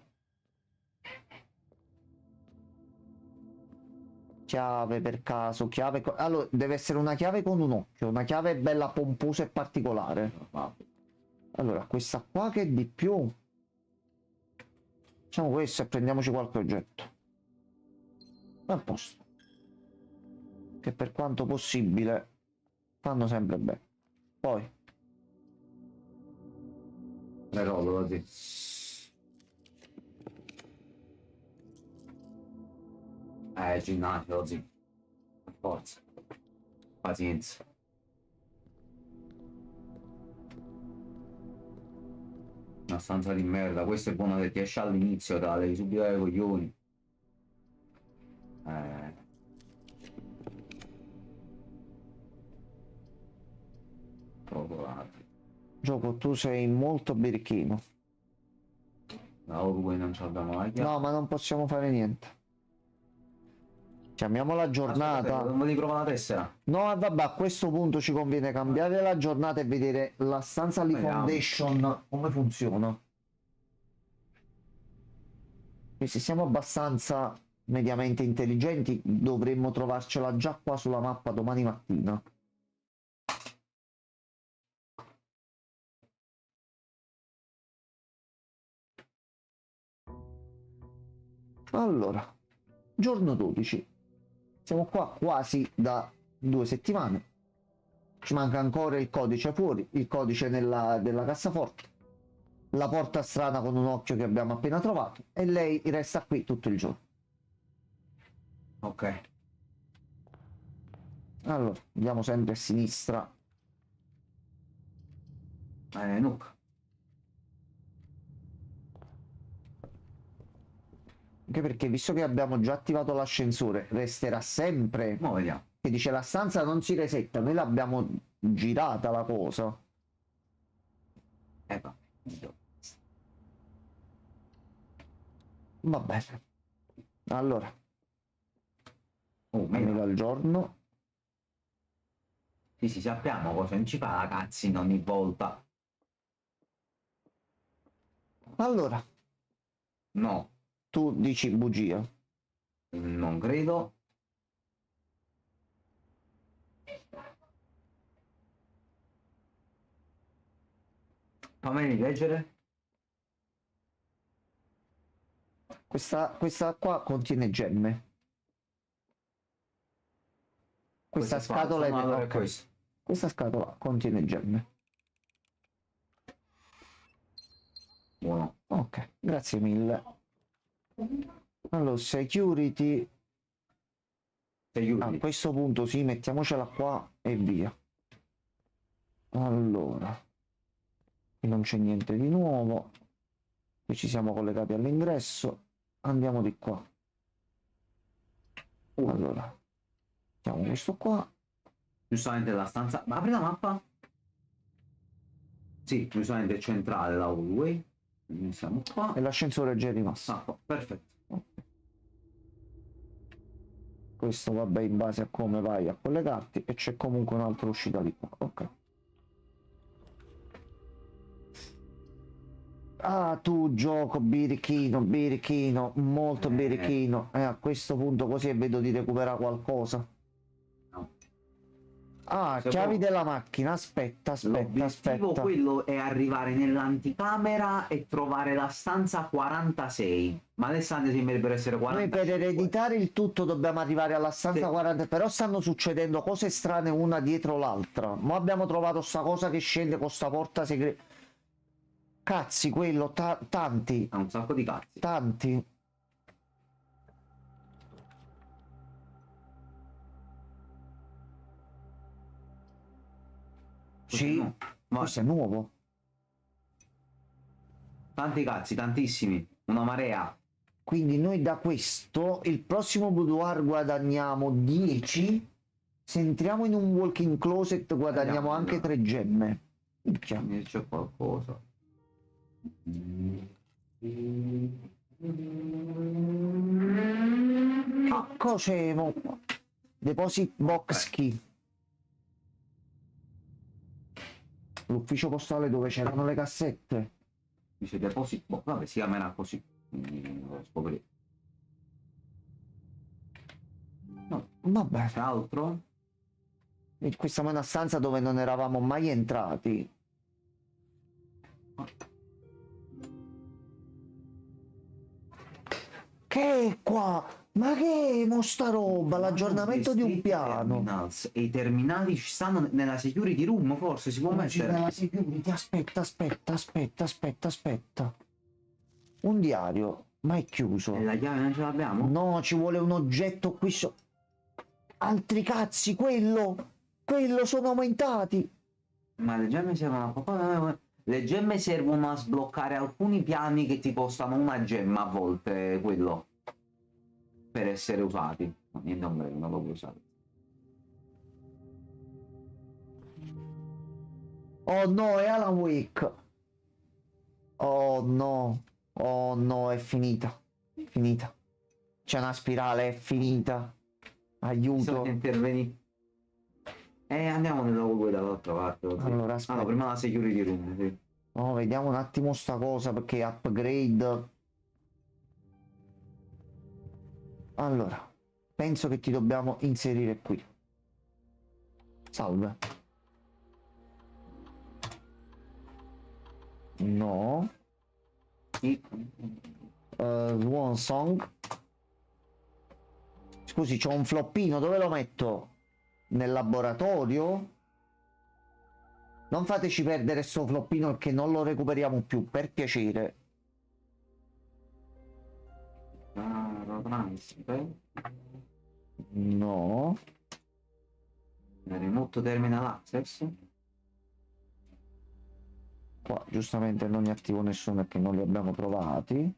Chiave per caso, chiave... Allora, deve essere una chiave con un occhio, una chiave bella pomposa e particolare. Allora, questa qua che di più... Facciamo questo e prendiamoci qualche oggetto. A posto. Che per quanto possibile fanno sempre bene. Poi... Le rollo così. Ginnasio così. Forza. Pazienza. Una stanza di merda. Questo è buono che ti esce all'inizio, te la devi subito dai coglioni. Gioco, tu sei molto birichino. No, poi non ci abbiamo la chiave. No, ma non possiamo fare niente. Chiamiamo la giornata. Non volevi provare la tessera? No, vabbè, a questo punto ci conviene cambiare la giornata e vedere la stanza di Foundation come funziona. E se siamo abbastanza mediamente intelligenti, dovremmo trovarcela già qua sulla mappa domani mattina. Allora, giorno 12. Siamo qua quasi da 2 settimane. Ci manca ancora il codice fuori, il codice della cassaforte, la porta strana con un occhio che abbiamo appena trovato e lei resta qui tutto il giorno. Ok. Allora, andiamo sempre a sinistra. Nuca. Anche perché visto che abbiamo già attivato l'ascensore, resterà sempre Mo vediamo. che dice la stanza non si resetta, noi l'abbiamo girata la cosa. Ecco. Va bene. Allora, meno al giorno. Sì, sappiamo cosa non ci fa la cazzina ogni volta. Allora, no. Tu dici bugia. Non credo. Fammi leggere. Questa qua contiene gemme. Questa scatola è questa scatola contiene gemme. Buono. Ok, grazie mille. Allora, security. A questo punto sì, mettiamocela qua e via. Allora, qui non c'è niente di nuovo. Qui ci siamo collegati all'ingresso. Andiamo di qua. Allora, mettiamo questo qua. Giustamente la stanza. Ma apri la mappa? Sì, giustamente centrale la hallway. Siamo qua. E l'ascensore è già rimasto. Ah, perfetto. Questo vabbè in base a come vai a collegarti e c'è comunque un'altra uscita di qua. Ok. Ah, tu gioco birichino, molto birichino. A questo punto così vedo di recuperare qualcosa. No. Ah, Se chiavi può- della macchina. Aspetta, aspetta, L'obiettivo aspetta. quello è arrivare nell'anticamera e trovare la stanza 46. Ma le stanze sembrerebbero essere Noi per 45. ereditare il tutto dobbiamo arrivare alla stanza Sì. 40, però stanno succedendo cose strane una dietro l'altra. Mo' abbiamo trovato sta cosa che scende con sta porta segreta. Cazzi, quello, tanti, Ha un sacco di cazzi. tanti. Questo è Sì, nuovo. Ma questo è nuovo. tanti cazzi, tantissimi. Una marea. Quindi noi da questo, il prossimo boudoir guadagniamo 10. Se entriamo in un walk-in closet guadagniamo Andiamo, anche allora. 3 gemme. Minchia. Quindi c'è qualcosa. Ah, cos'è? Deposit box key. L'ufficio postale dove c'erano le cassette. Dice deposito. Boh, vabbè, si chiamerà così. Quindi lo scopriremo. No, Vabbè, c'è altro? questa è una stanza dove non eravamo mai entrati. Che è qua? Ma che è mo sta roba? L'aggiornamento di un piano. Terminals. E i terminali ci stanno nella security room, forse si può mettere. Nella security, aspetta, aspetta, aspetta, aspetta, aspetta. Un diario, ma è chiuso. E la chiave non ce l'abbiamo? No, ci vuole un oggetto qui Altri cazzi, quello sono aumentati. Ma le gemme servono a qualcosa. Le gemme servono a sbloccare alcuni piani che ti costano una gemma a volte, quello. Per essere usati. No, niente ombrello, non lo puoi usare. Oh no, è Alan Wake. Oh no, oh no, è finita. È finita. C'è una spirale, è finita. Aiuto. Bisogna intervenire. Andiamo nella Google dall'altra parte. Così. Allora, Ah, no, aspetta. prima la security room, sì. Oh, vediamo un attimo sta cosa perché upgrade. Allora, penso che ti dobbiamo inserire qui. Salve. No. Sì. Swan Song. Scusi, c'ho un floppino, dove lo metto? Nel laboratorio? Non fateci perdere sto floppino perché non lo recuperiamo più, per piacere. Transfer. No. Remote terminal access. Qua giustamente non ne attivo nessuno perché non li abbiamo provati.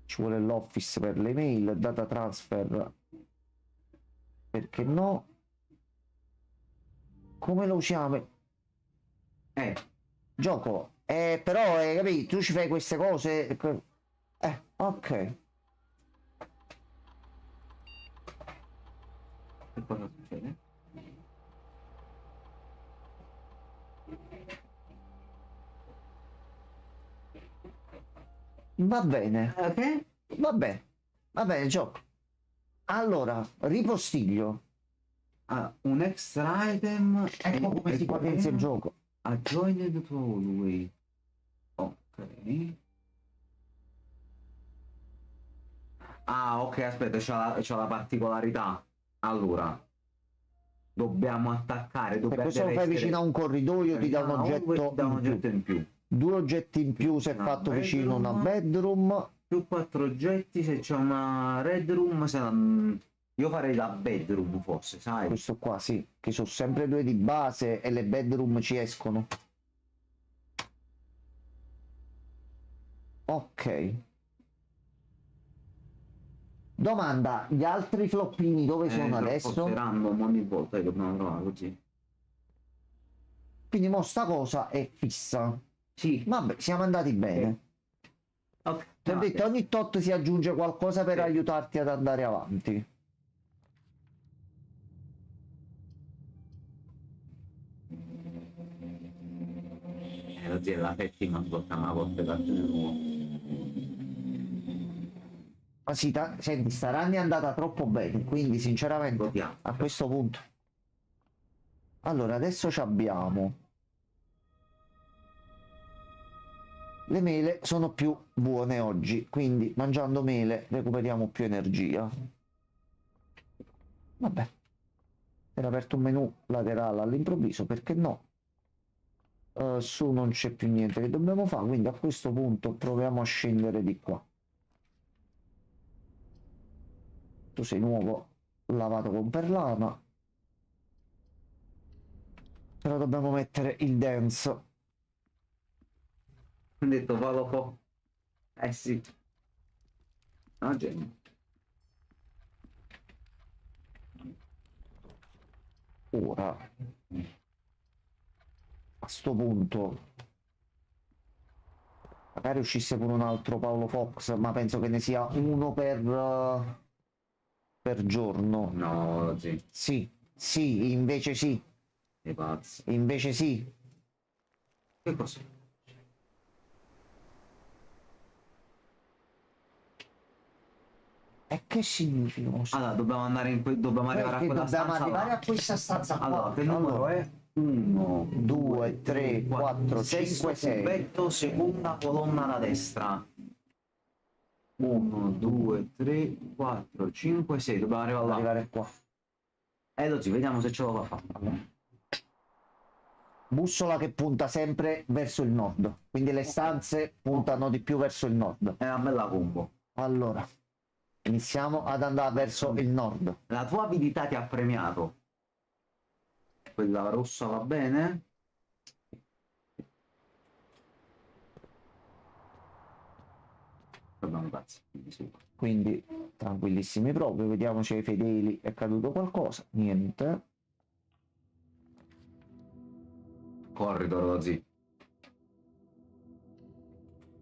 Ci vuole l'office per le mail, data transfer. Perché no? Come lo usiamo? Gioco. Però, capito, tu ci fai queste cose. Ok. Che cosa succede? Va bene. Ok? Va bene, gioco. Allora, ripostiglio. Un extra item. Ecco come si potenzia il gioco. A joined to hallway. Ok. Ah, ok, aspetta, c'ha la particolarità. Allora, dobbiamo attaccare. Se questo lo fai vicino a un corridoio ti dà un oggetto in più. 2 oggetti in più se è Una fatto vicino a una bedroom. bedroom. Più 4 oggetti se c'è una red room. Io farei la bedroom forse, sai? Questo qua sì, che sono sempre 2 di base e le bedroom ci escono. Ok. Domanda, gli altri floppini dove sono adesso? Random ogni volta che dobbiamo trovare così. Quindi mo sta cosa è fissa. Sì. Vabbè, siamo andati bene. Ok. Ti ho detto, ogni tot si aggiunge qualcosa per Sì. aiutarti ad andare avanti. La settima sblocca una porta da nuovo. Ma sì, senti, sta run è andata troppo bene, quindi sinceramente Godiamo. a questo punto. Allora, adesso ci abbiamo. Le mele sono più buone oggi, quindi mangiando mele recuperiamo più energia. Vabbè, era aperto un menu laterale all'improvviso, perché no? Su non c'è più niente che dobbiamo fare, quindi a questo punto proviamo a scendere di qua. Tu sei nuovo, lavato con perlana. Però dobbiamo mettere il dance. Ho detto vado po'. Eh sì. No, genio. Ora, a sto punto, magari uscisse pure un altro Paolo Fox, ma penso che ne sia uno per giorno. No, sì. Sì, sì, invece sì, Sei pazzo. invece sì. Che cosa? E che significa? Allora, dobbiamo andare dobbiamo arrivare a Perché quella dobbiamo stanza arrivare là. a questa stanza qua. Allora, che numero è? 1, 2, 3, 4, 5, 6. Cubetto, seconda colonna da destra. 1, 2, 3, 4, 5, 6. Dobbiamo arrivare là. Arrivare qua. Così, vediamo se ce lo fa fare. Bussola che punta sempre verso il nord, quindi le stanze puntano di più verso il nord. È una bella combo. Allora, iniziamo ad andare verso il nord. La tua abilità ti ha premiato. Quella rossa va bene? Abbiamo pazzi. Quindi tranquillissimi proprio, vediamo se ai fedeli è caduto qualcosa. Niente. Corridor lo zio.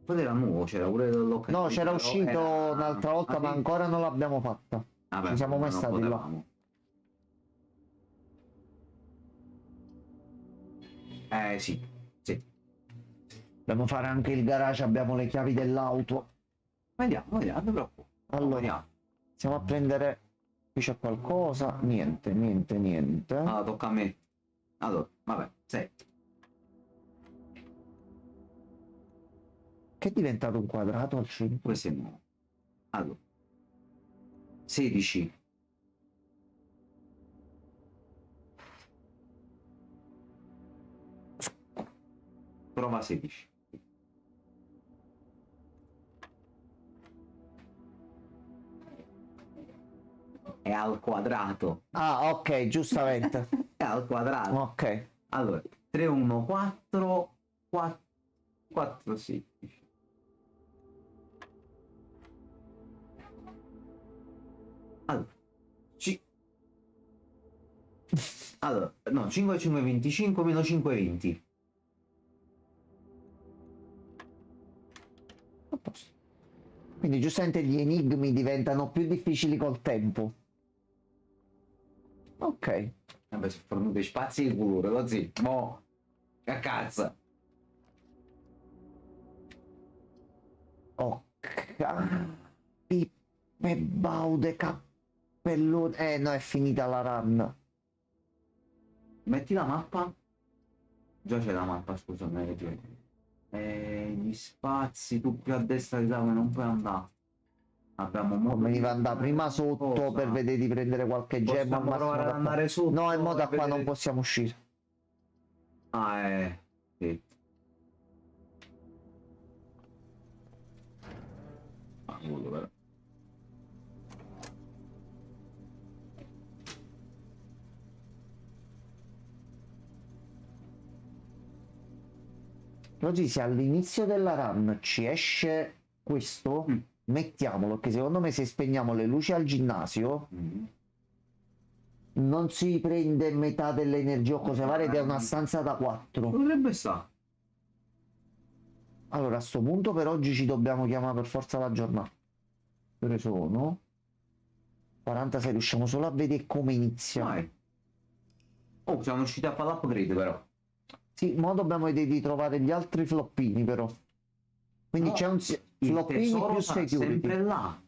Quello era nuovo, c'era pure l'occasione. No, c'era però uscito era- un'altra volta, ma ancora non l'abbiamo fatta. Vabbè, Ci siamo mai non stati là. potevamo. Sì, sì. Dobbiamo fare anche il garage, abbiamo le chiavi dell'auto. Vediamo, non ti preoccupare. Allora, Vediamo. stiamo a prendere... Qui c'è qualcosa? Niente, niente, niente. Allora, tocca a me. Allora, vabbè, 7. Che è diventato un quadrato al centro? Questo è nuovo. Allora, 16. Prova 16. È al quadrato. Ah, ok, giustamente. È al quadrato. Ok. Allora, 3, 1, 4, 4, 4, 16. Allora, allora, no, 5, 5, 25 meno 5, 20. A posto. Quindi giustamente gli enigmi diventano più difficili col tempo. Ok. Vabbè, sono fornuti spazi di colore, così. Mo, che cazzo. Ok. Pippe baude cappellone. No, è finita la run. Metti la mappa. Già c'è la mappa, scusami. Gli spazi, tu più a destra di là non puoi andare. Abbiamo modo Come di va andare prima fare sotto qualcosa. per vedere di prendere qualche gemma. Possiamo provare ad da qua. andare sotto. No, in modo da e qua non vedere- possiamo uscire. Ah, sì. Ah, quello però. Così se all'inizio della run ci esce questo, mettiamolo, che secondo me se spegniamo le luci al ginnasio non si prende metà dell'energia o cose varie ed è una stanza da 4. Potrebbe stare. Allora a sto punto per oggi ci dobbiamo chiamare per forza la giornata. Che ore sono? 46, riusciamo solo a vedere come inizia. Vai. Oh, siamo usciti a fare l'upgrade però. Sì, ma dobbiamo vedere di trovare gli altri floppini però. Quindi No, c'è un Il floppini tesoro più sarà security. sempre là.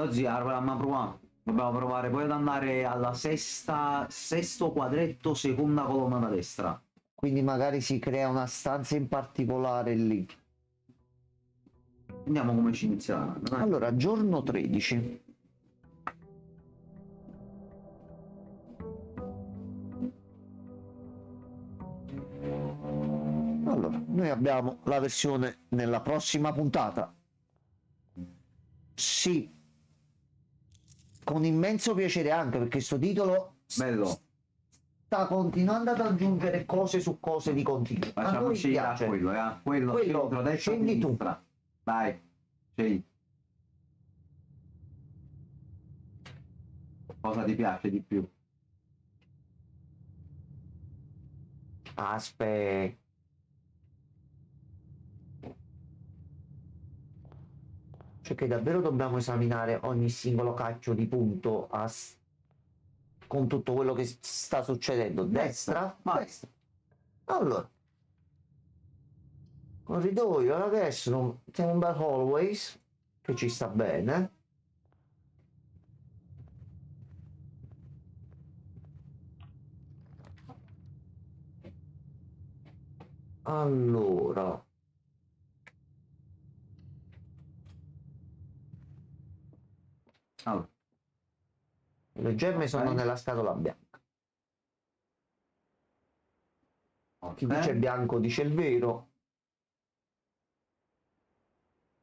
Oggi proviamo a provare. Dobbiamo provare poi ad andare alla sesto quadretto, seconda colonna da destra. Quindi magari si crea una stanza in particolare lì. Vediamo come ci inizierà. Allora, giorno 13. Allora, noi abbiamo la versione nella prossima puntata. Sì, con immenso piacere anche perché sto titolo Bello. sta continuando ad aggiungere cose su cose di continuo. A Facciamo noi scegliere piace. quello, quello centro, destra, scegli tu. sinistra. Vai, scegli. Cosa ti piace di più? Aspetta. Cioè che davvero dobbiamo esaminare ogni singolo cacchio di punto con tutto quello che sta succedendo. Destra? Vai. Destra. Allora. Corridoio, adesso siamo un bel hallways, che ci sta bene. Allora. Le gemme sono nella scatola bianca. Chi dice bianco dice il vero.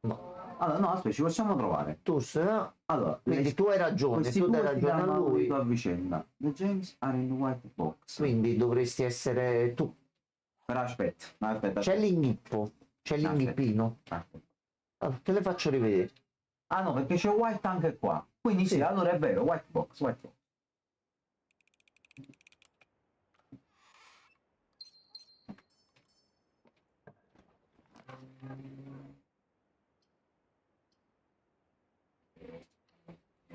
No. Allora, no, aspetta, ci possiamo trovare. Tu sei... Allora, quindi tu hai ragione, tu dai ragione a lui. A vicenda. The gems are in the white box. Quindi dovresti essere tu. Però aspetta, no, aspetta. C'è l'inghippo, c'è l'inghippino. Allora, te le faccio rivedere. Ah no, perché c'è white anche qua. Quindi sì, allora è vero, white box, white box.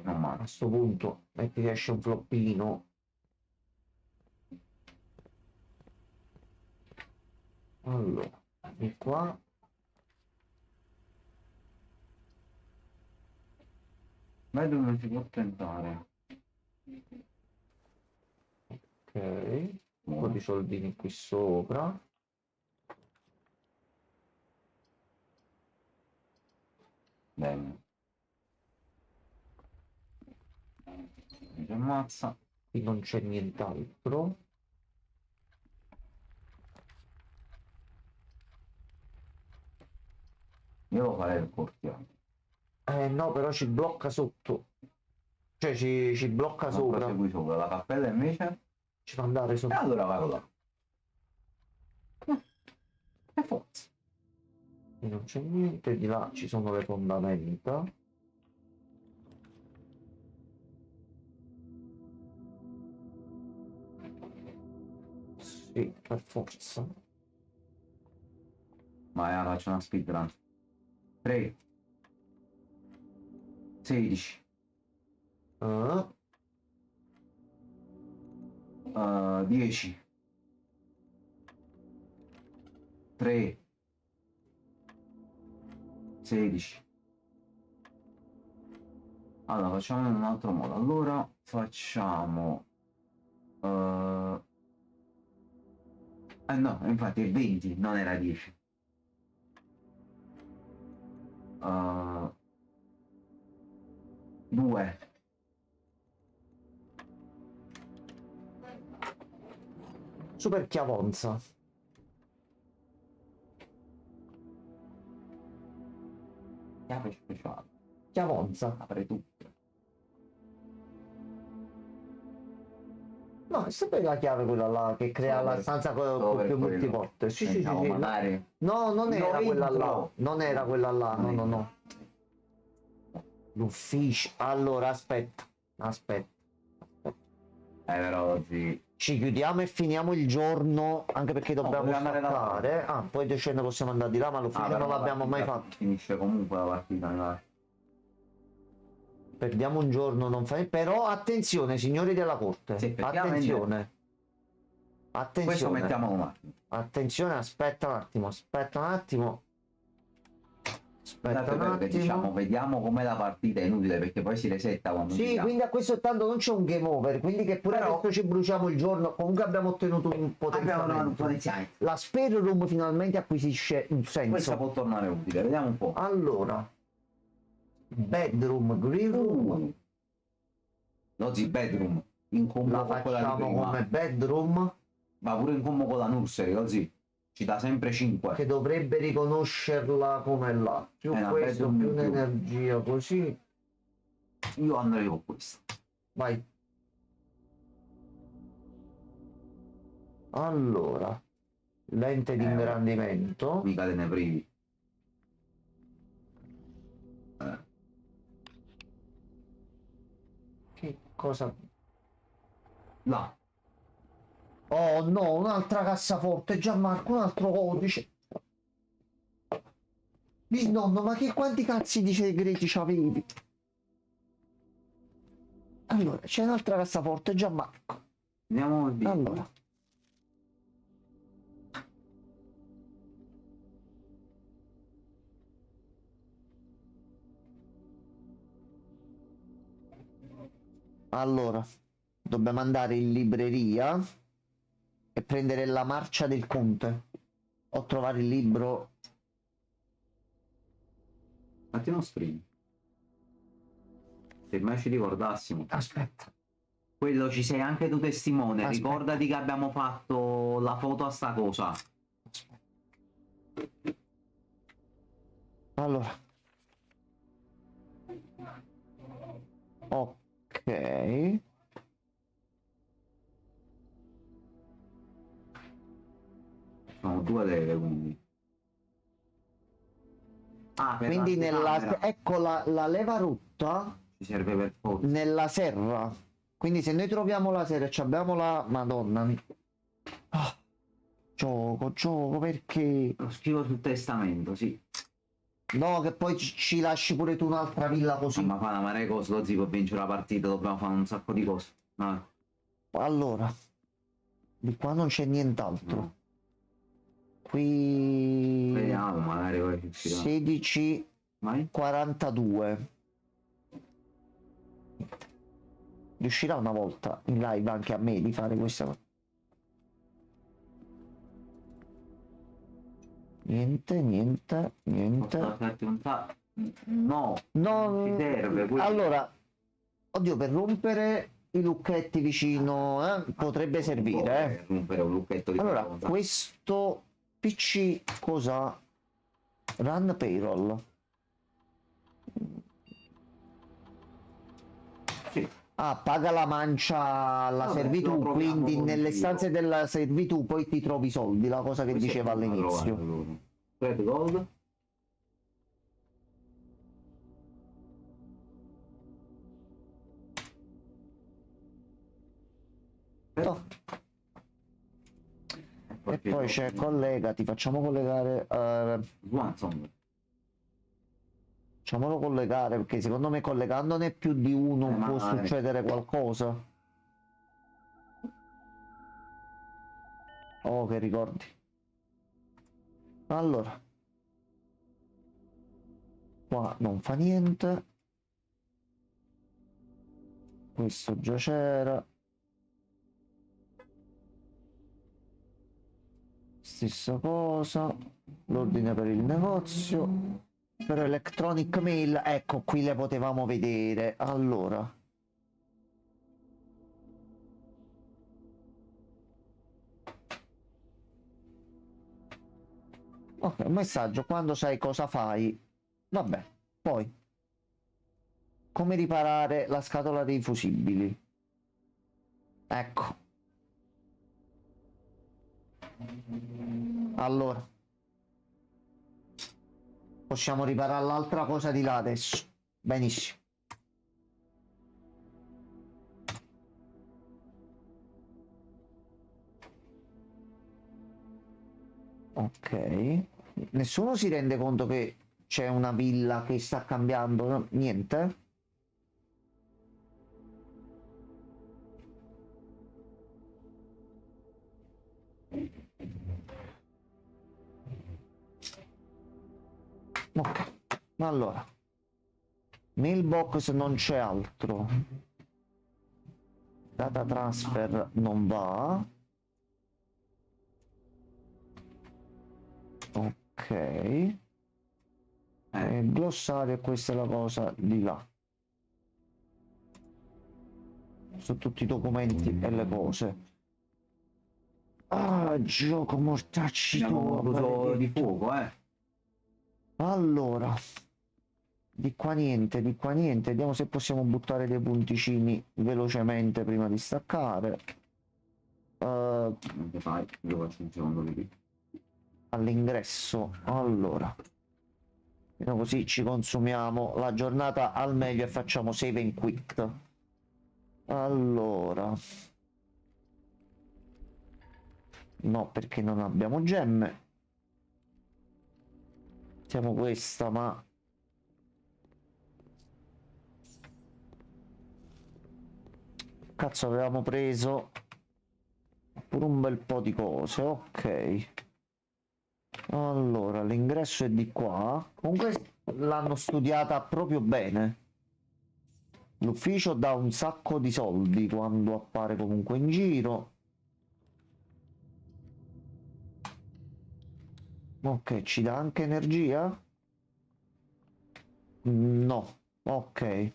Non male. A questo punto metti che esce un floppino. Allora, di qua. Vedo dove si può tentare. Ok, un po' di soldini qui sopra. Bene. Mi ammazza. Qui non c'è nient'altro. Io lo farei il portiere. No, però ci blocca sotto. Cioè ci blocca Non sopra. prosegui sopra. La cappella invece? Ci fa andare E sopra. allora vado là. E forza. Qui non c'è niente, di là ci sono le fondamenta. Sì, per forza. Ma faccio una speedrun. 3 16 10 3 16. Allora facciamo in un altro modo. Allora facciamo no, infatti è 20, non era 10. 2 Super chiavonza. chiave speciale. Chiavonza. Apre tutto. No, è sempre la chiave quella là che crea la stanza con più multiporte. Sì, sì, sì, sì. Magari. No, non era Io quella là. entro. Non era quella là. No, no, no. L'ufficio. Allora, aspetta. Però oggi Ci chiudiamo e finiamo il giorno, anche perché dobbiamo dobbiamo andare da staccare. Ah, poi di scena possiamo andare di là, ma l'ufficio però non la l'abbiamo mai partita fatto. Finisce comunque la partita, dai. Perdiamo un giorno, non fa... Però attenzione, signori della corte. Sì, effettivamente. Attenzione. Questo Attenzione. mettiamo un attimo. Attenzione, aspetta un attimo. Aspetta un perché attimo. diciamo, vediamo com'è la partita, è inutile perché poi si resetta quando Sì, giriamo. quindi a questo tanto non c'è un game over, quindi che pure Però- adesso ci bruciamo il giorno, comunque abbiamo ottenuto un Abbiamo trovato un potenziamento. potenziamento. La spare room finalmente acquisisce un Questa senso. può tornare utile, vediamo un po'. Allora, bedroom, grill room, L'Ozzy Bedroom, in combo la con quella di facciamo prima. come bedroom, Va pure in combo con la nursery, Ozzy. Ci dà sempre 5. che dovrebbe riconoscerla come là. Più È una questo, bedroom più in più. un'energia, così. Io andrei con questa. Vai. Allora, lente di ingrandimento. Mica te ne privi. Che cosa? Là. Oh no, un'altra cassaforte, Gianmarco, un altro codice. Bisnonno, ma che quanti cazzi di segreti c'avevi? Allora, c'è un'altra cassaforte, Gianmarco. Andiamo al video. Allora. Allora, dobbiamo andare in libreria e prendere la marcia del conte. O trovare il libro. Fatti uno stream. Se mai ci ricordassimo. Aspetta. Quello ci sei anche tu testimone. Aspetta. Ricordati che abbiamo fatto la foto a sta cosa. Allora. Ok. Sono 2 leve quindi. Ah, per Quindi l'anticamera. ecco la leva rotta Ci serve per forza. nella serra. Quindi se noi troviamo la serra e ci abbiamo la Madonna. Ah, gioco perché? Lo scrivo sul testamento, sì. No, che poi ci lasci pure tu un'altra villa così. Ma fa una marea di cose, lo zio per vincere la partita dobbiamo fare un sacco di cose. No. Allora, di qua non c'è nient'altro. No. Qui Vediamo, magari poi ci uscirà. 16 Vai. 42. Riuscirà una volta in live anche a me di fare questa cosa. Niente. Posso farti un No, No, ci serve quello. allora, oddio, per rompere i lucchetti vicino potrebbe servire. Rompere un lucchetto di Allora, qualcosa. questo PC cosa? Run payroll. Sì. Ah, paga la mancia alla Vabbè, servitù, lo proviamo quindi con nelle il stanze giro. della servitù poi ti trovi i soldi, la cosa che Questo diceva è una all'inizio. trovata loro. Red gold. Oh. E poi c'è collegati, facciamo collegare, Swanson. facciamolo collegare perché secondo me collegandone più di uno può magari. succedere qualcosa. Oh, che ricordi. Allora, qua non fa niente. Questo già c'era. Stessa cosa. L'ordine per il negozio. Per electronic mail, ecco qui le potevamo vedere. Allora. Ok, un messaggio, quando sai cosa fai. Vabbè, poi. Come riparare la scatola dei fusibili. Ecco. Allora. Possiamo riparare l'altra cosa di là adesso. Benissimo. Ok. Nessuno si rende conto che c'è una villa che sta cambiando? No? Niente? Ok. Allora, mailbox non c'è altro. Data transfer non va. Ok. Il glossario, questa è la cosa di là. Sono tutti i documenti e le cose. Ah, gioco mortacci Abbiamo tuo, avuto di maledetto. fuoco, Allora, di qua niente, di qua niente. Vediamo se possiamo buttare dei punticini velocemente prima di staccare. Non ti fai, io faccio un secondo video. All'ingresso, allora. Così ci consumiamo la giornata al meglio e facciamo save and quit. Allora. No, perché non abbiamo gemme. Siamo questa, ma... Cazzo, avevamo preso pure un bel po' di cose, ok. Allora, l'ingresso è di qua. Comunque l'hanno studiata proprio bene. L'ufficio dà un sacco di soldi quando appare comunque in giro. Ok, ci dà anche energia? No, ok.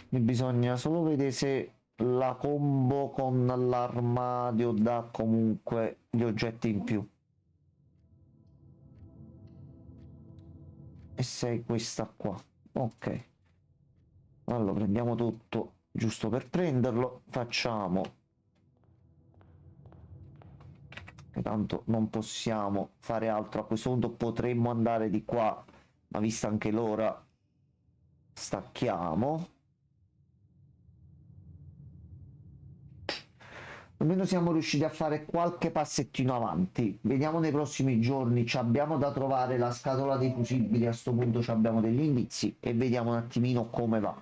Mi bisogna solo vedere se la combo con l'armadio dà comunque gli oggetti in più. E sei questa qua. Ok. Allora prendiamo tutto giusto per prenderlo. Facciamo. Che tanto non possiamo fare altro. A questo punto potremmo andare di qua, ma vista anche l'ora, stacchiamo. Almeno siamo riusciti a fare qualche passettino avanti. Vediamo nei prossimi giorni. Ci abbiamo da trovare la scatola dei fusibili. A sto punto ci abbiamo degli indizi e vediamo un attimino come va.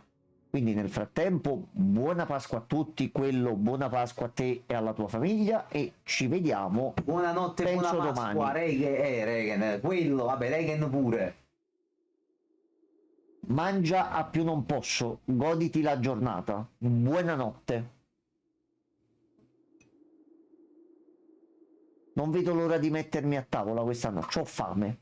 Quindi nel frattempo buona Pasqua a tutti, buona Pasqua a te e alla tua famiglia e ci vediamo. Buonanotte, penso buona Pasqua, domani. Regen, quello, vabbè, Regen pure. Mangia a più non posso, goditi la giornata. Buonanotte. Non vedo l'ora di mettermi a tavola questa notte, c'ho fame.